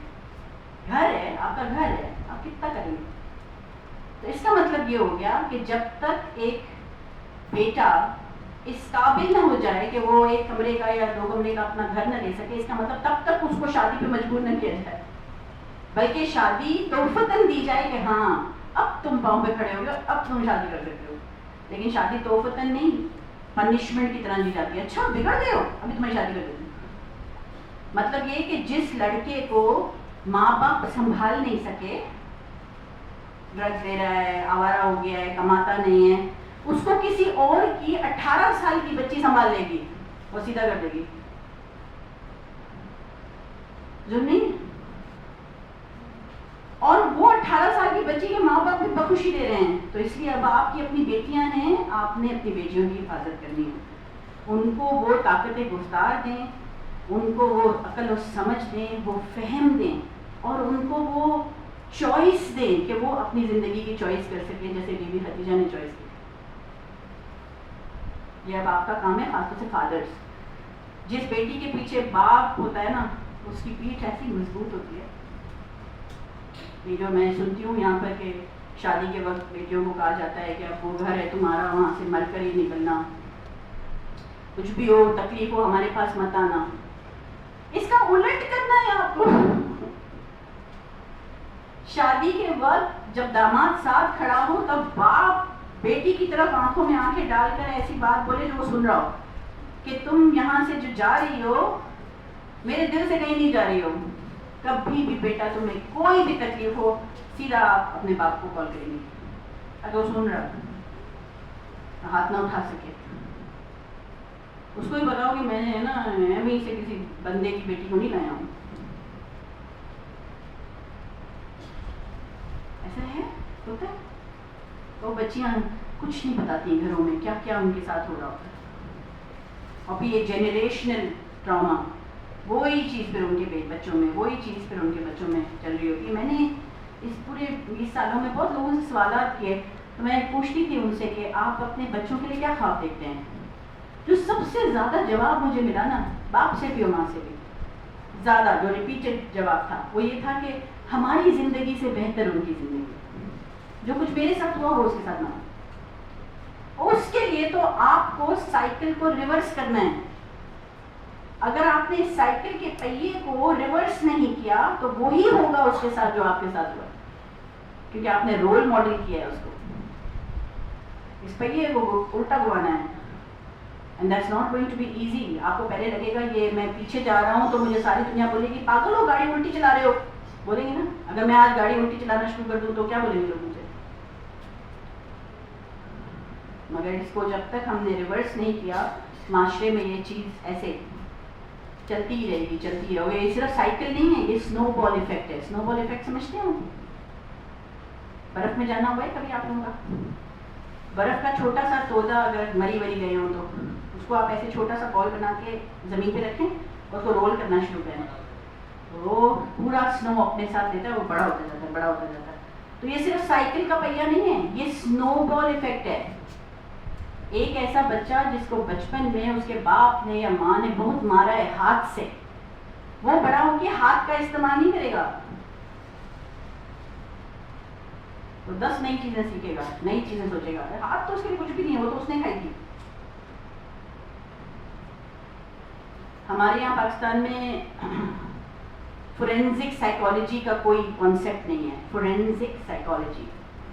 گھر ہے, آپ کا گھر ہے, آپ کتنا کریں گے؟ تو اس کا مطلب یہ ہو گیا کہ جب تک ایک بیٹا اس قابل نہ ہو جائے کہ وہ 1 کمرے کا یا 2 کمرے کا اپنا گھر نہ لے سکے, اس کا مطلب تب تک اس کو شادی پہ مجبور نہ کیا جائے, بلکہ شادی توفتاً دی جائے کہ ہاں اب تم پاؤں پہ کھڑے ہو گئے, اب تم شادی کر سکتے ہو. لیکن شادی توفتاً نہیں, پنشمنٹ کی طرح دی جاتی ہے. اچھا بگڑ گئے ہو, ابھی تمہیں شادی کر دیتی. مطلب یہ کہ جس لڑکے کو ماں باپ سنبھال نہیں سکے, ڈرگز لے رہا ہے, آوارہ ہو گیا ہے, کماتا نہیں ہے, اس کو کسی اور کی 18 سال کی بچی سنبھال لے گی اور سیدھا کر دے گی. ظلم نہیں. اور وہ 18 سال کی بچی کے ماں باپ بھی بخوشی دے رہے ہیں. تو اس لیے اب آپ کی اپنی بیٹیاں ہیں, آپ نے اپنی بیٹیوں کی حفاظت کرنی ہے. ان کو وہ طاقت گفتار دیں, ان کو وہ عقل و سمجھ دیں, وہ فہم دیں, اور ان کو وہ چوائس دیں کہ وہ اپنی زندگی کی چوائس کر سکیں, جیسے بی بی خدیجہ نے چوائس کی. یہ اب آپ کا کام ہے, خاص طور سے فادرز. جس بیٹی کے پیچھے باپ ہوتا ہے نا, اس کی پیٹھ ایسی مضبوط ہوتی ہے. یہ جو میں سنتی ہوں یہاں پر کہ شادی کے وقت بیٹیوں کو کہا جاتا ہے کہ اب وہ گھر ہے تمہارا, وہاں سے مر کر ہی نکلنا, کچھ بھی ہو تکلیف ہو ہمارے پاس مت آنا. اس کا الٹ کرنا ہے آپ کو. شادی کے وقت جب داماد ساتھ کھڑا ہو تب باپ بیٹی کی طرف آنکھوں میں آنکھیں ڈال کر ایسی بات بولے جو وہ سن رہا ہو کہ تم یہاں سے جو جا رہی ہو میرے دل سے کہیں نہیں جا رہی ہو. کبھی بھی بیٹا تمہیں کوئی بھی تکلیف ہو سیدھا آپ اپنے باپ کو کال کریں گے. اگر وہ سن رہا ہاتھ نہ اٹھا سکے, اس کو ہی بتاؤ کہ میں نے نا امی سے کسی بندے کی بیٹی کو نہیں لایا ہوں. ایسا ہے, ہوتا ہے. وہ بچیاں کچھ نہیں بتاتی گھروں میں کیا کیا ان کے ساتھ ہو رہا ہوتا ہے. اور پھر یہ جنریشنل ٹراما, وہی چیز پھر ان کے بچوں میں, وہی چیز پھر ان کے بچوں میں چل رہی ہوتی ہے. میں نے اس پورے 20 سالوں میں بہت لوگوں سے سوالات کیے, تو میں پوچھتی تھی ان سے کہ آپ اپنے بچوں کے لیے کیا خواب دیکھتے ہیں. جو سب سے زیادہ جواب مجھے ملا نا, باپ سے بھی اور ماں سے بھی زیادہ جو ریپیٹڈ جواب تھا, وہ یہ تھا کہ ہماری زندگی سے بہتر ان کی زندگی, جو کچھ میرے ساتھ ہوا وہ اس کے ساتھ نہ ہو. اس کے لیے تو آپ کو سائیکل کو ریورس کرنا ہے. اگر آپ نے سائیکل کے پہیے کو ریورس نہیں کیا تو وہی ہوگا اس کے ساتھ جو آپ کے ساتھ ہوا، کیونکہ آپ نے رول ماڈل کیا ہے اس کو. اس پہیے کو الٹا گھمانا ہے. And that's not going to be easy. آپ کو پہلے لگے گا یہ میں پیچھے جا رہا ہوں تو مجھے ساری دنیا بولے گی پاگل ہو گاڑی الٹی چلا رہے ہو، بولیں گے نا. اگر میں آج گاڑی الٹی چلانا شروع کر دوں تو کیا بولیں گے لوگ مجھے؟ مگر اس کو جب تک ہم نے ریورس نہیں کیا معاشرے میں یہ چیز ایسے چلتی ہی رہے گی، چلتی ہی رہے گی. یہ صرف سائیکل نہیں ہے، یہ سنو بال افیکٹ ہے. سنو بال افیکٹ سمجھتے ہیں؟ برف میں جانا ہوا ہے کبھی آپ لوگوں کا؟ برف کا چھوٹا سا تودا اگر مری گئے ہوں تو اس کو آپ ایسے چھوٹا سا بال بنا کے زمین پہ رکھیں اور اس کو رول کرنا شروع کریں، وہ پورا سنو اپنے ساتھ لیتا ہے، وہ بڑا ہوتا جاتا ہے، بڑا ہوتا جاتا ہے. تو یہ صرف سائیکل کا پہیہ نہیں ہے، یہ سنو بال افیکٹ ہے. ایک ایسا بچہ جس کو بچپن میں اس کے باپ نے یا ماں نے بہت مارا ہے ہاتھ سے، وہ بڑا ہو کے ہاتھ کا استعمال نہیں کرے گا، وہ 10 نئی چیزیں سیکھے گا، نئی چیزیں سوچے گا. ہاتھ تو اس کے لیے کچھ بھی نہیں ہے، وہ تو اس نے کھائی تھی. ہمارے یہاں پاکستان میں فورینزک سائیکالوجی کا کوئی کانسیپٹ نہیں ہے. فورینزک سائیکالوجی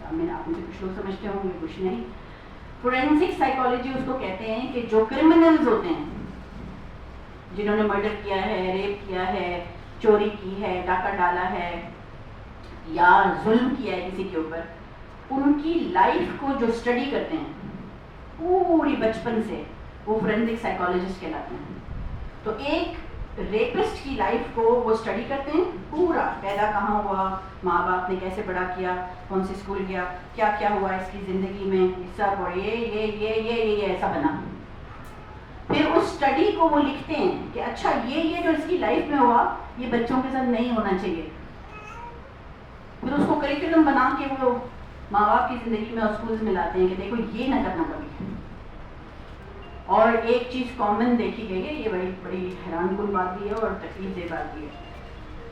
آپ میں سے کچھ لوگ سمجھتے ہوں گے، کچھ نہیں. فورینزک سائیکالوجی اس کو کہتے ہیں کہ جو کرمنلز ہوتے ہیں، جنہوں نے مرڈر کیا ہے، ریپ کیا ہے، چوری کی ہے، ڈاکہ ڈالا ہے یا ظلم کیا ہے کسی کے اوپر، ان کی لائف کو جو اسٹڈی کرتے ہیں پوری بچپن سے، وہ فورینزک سائیکالوجسٹ کہلاتے ہیں. تو ایک ریپسٹ کی لائف کو وہ اسٹڈی کرتے ہیں، پورا پیدا کہاں ہوا، ماں باپ نے کیسے بڑا کیا، کون سے اسکول گیا، کیا کیا ہوا اس کی زندگی میں، حصہ پڑ یہ ایسا بنا. پھر اس اسٹڈی کو وہ لکھتے ہیں کہ اچھا یہ جو اس کی لائف میں ہوا یہ بچوں کے ساتھ نہیں ہونا چاہیے. پھر اس کو کریکولم بنا کے وہ ماں باپ کی زندگی میں اور اسکولز میں لاتے ہیں کہ دیکھو یہ نہ کرنا کبھی. اور ایک چیز کامن دیکھی گئی ہے، یہ بڑی حیران کن بات بھی ہے اور تکلیف دہ بات بھی ہے،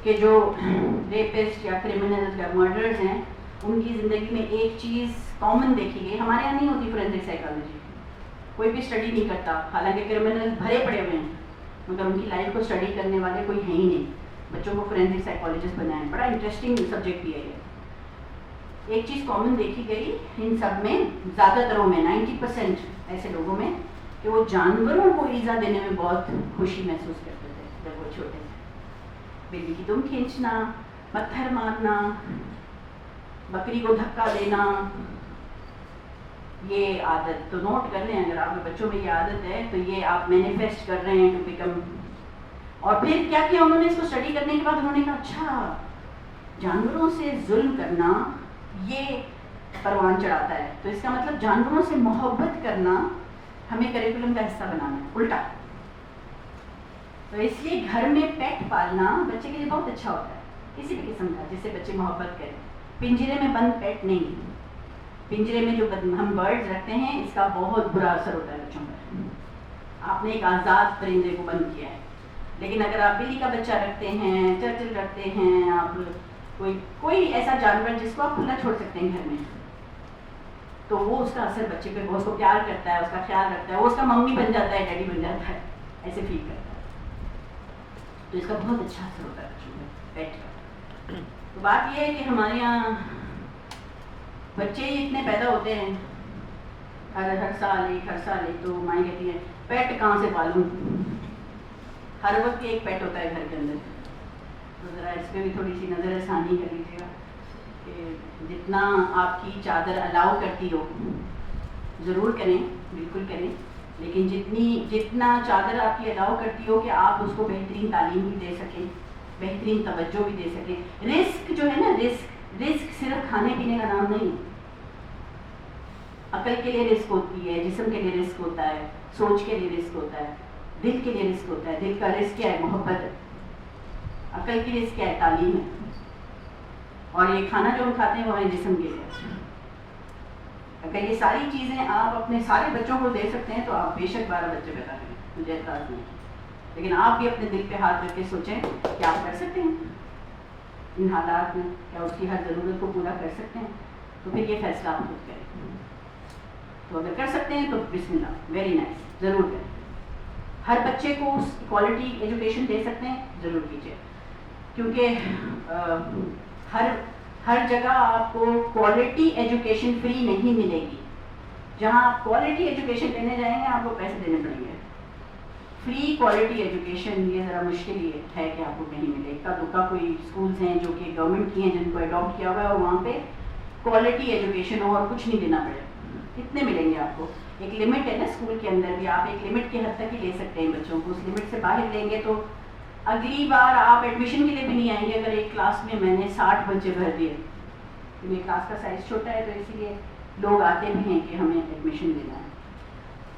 کہ جو ریپسٹ یا کرمنلز یا مرڈرز ہیں ان کی زندگی میں ایک چیز کامن دیکھی گئی. ہمارے یہاں نہیں ہوتی فورینزک سائیکالوجی، کوئی بھی اسٹڈی نہیں کرتا، حالانکہ کرمنلز بھرے پڑے ہوئے ہیں مگر ان کی لائف کو اسٹڈی کرنے والے کوئی ہے ہی نہیں. بچوں کو فورینزک سائیکالوجسٹ بنائیں، بڑا انٹرسٹنگ سبجیکٹ بھی ہے یہ. ایک چیز کامن دیکھی گئی ان سب میں، زیادہ تروں میں 90% ایسے لوگوں میں، کہ وہ جانوروں کو ایذا دینے میں بہت خوشی محسوس کرتے تھے جب وہ چھوٹے تھے. بلی کی دم کھینچنا، پتھر مارنا، بکری کو دھکا دینا، یہ عادت تو نوٹ کر لیں. اگر آپ کے بچوں میں یہ عادت ہے تو یہ آپ مینیفیسٹ کر رہے ہیں ٹو بیکم. اور پھر کیا کیا انہوں نے اس کو اسٹڈی کرنے کے بعد انہوں نے کہا اچھا جانوروں سے ظلم کرنا یہ پروان چڑھاتا ہے، تو اس کا مطلب جانوروں سے محبت کرنا ہمیں کریکولم کا حصہ بنانا ہے، الٹا. تو اس لیے گھر میں پیٹ پالنا بچے کے لیے بہت اچھا ہوتا ہے، کسی بھی قسم کا جس سے بچے محبت کریں. پنجرے میں بند پیٹ نہیں، پنجرے میں جو ہم برڈز رکھتے ہیں اس کا بہت برا اثر ہوتا ہے بچوں پر. آپ نے ایک آزاد پرندے کو بند کیا ہے. لیکن اگر آپ بلی کا بچہ رکھتے ہیں، چرچل رکھتے ہیں، آپ کوئی ایسا جانور جس کو آپ کھلا چھوڑ سکتے ہیں گھر میں، تو وہ اس کا اثر بچے پہ بہت، اس کو پیار کرتا ہے، اس کا خیال رکھتا ہے، وہ اس کا ممی بن جاتا ہے، ڈیڈی بن جاتا ہے، ایسے فیل کرتا ہے. تو اس کا بہت اچھا اثر ہوتا ہے بچوں پہ پیٹ کا. تو بات یہ ہے کہ ہمارے یہاں بچے ہی اتنے پیدا ہوتے ہیں ہر سال ایک تو مائیں کہتی ہیں پیٹ کہاں سے پالوں. ہر وقت ایک پیٹ ہوتا ہے گھر کے اندر. تو ذرا اس پہ بھی تھوڑی سی نظر ثانی کر لیجیے گا کہ جتنا آپ کی چادر الاؤ کرتی ہو ضرور کریں، بالکل کریں، لیکن جتنا چادر آپ کی الاؤ کرتی ہو کہ آپ اس کو بہترین تعلیم بھی دے سکیں، بہترین توجہ بھی دے سکیں. رزق جو ہے نا، رزق صرف کھانے پینے کا نام نہیں. عقل کے لیے رزق ہوتی ہے، جسم کے لیے رزق ہوتا ہے، سوچ کے لیے رزق ہوتا ہے، دل کے لیے رزق ہوتا ہے. دل کا رزق کیا ہے؟ محبت ہے. عقل کی رزق کیا ہے؟ تعلیم ہے. اور یہ کھانا جو ہم کھاتے ہیں وہ ہمارے جسم کے لیے. اگر یہ ساری چیزیں آپ اپنے سارے بچوں کو دے سکتے ہیں تو آپ بے شک 12 بچے پیدا کریں، مجھے اعتراض نہیں. لیکن آپ بھی اپنے دل پہ ہاتھ رکھ کے سوچیں کہ آپ کر سکتے ہیں ان حالات میں، کیا اس کی ہر ضرورت کو پورا کر سکتے ہیں. تو پھر یہ فیصلہ آپ خود کریں. تو اگر کر سکتے ہیں تو بسم اللہ، ویری نائس، ضرور کریں. ہر بچے کو کوالٹی ایجوکیشن دے سکتے ہیں ضرور کیجیے، کیونکہ ہر جگہ آپ کو کوالٹی ایجوکیشن فری نہیں ملے گی. جہاں آپ کوالٹی ایجوکیشن لینے جائیں گے آپ کو پیسے دینے پڑیں گے. فری کوالٹی ایجوکیشن یہ ذرا مشکل ہی ہے کہ آپ کو کہیں ملے. کا دکا کوئی اسکولز ہیں جو کہ گورنمنٹ کی ہیں جن کو اڈاپٹ کیا ہوا ہے اور وہاں پہ کوالٹی ایجوکیشن ہو اور کچھ نہیں دینا پڑے. کتنے ملیں گے آپ کو؟ ایک لمٹ ہے نا اسکول کے اندر بھی، آپ ایک لمٹ کی حد تک ہی لے سکتے ہیں بچوں کو. اس لمٹ سے باہر لیں گے تو اگلی بار آپ ایڈمیشن کے لیے بھی نہیں آئیں گے. اگر ایک کلاس میں میں نے 60 بچے بھر دیے، میری کلاس کا سائز چھوٹا ہے تو اسی لیے لوگ آتے بھی ہیں کہ ہمیں ایڈمیشن دینا ہے.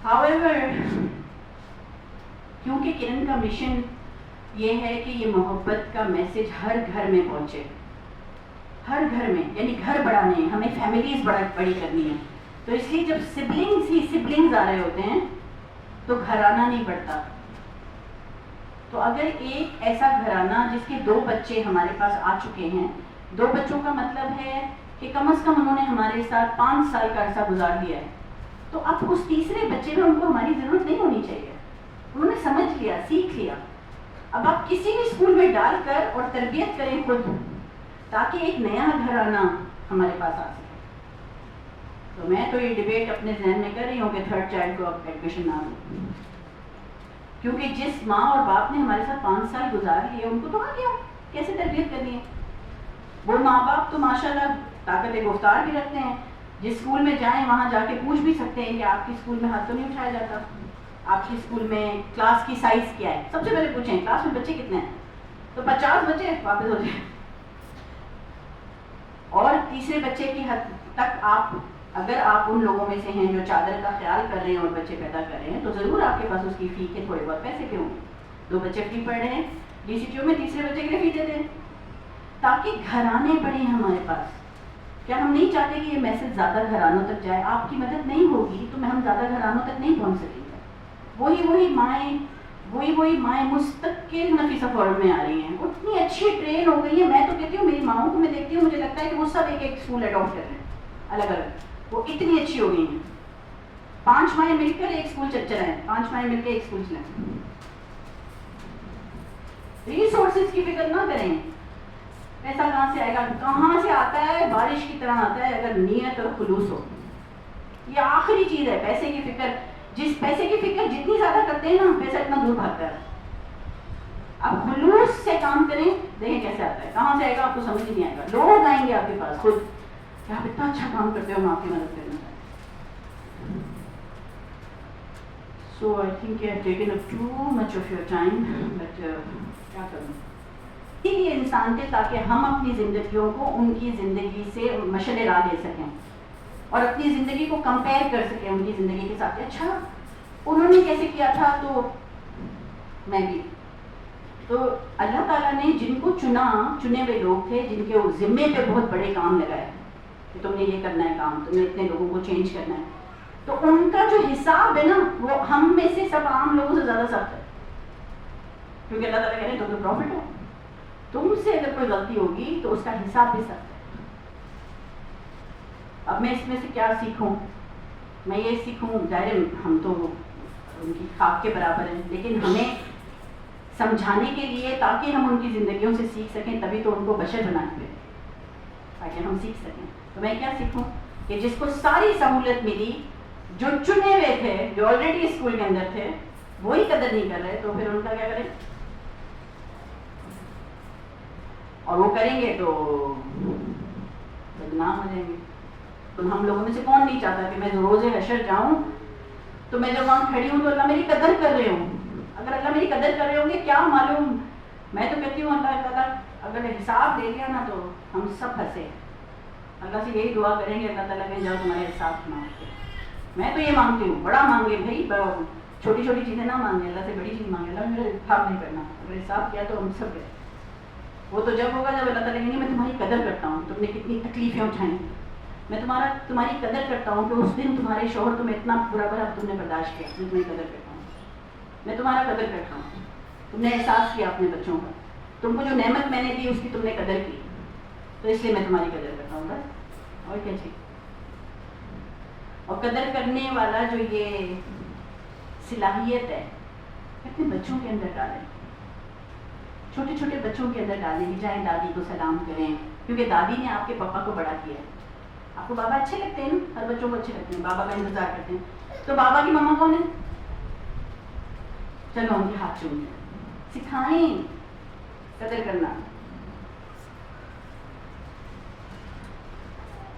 However, کیونکہ کرن کا مشن یہ ہے کہ یہ محبت کا میسج ہر گھر میں پہنچے، ہر گھر میں، یعنی گھر بڑھانے ہیں ہمیں، فیملیز بڑی کرنی ہے. تو اس لیے جب سبلنگز آ رہے ہوتے ہیں تو گھرانہ نہیں بڑھتا. تو اگر ایک ایسا گھرانہ جس کے 2 بچے ہمارے پاس آ چکے ہیں، 2 بچوں کا مطلب ہے کہ کم از کم انہوں نے ہمارے ساتھ 5 سال کا عرصہ گزار دیا ہے، تو اب اس تیسرے بچے میں ان کو ہماری ضرورت نہیں ہونی چاہیے. انہوں نے سمجھ لیا، سیکھ لیا. اب آپ کسی بھی اسکول میں ڈال کر اور تربیت کریں خود، تاکہ ایک نیا گھرانہ ہمارے پاس آ سکے. تو میں تو یہ ڈبیٹ اپنے ذہن میں کر رہی ہوں کہ 3rd چائلڈ کو اب ایڈمیشن نہ دوں، کیونکہ جس ماں اور باپ نے ہمارے ساتھ 5 سال گزار لیے ان کو تو آ گیا کیسے تربیت کرنی ہے. وہ ماں باپ تو ماشاءاللہ طاقت گفتار بھی رکھتے ہیں. جس اسکول میں جائیں وہاں جا کے پوچھ بھی سکتے ہیں کہ آپ کی اسکول میں ہاتھ تو نہیں اٹھایا جاتا، آپ کی اسکول میں کلاس کی سائز کیا ہے. سب سے پہلے پوچھیں کلاس میں بچے کتنے ہیں، تو 50 بچے واپس ہو جائیں. اور تیسرے بچے کی حد تک آپ، اگر آپ ان لوگوں میں سے ہیں جو چادر کا خیال کر رہے ہیں اور بچے پیدا کر رہے ہیں، تو ضرور آپ کے پاس اس کی فی کے تھوڑے بہت پیسے کیوں ہیں. 2 بچے فری پڑھ رہے ہیں، DCTO میں تیسرے بچے کے لیے فی دے دیں تاکہ گھرانے بڑھیں ہمارے پاس. کیا ہم نہیں چاہتے کہ یہ میسج زیادہ گھرانوں تک جائے؟ آپ کی مدد نہیں ہوگی تو ہم زیادہ گھرانوں تک نہیں پہنچ سکیں گے. وہی مائیں مستقل نفیسہ فورم میں آ رہی ہیں، اتنی اچھی ٹرین ہو گئی ہیں. میں تو کہتی ہوں، میری ماؤں کو میں دیکھتی ہوں، مجھے لگتا ہے کہ وہ سب ایک اسکول اڈاپٹ کر رہے ہیں الگ الگ. وہ اتنی اچھی ہو گئی ہیں. 5 مائیں مل کر ایک اسکول چلائیں، 5 مائیں مل کے ایک اسکول چلائیں. ریسورسز کی فکر نہ کریں. پیسہ کہاں سے آئے گا؟ کہاں سے آتا ہے؟ بارش کی طرح آتا ہے اگر نیت اور خلوص ہو. یہ آخری چیز ہے، پیسے کی فکر. جس پیسے کی فکر جتنی زیادہ کرتے ہیں نا، پیسہ اتنا دور بھاگتا ہے. اب خلوص سے کام کریں، دیکھیں کیسے آتا ہے. کہاں سے آئے گا آپ کو سمجھ نہیں آئے گا. لوگ آئیں گے آپ کے پاس خود کہ آپ اتنا اچھا کام کرتے ہو، ہم آپ کی مدد کرنا چاہتے ہیں. So I think I have taken up too much of your time, but کیا کروں. اسی لیے انسان تھے تاکہ ہم اپنی زندگیوں کو ان کی زندگی سے مشعل راہ دے سکیں اور اپنی زندگی کو کمپیئر کر سکیں ان کی زندگی کے ساتھ. اچھا انہوں نے کیسے کیا تھا تو میں بھی. تو اللہ تعالیٰ نے جن کو چنے ہوئے لوگ تھے جن کے ذمے پہ بہت بڑے کام لگائے کہ تم نے یہ کرنا ہے کام، تم نے اتنے لوگوں کو چینج کرنا ہے، تو ان کا جو حساب ہے نا وہ ہم میں سے سب عام لوگوں سے زیادہ سخت ہے. کیونکہ اللہ تعالیٰ کہہ رہے ہیں تم تو پروفٹ ہو، تم سے اگر کوئی غلطی ہوگی تو اس کا حساب بھی سخت ہے. اب میں اس میں سے کیا سیکھوں؟ میں یہ سیکھوں، ظاہر ہم تو ان کی خاک کے برابر ہیں، لیکن ہمیں سمجھانے کے لیے تاکہ ہم ان کی زندگیوں سے سیکھ سکیں، تبھی تو ان کو بشر بنا کے تاکہ ہم سیکھ سکیں. تو میں کیا سیکھوں کہ جس کو ساری سہولت ملی، جو چنے ہوئے تھے، جو آلریڈی اسکول کے اندر تھے، وہی قدر نہیں کر رہے، تو پھر ان کا کیا کریں؟ اور وہ کریں گے تو بدنام ہو جائیں گے. تو ہم لوگوں میں سے کون نہیں چاہتا کہ میں روز حشر جاؤں تو میں جب وہاں کھڑی ہوں تو اللہ میری قدر کر رہے ہوں. اگر اللہ میری قدر کر رہے ہوں گے کیا معلوم. میں تو کہتی ہوں اللہ تعالیٰ اگر حساب دے دیا نا تو ہم سب پھنسے. اللہ سے یہی دعا کریں گے اللہ تعالیٰ کہ جاؤ تمہارے حساب سناؤ. میں تو یہ مانگتی ہوں، بڑا مانگے بھائی، چھوٹی چھوٹی چیزیں نہ مانگیں، اللہ سے بڑی چیز مانگے. اللہ میرا حساب نہیں کرنا، اگر حساب کیا تو ہم سب گئے. وہ تو جب ہوگا جب اللہ تعالیٰ کہیں گے میں تمہاری قدر کرتا ہوں، تم نے کتنی تکلیفیں اٹھائیں، میں تمہاری قدر کرتا ہوں کہ اس دن تمہارے شوہر تمہیں اتنا برا بھلا تم نے برداشت کیا، میں تمہاری قدر کرتا ہوں. میں تمہارا قدر کرتا ہوں. تم نے احساس کیا اپنے بچوں کا، تم کو جو نعمت میں نے دی اس کی تم نے قدر کی، تو اس لیے میں تمہاری قدر کرتا ہوں. بس اور کیا چاہیے. اور قدر کرنے والا جو یہ صلاحیت ہے اپنے بچوں کے اندر ڈالیں، چھوٹے چھوٹے بچوں کے اندر ڈالیں کہ جائیں دادی کو سلام کریں، کیونکہ دادی نے آپ کے پاپا کو بڑا کیا ہے. آپ کو بابا اچھے لگتے ہیں نا، ہر بچوں کو اچھے لگتے ہیں، بابا کا انتظار کرتے ہیں. تو بابا کی ماما کون ہے؟ چلو ان کے ہاتھ چوم لیں، سکھائیں قدر کرنا.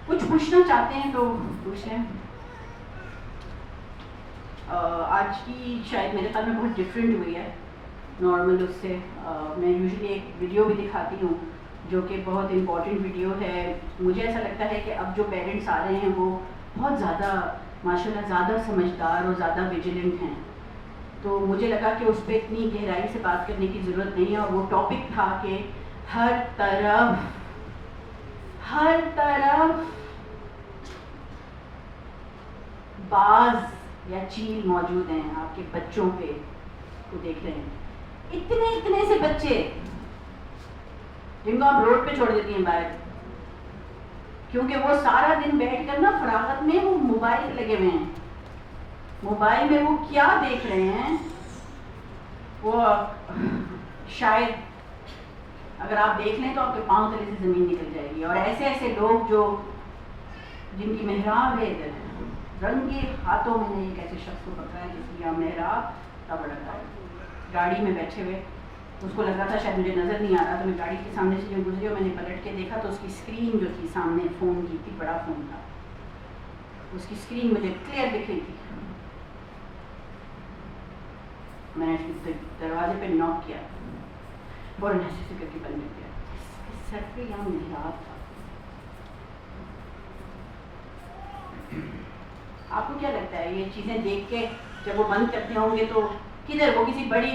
کچھ پوچھنا چاہتے ہیں تو پوچھ لیں. آج کی شاید میرے خیال میں بہت ڈفرینٹ ہوئی ہے نارمل اس سے. میں یوزلی ایک ویڈیو بھی دکھاتی ہوں جو کہ بہت امپورٹنٹ ویڈیو ہے. مجھے ایسا لگتا ہے کہ اب جو پیرنٹس آ رہے ہیں وہ بہت زیادہ ماشاء اللہ زیادہ سمجھدار اور زیادہ ویجیلنٹ ہیں، تو مجھے لگا کہ اس پہ اتنی گہرائی سے بات کرنے کی ضرورت نہیں ہے. اور وہ ٹاپک تھا کہ ہر طرف باز یا چیل موجود ہیں. آپ کے بچوں پہ کو دیکھ رہے ہیں، اتنے سے بچے جن کو آپ روڈ پہ چھوڑ دیتی ہیں باہر، کیونکہ وہ سارا دن بیٹھ کر نا فراغت میں وہ موبائل پہ لگے ہوئے ہیں. موبائل میں وہ کیا دیکھ رہے ہیں وہ شاید اگر آپ دیکھ لیں تو آپ کے پاؤں تلے سے زمین نکل جائے گی. اور ایسے لوگ جو جن کی محراب ہے ادھر، رنگے ہاتھوں میں نے ایک ایسے شخص کو پکڑا ہے جس کی یہاں محراب تب رکھا ہے، گاڑی میں بیٹھے ہوئے. اس کو لگ رہا تھا شاید مجھے نظر نہیں آ رہا، تو میں گاڑی کے سامنے سے جو گزری اور میں نے پلٹ کے دیکھا تو اس کی اسکرین جو تھی سامنے فون کی تھی، بڑا فون تھا، اس کی اسکرین مجھے کلیئر دکھ رہی تھی. میں نے دروازے پہ ناک کیا، فوراً ایسے کر کے بند کر دیا. سر پہ یہاں محراب تھا. آپ کو کیا لگتا ہے یہ چیزیں دیکھ کے جب وہ بند کرتے ہوں گے تو کدھر وہ کسی بڑی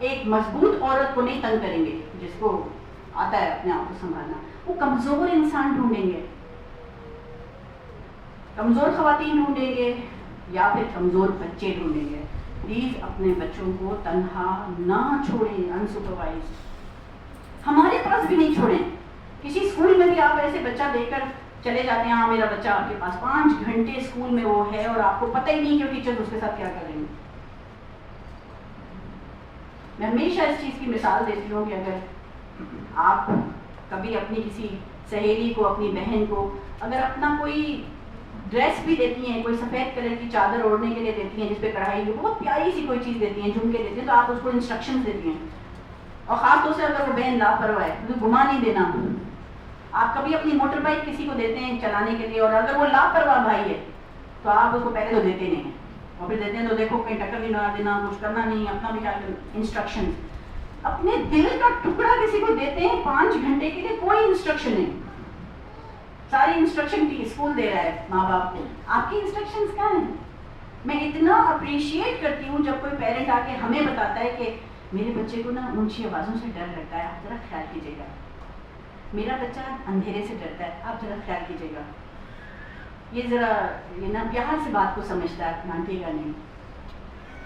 ایک مضبوط عورت کو نہیں تنگ کریں گے جس کو آتا ہے اپنے آپ کو سنبھالنا، وہ کمزور انسان ڈھونڈیں گے، کمزور خواتین ڈھونڈیں گے یا پھر کمزور بچے ڈھونڈیں گے. پلیز اپنے بچوں کو تنہا نہ چھوڑیں انسپروائز، ہمارے پاس بھی نہیں چھوڑیں. کسی اسکول میں بھی آپ ایسے بچہ دے کر چلے جاتے ہیں، ہاں میرا بچہ آپ کے پاس 5 گھنٹے اسکول میں وہ ہے اور آپ کو پتہ ہی نہیں کہ ٹیچر اس کے ساتھ کیا کر رہے ہیں. میں ہمیشہ اس چیز کی مثال دیتی ہوں کہ اگر آپ کبھی اپنی کسی سہیلی کو، اپنی بہن کو اگر اپنا کوئی ڈریس بھی دیتی ہیں، کوئی سفید کلر کی چادر اوڑھنے کے لیے دیتی ہیں جس پہ کڑھائی کی بہت پیاری سی کوئی چیز دیتی ہیں، جھمکے دیتی ہیں، تو آپ اس کو انسٹرکشنز دیتی ہیں. اور خاص طور سے اگر وہ بہن لاپرواہ ہے تو گھما نہیں دینا. آپ کبھی اپنی موٹر بائک کسی کو دیتے ہیں چلانے کے لیے اور اگر وہ لاپرواہ بھائی ہے تو آپ اس کو پہلے تو دیتے نہیں ہیں، اور پھر دیتے ہیں تو دیکھو کہیں ٹکر بھی نہ دینا، کچھ کرنا نہیں، اپنا بھی کیا کرنا. انسٹرکشن، اپنے دل کا ٹکڑا کسی کو دیتے ہیں 5 گھنٹے کے لیے، کوئی انسٹرکشن نہیں. ساری انسٹرکشن کی اسکول دے رہا ہے ماں باپ کو، آپ کی انسٹرکشنز کیا ہیں؟ میں اتنا اپریشیٹ کرتی ہوں جب کوئی پیرنٹ آ کے ہمیں بتاتا ہے کہ میرے بچے کو نا اونچی آوازوں سے ڈر لگتا ہے، آپ ذرا خیال کیجیے گا. میرا بچہ اندھیرے سے ڈرتا ہے، آپ ذرا خیال کیجیے گا. یہ نا پیار سے بات کو سمجھتا ہے، ڈانٹے گا نہیں.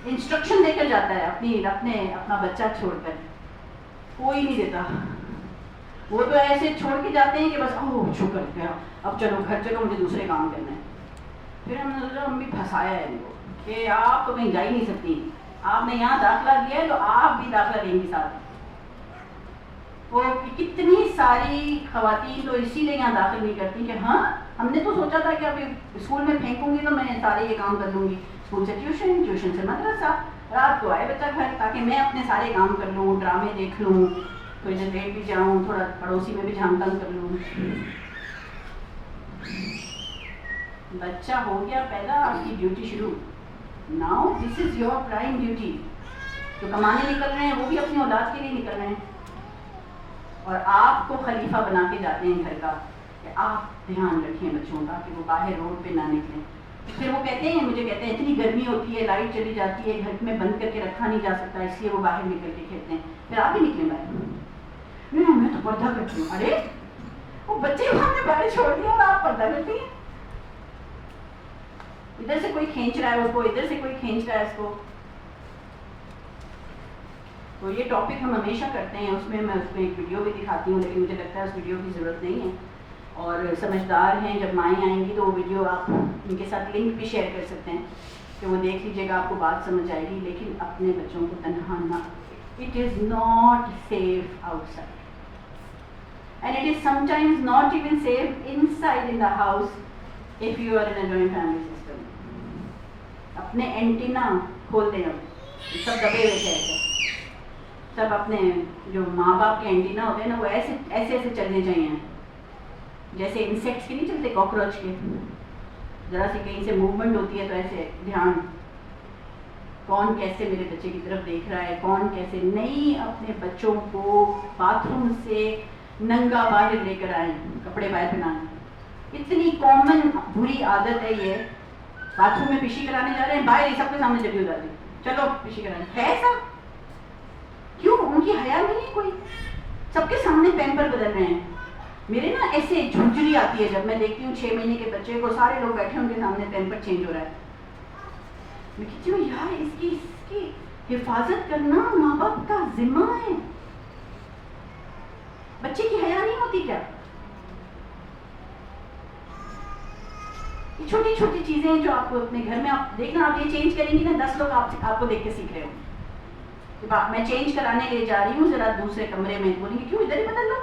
انسٹرکشن دے کر جاتا ہے اپنا بچہ چھوڑ کر، کوئی نہیں دیتا. وہ تو ایسے چھوڑ کے جاتے ہیں کہ بس شکر کیا، اب چلو گھر چلو، مجھے دوسرے کام کرنا ہے. پھر ہم بھی پھنسایا ہے ان کو کہ آپ تو کہیں جا ہی نہیں سکتی، آپ نے یہاں داخلہ دیا ہے تو آپ بھی داخلہ دیں گی ساتھ. وہ کتنی ساری خواتین تو اسی لیے یہاں داخل نہیں کرتی کہ ہاں ہم نے تو سوچا تھا کہ ابھی اسکول میں پھینکوں گی تو میں سارے یہ کام کر لوں گی، اسکول سے ٹیوشن سے مدرسہ، رات کو آئے بچہ گھر تاکہ میں اپنے سارے کام کر لوں، ڈرامے دیکھ لوں، کوئی دیر لیٹ بھی جاؤں، تھوڑا پڑوسی میں بھی جھانک تنگ کر لوں. بچہ ہو گیا پیدا، آپ کی ڈیوٹی شروع. Now this is your prime duty. جو کمانے نکل رہے ہیں وہ بھی اپنی اولاد کے لیے نکل رہے ہیں اور آپ کو خلیفہ بنا کے جاتے ہیں گھر کا کہ آپ دھیان رکھیں بچوں کا کہ وہ باہر روڈ پہ نہ نکلیں. پھر وہ مجھے کہتے ہیں اتنی گرمی ہوتی ہے، لائٹ چلی جاتی ہے، گھر میں بند کر کے رکھا نہیں جا سکتا، اس لیے وہ باہر نکل کے کھیلتے ہیں. پھر آپ بھی نکلیں باہر. نہیں میں تو پردہ کرتی ہوں. ارے وہ بچے کو ہم نے باہر چھوڑ دیا اور آپ پردہ کرتی ہیں. ادھر سے کوئی کھینچ رہا ہے اس کو، ادھر سے کوئی کھینچ رہا ہے اس کو. تو یہ ٹاپک ہم ہمیشہ کرتے ہیں، اس میں ایک ویڈیو بھی دکھاتی ہوں، لیکن مجھے لگتا ہے اس ویڈیو کی ضرورت نہیں ہے. اور سمجھدار ہیں جب مائیں آئیں گی تو وہ ویڈیو آپ ان کے ساتھ لنک بھی شیئر کر سکتے ہیں کہ وہ دیکھ لیجیے گا، آپ کو بات سمجھ آئے گی، لیکن اپنے بچوں کو تنہا نہ، it is not safe outside and it is sometimes not even safe inside in the house if you are in a joint family system. اپنے اینٹینا کھول دیں، اب سب دبے ہوئے تھے ایسے، سب اپنے جو ماں باپ کے اینٹینا ہوتے ہیں نا وہ ایسے ایسے ایسے چلنے چاہیے، جیسے انسیکٹس کے نہیں چلتے، کاکروچ کے، ذرا سی کہیں سے موومنٹ ہوتی ہے تو ایسے دھیان، کون کیسے میرے بچے کی طرف دیکھ رہا ہے، کون کیسے نہیں. اپنے بچوں کو باتھ روم سے ننگا باہر لے کر آئیں، کپڑے باہر پہنائیں. اتنی کامن بری عادت ہے یہ. باتھ روم میں پشی کرانے جا رہے ہیں، باہر ہی سب کے سامنے جبھی ہو جاتی، چلو پشی کرانے. ہے ایسا کیوں؟ ان کی حیا نہیں ہے کوئی، سب کے سامنے پیمپر بدل رہے ہیں. میرے نا ایسے جھنجھلی آتی ہے جب میں دیکھتی ہوں 6 مہینے کے بچے کو سارے لوگ بیٹھے ان کے سامنے پیمپر چینج ہو رہا ہے. میں کہتی ہوں یار اس کی حفاظت کرنا ماں باپ کا ذمہ ہے. بچے کی حیا نہیں ہوتی کیا؟ یہ چھوٹی چھوٹی چیزیں جو آپ کو اپنے گھر میں آپ دیکھنا، آپ یہ چینج کریں گی نا 10 لوگ آپ کو دیکھ کے سیکھ رہے ہوں. میں چینج کرانے لے جا رہی ہوں ذرا دوسرے کمرے میں، بولیں گے کیوں ادھر ہی بدل لو.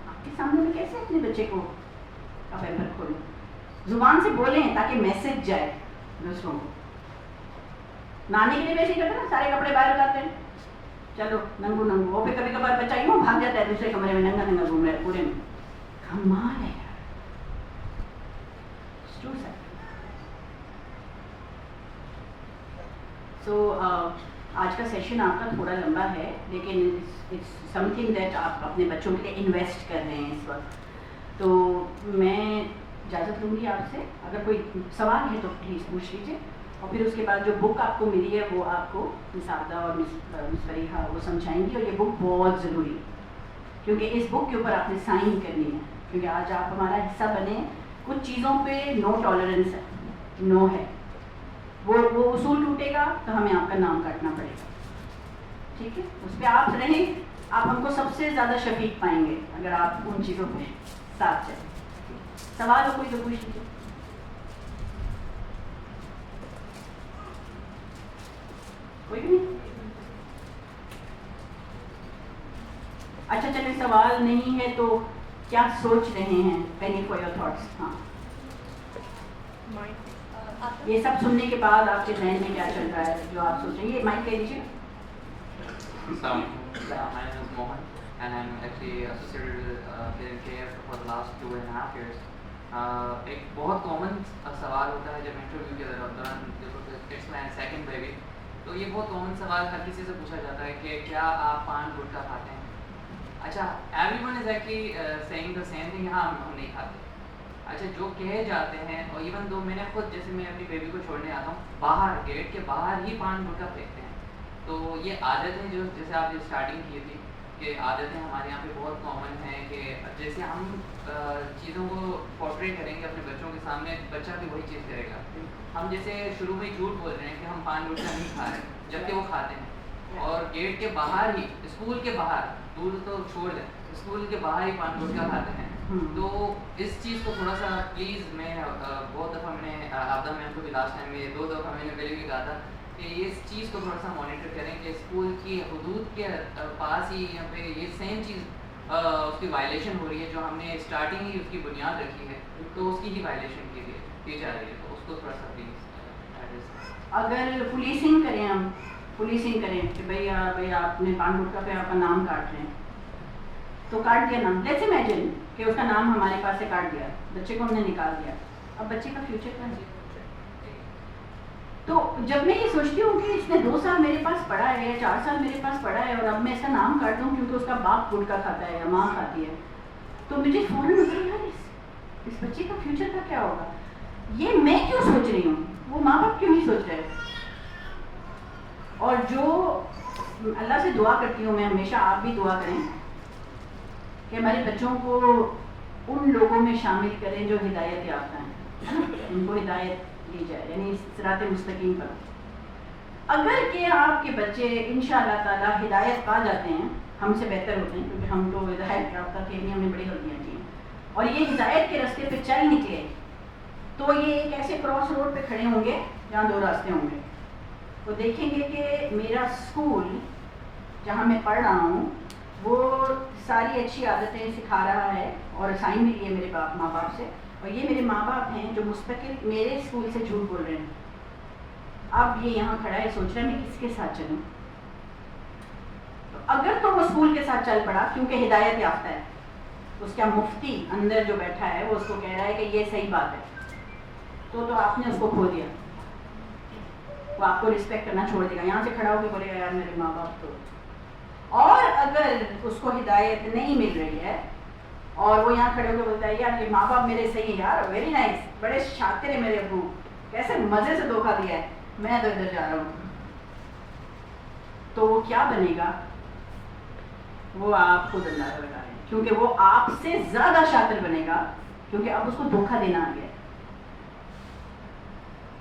آپ کے سامنے میں کیسے اپنے بچے کو پیمپر کھولیں؟ زبان سے بولیں تاکہ میسج جائے دوسروں کو. نانے کے لیے ویسے ہی کرتے نا، سارے کپڑے باہر لاتے ہیں، چلو ننگو ننگو. وہ پھر کبھی کبھار بچہ یوں بھاگ جاتا ہے دوسرے کمرے میں، ننگا ننگا گھوم رہا ہے پورے میں. کمال ہے یار. سو آج کا سیشن آپ کا تھوڑا لمبا ہے، لیکن اٹس سم تھنگ دیٹ آپ اپنے بچوں کے لیے انویسٹ کر رہے ہیں اس وقت. تو میں اجازت لوں گی آپ سے، اگر کوئی سوال ہے تو پلیز پوچھ لیجیے. اور پھر اس کے بعد جو بک آپ کو ملی ہے وہ آپ کو مس عابدہ اور مس فریحہ وہ سمجھائیں گی. اور یہ بک بہت ضروری ہے کیونکہ اس بک کے اوپر آپ نے سائن کرنی ہے، کیونکہ آج آپ ہمارا حصہ بنے. کچھ چیزوں پہ نو ٹالرنس ہے، نو ہے. وہ اصول ٹوٹے گا تو ہمیں آپ کا نام کاٹنا پڑے گا. ٹھیک ہے؟ اس پہ آپ رہیں، آپ ہم کو سب سے زیادہ شفیق پائیں گے اگر آپ ان چیزوں پہ ساتھ چلیں. سوال ہو کوئی تو پوچھ لیجیے. کوئی بھی نہیں؟ اچھا چلیں، سوال نہیں ہے تو کیا سوچ رہے ہیں؟ پینی فار یور تھاٹس. ہاں، یہ سب سننے کے بعد آپ کے ذہن میں کیا چل رہا ہے جو آپ سوچیں گے؟ مائک کہہ دیجیے. My name is Mohan and I'm actually associated with KF for the last 2.5 years. ایک بہت کامن سوال ہوتا ہے جب انٹرویو کے دوران اٹس مائی سیکنڈ بیبی، تو یہ بہت کامن سوال ہر کسی سے پوچھا جاتا ہے کہ کیا آپ پان گٹکا کھاتے ہیں؟ اچھا، everyone is actually seeing the same thing, ہاں ہم نہیں کھاتے. اچھا، جو کہے جاتے ہیں، اور ایون دو میں نے خود جیسے میں اپنی بیبی کو چھوڑنے آتا ہوں باہر گیٹ کے باہر ہی پان گٹکا پھینکتے ہیں. تو یہ عادت ہے جو جیسے آپ نے اسٹارٹنگ کی تھی کہ عادتیں ہمارے یہاں پہ بہت کامن ہیں کہ جیسے ہم چیزوں کو پورٹری کریں گے اپنے بچوں کے سامنے، بچہ بھی وہی چیز کرے گا. ہم جیسے شروع میں جھوٹ بول رہے ہیں کہ ہم پان گٹکا نہیں کھا رہے جبکہ وہ کھاتے ہیں، اور گیٹ کے باہر ہی، اسکول کے باہر، دور تو چھوڑ دیں، اسکول کے باہر ہی پان گٹکا کھاتے ہیں. تو اس چیز کو تھوڑا سا پلیز، میں بہت دفعہ میں نے عابدہ میم کو بھی لاسٹ ٹائم میں 2 دفعہ میں نے پہلے بھی کہا تھا کہ اس چیز کو تھوڑا سا مانیٹر کریں کہ اسکول کی حدود کے پاس ہی یہاں پہ یہ سیم چیز اس کی وائلیشن ہو رہی ہے جو ہم نے اسٹارٹنگ ہی اس کی بنیاد رکھی ہے، تو اس کی ہی وائلیشن کی جا رہی ہے. تو اس کو تھوڑا سا پلیز اگر پولیسنگ کریں، ہم پولیسنگ کریں کہ بھائی آپ نے پان گٹکا پہ آپ کا نام کاٹ رہے ہیں، تو کاٹ دیا نام. لیٹس امیجن کہ اس کا نام ہمارے پاس سے کاٹ دیا، بچے کو ہم نے نکال دیا، اب بچے کا فیوچر کیا ہے؟ تو جب میں یہ سوچتی ہوں کہ اس نے 2 سال میرے پاس پڑھا ہے یا 4 سال میرے پاس پڑھا ہے اور اب میں اس کا نام کاٹ دوں کیونکہ اس کا باپ گٹکا کھاتا ہے یا ماں کھاتی ہے، تو مجھے فوراً ہوتا ہے یار اس بچے کا فیوچر کا کیا ہوگا؟ یہ میں کیوں سوچ رہی ہوں، وہ ماں باپ کیوں نہیں سوچ رہے؟ اور جو اللہ سے دعا کرتی ہوں میں ہمیشہ، آپ بھی دعا کریں کہ ہمارے بچوں کو ان لوگوں میں شامل کریں جو ہدایت یافتہ ہیں، ان کو ہدایت دی جائے، یعنی صراط مستقیم پر. اگر کہ آپ کے بچے انشاءاللہ تعالی ہدایت پا جاتے ہیں، ہم سے بہتر ہوتے ہیں کیونکہ ہم تو ہدایت یافتہ تھے نہیں، ہم نے بڑی غلطیاں کی، اور یہ ہدایت کے راستے پہ چل نکلے، تو یہ ایک ایسے کراس روڈ پہ پہ کھڑے ہوں گے جہاں دو راستے ہوں گے. وہ دیکھیں گے کہ میرا اسکول جہاں میں پڑھ رہا ہوں وہ ساری اچھی عادتیں سکھا رہا ہے اور سائن بھی لیے میرے ماں باپ سے, اور یہ میرے ماں باپ ہیں جو مستقل میرے اسکول سے جھوٹ بول رہے ہیں. اب یہ یہاں کھڑا ہے سوچ رہا ہے میں کس کے ساتھ چلوں. تو اگر تو وہ اسکول کے ساتھ چل پڑا کیونکہ ہدایت یافتہ ہے, اس کا مفتی اندر جو بیٹھا ہے وہ اس کو کہہ رہا ہے کہ یہ صحیح بات ہے, تو آپ نے اس کو کھو دیا. وہ آپ کو رسپیکٹ کرنا چھوڑ دے گا, یہاں سے کھڑا ہو کے بولے گا یار میرے ماں باپ تو. اور اگر اس کو ہدایت نہیں مل رہی ہے اور وہ یہاں کھڑے ہو کے بولتا ہے یار یہ ماں باپ میرے صحیح ہیں یار, ویری نائس, بڑے شاطر ہیں میرے ابو, کیسے مزے سے دھوکہ دیا ہے, میں تو ادھر جا رہا ہوں, تو وہ کیا بنے گا وہ آپ خود اندازہ لگا رہے ہیں, کیونکہ وہ آپ سے زیادہ شاطر بنے گا کیونکہ اب اس کو دھوکہ دینا آ گیا ہے.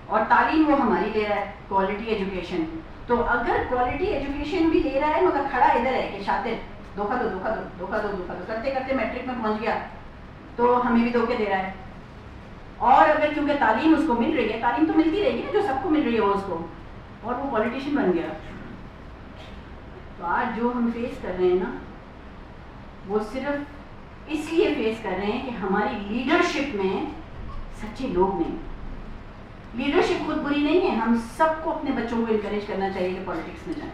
اور تعلیم وہ ہماری لے رہا ہے, کوالٹی ایجوکیشن. تو اگر کوالٹی ایجوکیشن بھی لے رہا ہے مگر کھڑا ادھر ہے کہ شاطر, دھوکہ دو دھوکہ دو دھوکہ دو دھوکہ دو, کرتے کرتے میٹرک میں پہنچ گیا تو ہمیں بھی دھوکے دے رہا ہے. اور اگر کیونکہ تعلیم اس کو مل رہی ہے, تعلیم تو ملتی رہے گی نا جو سب کو مل رہی ہے وہ اس کو, اور وہ پولیٹیشین بن گیا. تو آج جو ہم فیس کر رہے ہیں نا وہ صرف اس لیے فیس کر رہے ہیں کہ ہماری لیڈرشپ میں سچے لوگ نہیں. لیڈرشپ خود بری نہیں ہے, ہم سب کو اپنے بچوں کو انکریج کرنا چاہیے کہ پالیٹکس میں جائیں,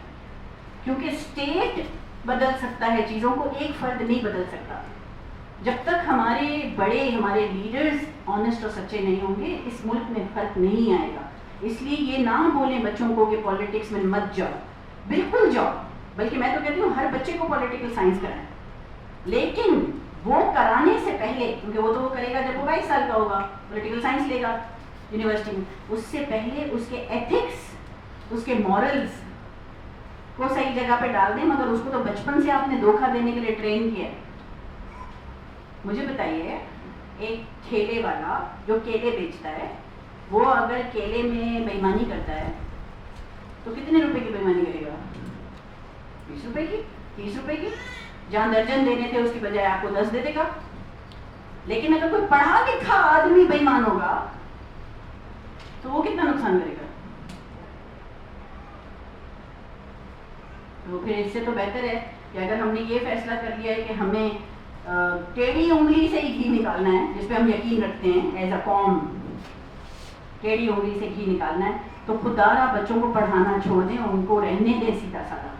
کیونکہ اسٹیٹ بدل سکتا ہے چیزوں کو, ایک فرد نہیں بدل سکتا. جب تک ہمارے بڑے ہمارے لیڈرز آنیسٹ اور سچے نہیں ہوں گے اس ملک میں فرق نہیں آئے گا. اس لیے یہ نہ بولیں بچوں کو کہ پالیٹکس میں مت جاؤ, بالکل جاؤ, بلکہ میں تو کہتی ہوں ہر بچے کو پولیٹیکل سائنس کرائیں, لیکن وہ کرانے سے پہلے, کیونکہ وہ تو وہ کرے گا جب وہ 22 سال کا ہوگا, پولیٹیکل سائنس لے گا یونیورسٹی میں, اس سے پہلے اس کے ایتھکس, اس کے مورلز کو صحیح جگہ پہ ڈال دیں. مگر اس کو تو بچپن سے آپ نے دھوکہ دینے کے لیے ٹرین کیا ہے. مجھے بتائیے ایک ٹھیلے والا جو کیلے بیچتا ہے وہ اگر کیلے میں بےایمانی کرتا ہے تو کتنے روپے کی بےایمانی کرے گا؟ 20 روپے کی, 30 روپے کی, جہاں درجن دینے تھے اس کی بجائے آپ کو 10 دے دے گا. لیکن اگر کوئی پڑھا لکھا آدمی بےایمان ہوگا تو وہ کتنا نقصان کرے گا؟ تو پھر اس سے تو بہتر ہے کہ اگر ہم نے یہ فیصلہ کر لیا ہے کہ ہمیں ٹیڑھی انگلی سے ہی گھی نکالنا ہے, جس پہ ہم یقین رکھتے ہیں ایز اے قوم, ٹیڑھی انگلی سے گھی نکالنا ہے, تو خدا را بچوں کو پڑھانا چھوڑ دیں, ان کو رہنے دیں سیدھا سادہ.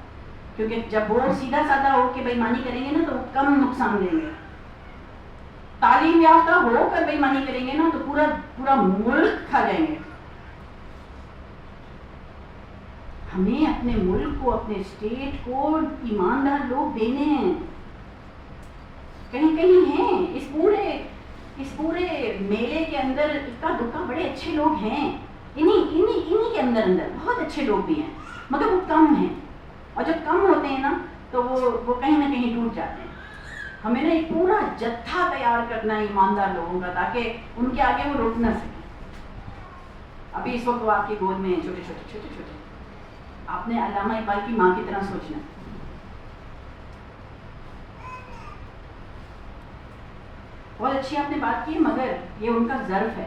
کیونکہ جب وہ سیدھا سادہ ہو کے بےایمانی کریں گے نا تو وہ کم نقصان دیں گے. تعلیم یافتہ ہو کر بےایمانی کریں گے نا تو پورا ملک کھا جائیں گے. ہمیں اپنے ملک کو, اپنے اسٹیٹ کو ایماندار لوگ دینے ہیں. کہیں کہیں ہیں اس پورے میلے کے اندر اکا دکا بڑے اچھے لوگ ہیں, انہی کے اندر بہت اچھے لوگ بھی ہیں, مگر وہ کم ہیں. اور جب کم ہوتے ہیں نا تو وہ کہیں نہ کہیں ٹوٹ جاتے ہیں. ہمیں نا ایک پورا جتھا تیار کرنا ہے ایماندار لوگوں کا, تاکہ ان کے آگے وہ رک نہ سکیں. ابھی اس وقت وہ آپ کی گود میں چھوٹے چھوٹے, آپ نے علامہ اقبال کی ماں کی طرح سوچنا. بہت اچھی آپ نے بات کی, مگر یہ ان کا ظرف ہے.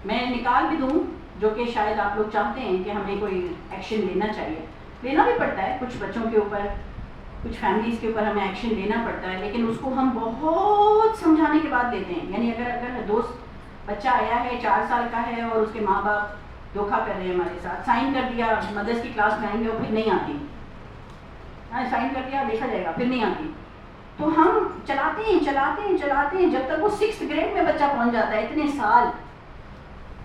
میں نکال بھی دوں جو کہ شاید آپ لوگ چاہتے ہیں کہ ہمیں کوئی ایکشن لینا چاہیے, لینا بھی پڑتا ہے, کچھ بچوں کے اوپر, کچھ فیملیز کے اوپر ہمیں ایکشن لینا پڑتا ہے, لیکن اس کو ہم بہت سمجھانے کے بعد لیتے ہیں. یعنی اگر دوست بچہ آیا ہے 4 سال کا ہے اور اس کے ماں باپ دھوکہ کر رہے ہیں ہمارے ساتھ, سائن کر دیا مدرس کی کلاس میں آئیں گے اور پھر نہیں آتی, سائن کر دیا دیکھا جائے گا پھر نہیں آتی, تو ہم چلاتے ہیں جب تک وہ 6th گریڈ میں بچہ پہنچ جاتا ہے, اتنے سال.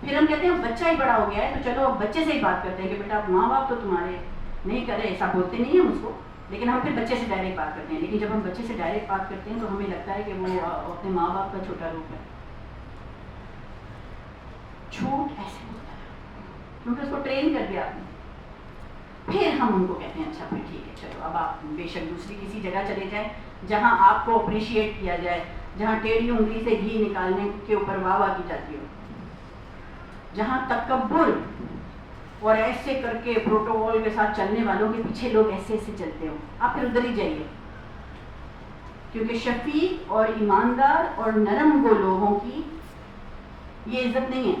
پھر ہم کہتے ہیں بچہ ہی بڑا ہو گیا ہے تو چلو بچے سے ہی بات کرتے ہیں کہ بیٹا ماں باپ تو تمہارے نہیں کرے, ایسا بولتے نہیں ہیں اس کو, لیکن ہم پھر بچے سے ڈائریکٹ بات کرتے ہیں. لیکن جب ہم بچے سے ڈائریکٹ بات کرتے ہیں تو ہمیں لگتا ہے کہ وہ اپنے ماں باپ کا چھوٹا روپ ہے. جھوٹ ایسے ہوتا ہے کیونکہ اس کو ٹرین کر دیا آپ نے. پھر ہم ان کو کہتے ہیں اچھا پھر ٹھیک ہے چلو اب آپ بے شک دوسری کسی جگہ چلے جائیں جہاں آپ کو اپریشیٹ کیا جائے, جہاں ٹیڑھی انگلی سے گھی نکالنے کے اوپر واہ واہ کی جاتی ہو, جہاں تکبر اور ایسے کر کے پروٹوکول کے ساتھ چلنے والوں کے پیچھے لوگ ایسے چلتے ہو, آپ پھر ادھر ہی جائیے. کیونکہ شفیق اور ایماندار اور نرم وہ لوگوں کی یہ عزت نہیں ہے.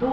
2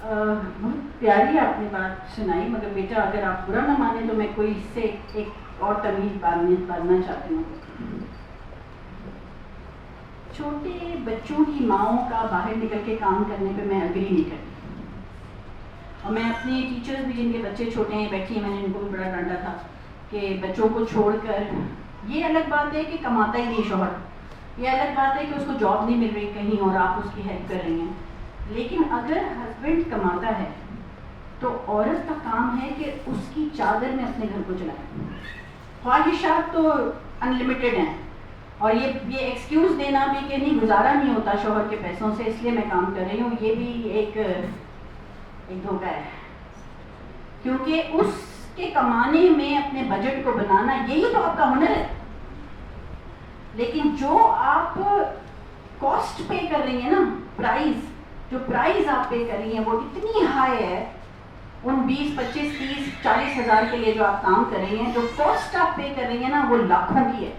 بہت پیاری آپ نے بات سنائی، مگر بیٹا اگر آپ برا نہ مانیں تو میں کوئی اس سے ایک اور تمیز باندھنا چاہتی ہوں. چھوٹے بچوں کی ماؤں کا باہر نکل کے کام کرنے پہ میں اگری نہیں کرتی. اور میں اپنے ٹیچرز بھی جن کے بچے چھوٹے ہیں بیٹھی ہیں، میں نے ان کو بھی بڑا ڈانٹا تھا کہ بچوں کو چھوڑ کر، یہ الگ بات ہے کہ کماتا ہی نہیں شوہر، یہ الگ بات ہے کہ اس کو جاب نہیں مل رہی کہیں اور آپ اس کی ہیلپ کر رہی ہیں، لیکن اگر ہسبینڈ کماتا ہے تو عورت کا کام ہے کہ اس کی چادر میں اپنے گھر کو چلائے. خواہشات تو انلمیٹڈ ہیں، اور یہ ایکسکیوز دینا بھی کہ نہیں گزارا نہیں ہوتا شوہر کے پیسوں سے اس لیے میں کام کر رہی ہوں، یہ بھی ایک دھوکہ ہے. کیونکہ اس کے کمانے میں اپنے بجٹ کو بنانا یہی تو آپ کا ہنر ہے. لیکن جو آپ کاسٹ پے کر رہی ہیں نا، پرائز آپ پے کر رہی ہیں وہ اتنی ہائی ہے، ان 20 25 30 40 ہزار کے لیے جو آپ کام کر رہی ہیں، جو کاسٹ آپ پے کر رہی ہیں نا وہ لاکھوں کی ہے.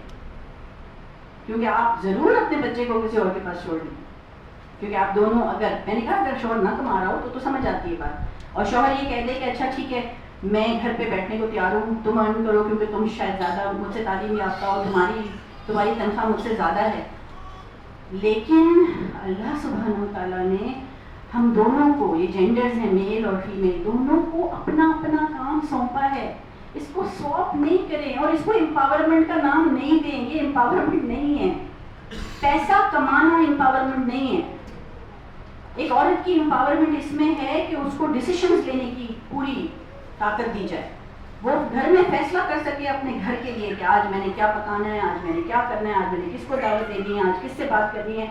کیونکہ آپ ضرور اپنے بچے کو کسی اور کے پاس چھوڑ دیں، کیونکہ آپ دونوں، اگر میں نے کہا اگر شوہر نہ کما رہا ہو تو سمجھ آتی ہے بات، اور شوہر یہ کہہ دے کہ اچھا ٹھیک ہے میں گھر پہ بیٹھنے کو تیار ہوں، تم ارن کرو کیونکہ تم شاید زیادہ مجھ سے تعلیم یافتہ ہو، تمہاری تنخواہ مجھ سے زیادہ ہے. لیکن اللہ سبحانہ و تعالیٰ نے ہم دونوں کو، یہ جینڈرز ہیں میل اور فیمیل، دونوں کو اپنا اپنا کام سونپا ہے. اس کو سواپ نہیں کریں اور اس کو امپاورمنٹ کا نام نہیں دیں. یہ امپاورمنٹ نہیں ہے. پیسہ کمانا امپاورمنٹ نہیں ہے. ایک عورت کی امپاورمنٹ اس میں ہے کہ اس کو ڈیسیشنز لینے کی پوری طاقت دی جائے، وہ گھر میں فیصلہ کر سکے اپنے گھر کے لیے کہ آج میں نے کیا پکانا ہے، آج میں نے کیا کرنا ہے، آج میں نے کس کو دعوت دینی ہے، آج کس سے بات کرنی ہے.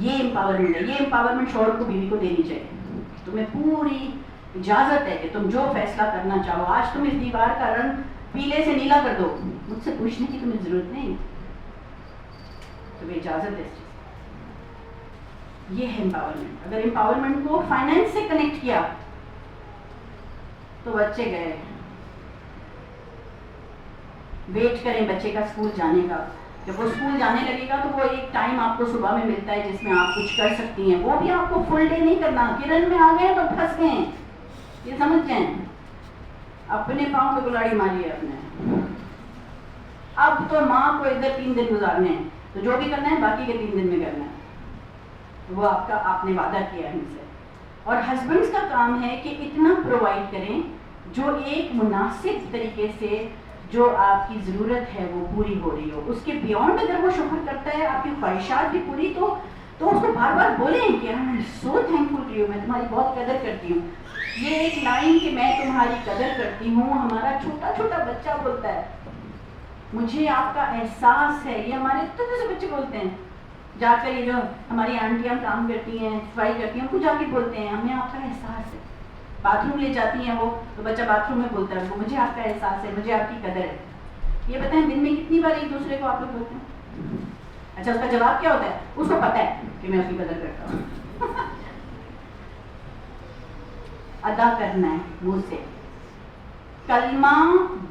یہ امپاورمنٹ ہے. یہ امپاورمنٹ شوہر کو بیوی کو دینی چاہیے. تمہیں پوری اجازت ہے کہ تم جو فیصلہ کرنا چاہو. آج تم اس دیوار کا رنگ پیلے سے نیلا کر دو، مجھ سے پوچھنے کی تمہیں ضرورت نہیں، تمہیں اجازت ہے اس چیز. یہ ہے امپاورمنٹ. اگر امپاورمنٹ کو فائنینس سے کنیکٹ کیا تو بچے گئے. ویٹ کریں بچے کا اسکول جانے کا. جب وہ اسکول جانے لگے گا تو وہ ایک ٹائم آپ کو صبح میں ملتا ہے جس میں آپ کچھ کر سکتی ہیں. وہ بھی آپ کو فل ڈے نہیں کرنا. کرن میں آ گئے تو پھنس گئے، یہ سمجھ جائیں. اپنے پاؤں پہ کلاڑی ماری ہے اپنے. اب تو ماں کو ادھر 3 دن گزارنے ہیں، تو جو بھی کرنا ہے باقی کے 3 دن میں کرنا ہے. وہ آپ نے وعدہ کیا ہے ہم سے. اور ہسبینڈس کا کام ہے کہ اتنا پرووائڈ کریں جو ایک مناسب طریقے سے جو آپ کی ضرورت ہے وہ پوری ہو رہی ہو. اس کے بیونڈ اگر وہ شوہر کرتا ہے آپ کی خواہشات بھی پوری، تو اس کو بار بار بولیں کہ I am so thankful to you, میں تمہاری بہت قدر کرتی ہوں. یہ ایک لائن کہ میں تمہاری قدر کرتی ہوں ہمارا چھوٹا چھوٹا بچہ بولتا ہے. مجھے آپ کا احساس ہے، یہ ہمارے چھوٹے سے بچے بولتے ہیں. جا کر یہ جو ہماری آنٹیاں کام کرتی ہیں، صفائی کرتی ہیں، ان کو جا کے بولتے ہیں ہمیں آپ کا احساس ہے. باتھ روم لے جاتی ہیں وہ تو بچہ باتھ روم میں بولتا ہے مجھے آپ کا احساس ہے، مجھے آپ کی قدر ہے. یہ بتائیں دن میں کتنی بار ایک دوسرے کو آپ لوگ بولتے ہیں؟ اچھا اس کا جواب کیا ہوتا ہے؟ اس کو پتہ ہے کہ میں اس کی قدر کرتا ہوں. ادا کرنا ہے منہ سے. کلمہ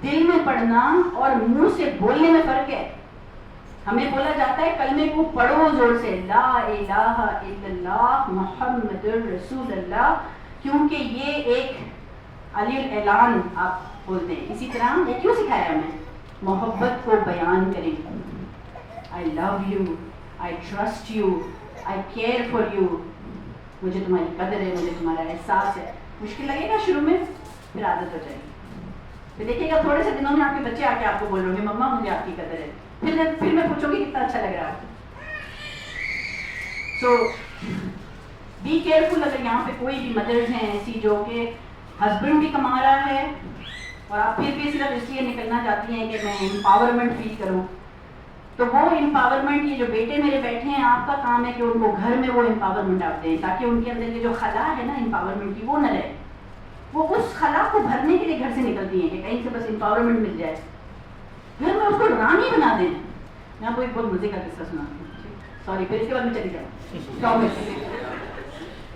دل میں پڑھنا اور منہ سے بولنے میں فرق ہے. ہمیں بولا جاتا ہے کلمے کو پڑھو زور سے، لا الہ الا اللہ محمد رسول اللہ، کیونکہ یہ ایک علی الاعلان آپ بولتے ہیں. اسی طرح یہ کیوں سکھایا ہمیں؟ محبت کو بیان کریں. I love you, I trust you, I care for you. مجھے تمہاری قدر ہے، مجھے تمہارا احساس ہے. مشکل لگے گا شروع میں، پھر عادت ہو جائے گی. پھر دیکھیے گا تھوڑے سے دنوں میں آپ کے بچے آ کے آپ کو بول رہے ہوں گے مما مجھے آپ کی قدر ہے. پھر میں پوچھوں گی کتنا اچھا لگ رہا ہے. سو بی کیئرفل. اگر یہاں پہ کوئی بھی مدرز ہیں ایسی جو کہ ہسبینڈ بھی کما رہا ہے اور آپ پھر بھی صرف اس لیے نکلنا چاہتی ہیں کہ میں امپاورمنٹ فیل کروں، تو وہ امپاورمنٹ، یہ جو بیٹے میرے بیٹھے ہیں آپ کا کام ہے کہ ان کو گھر میں وہ امپاورمنٹ آپ دیں تاکہ ان کے اندر یہ جو خلا ہے نا امپاورمنٹ کی وہ نہ رہے. وہ اس خلا کو بھرنے کے لیے گھر سے نکلتی ہیں کہ کہیں سے بس امپاورمنٹ مل جائے. گھر میں اس کو رانی بنا دیں. میں آپ کو ایک بہت مزے کا قصہ سناتی ہوں، سوری پھر اس کے بعد میں چلی جاؤں.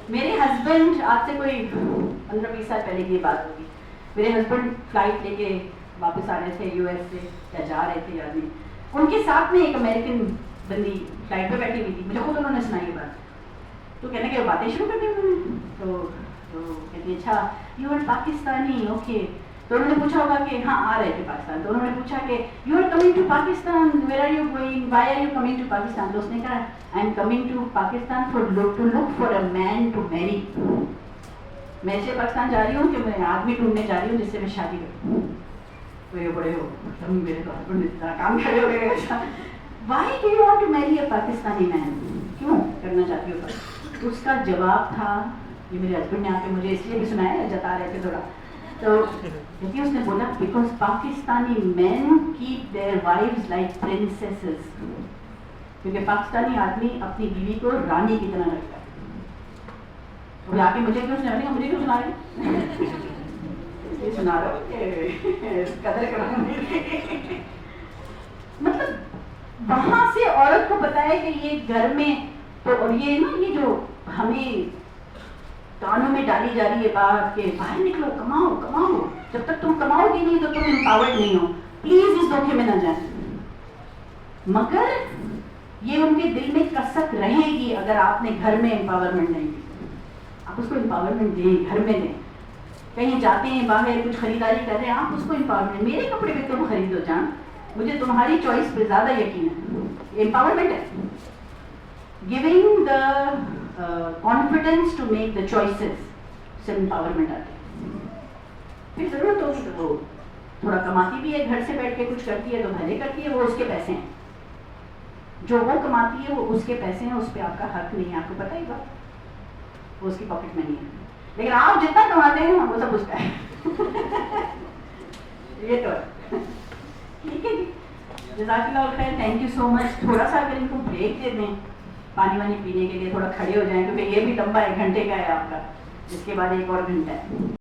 میرے ہسبینڈ آج سے کوئی 15-20 سال پہلے کی یہ بات ہوگی. میرے ہسبینڈ فلائٹ لے کے واپس آ رہے تھے یو ایس سے، یا جا رہے تھے یاد نہیں. ان کے ساتھ میں ایک امریکن بندی فلائٹ پہ بیٹھی ہوئی تھی. مجھے خود انہوں نے سنائی یہ بات. تو کہنے کہ وہ باتیں شروع کر دی انہوں نے. تو تو کہتی اچھا یو آر پاکستانی اوکے. تو انہوں نے پوچھا ہوگا کہ ہاں آ رہے تھے پاکستان, تو انہوں نے پوچھا کہ you are coming to Pakistan, where are you going, why are you coming to Pakistan. تو اس نے کہا I am coming to Pakistan to look for a man to marry. میں اسے پاکستان جا رہی ہوں کہ میں آدمی ڈھونڈنے جا رہی ہوں جس سے میں شادی کروں. تو یہ بڑے ہو تم میرے تو ہسبینڈ اتنا کام کھڑے ہو گئے. Why do you want to marry a Pakistani مین, کیوں کرنا چاہتی ہو؟ اس کا جواب تھا, یہ میرے ہسبینڈ نے آ کے مجھے اس لیے بھی سنایا, جتا رہے تھے تھوڑا, تو دیکھیے اس نے بولا because Pakistani men keep their wives like princesses. کیونکہ پاکستانی آدمی اپنی بیوی کو رانی کی طرح رکھتا ہے. تو آ کے مجھے کیوں سنا رہی, مجھے کیوں سنا رہی, یہ سنا رہا ہوں کہ قدر کروں. مطلب وہاں سے عورت کو پتا ہے کہ یہ گھر میں تو, اور یہ نا یہ جو ہمیں کانوں میں ڈالی جا رہی ہے بات کہ باہر نکلو کماؤ کماؤ, جب تک تم کماؤ گی نہیں تو تم امپاورڈ نہیں ہو. پلیز اس دھوکے میں نہ جائیں. مگر یہ ان کے دل میں کسک رہے گی اگر آپ نے گھر میں امپاورمنٹ نہیں دی. آپ اس کو امپاورمنٹ دیں, گھر میں دیں. کہیں جاتے ہیں باہر کچھ خریداری کر رہے ہیں, آپ اس کو امپاورمنٹ, میرے کپڑے بھی تم خریدو جان, مجھے تمہاری چوائس پہ زیادہ یقین ہے. یہ امپاورمنٹ ہے. Giving the confidence to make the choices سے امپاورمنٹ آتی ہے. پھر ضرورت ہوگی تو وہ تھوڑا کماتی بھی ہے, گھر سے بیٹھ کے کچھ کرتی ہے تو بھلے کرتی ہے, وہ اس کے پیسے ہیں. جو وہ کماتی ہے وہ اس کے پیسے ہیں, اس پہ آپ کا حق نہیں ہے. آپ کو پتہ ہی بات, وہ اس کی پاکٹ میں نہیں ہے. لیکن آپ جتنا کماتے ہیں وہ سب اس کا ہے. یہ تو ٹھیک ہے جی. جزاک اللہ خیر, تھینک یو سو مچ. تھوڑا سا اگر ان کو بریک دے دیں پانی وانی پینے کے لیے, تھوڑا کھڑے ہو جائیں, کیونکہ یہ بھی لمبا 1 گھنٹے کا ہے آپ کا, اس کے بعد 1 اور گھنٹہ ہے.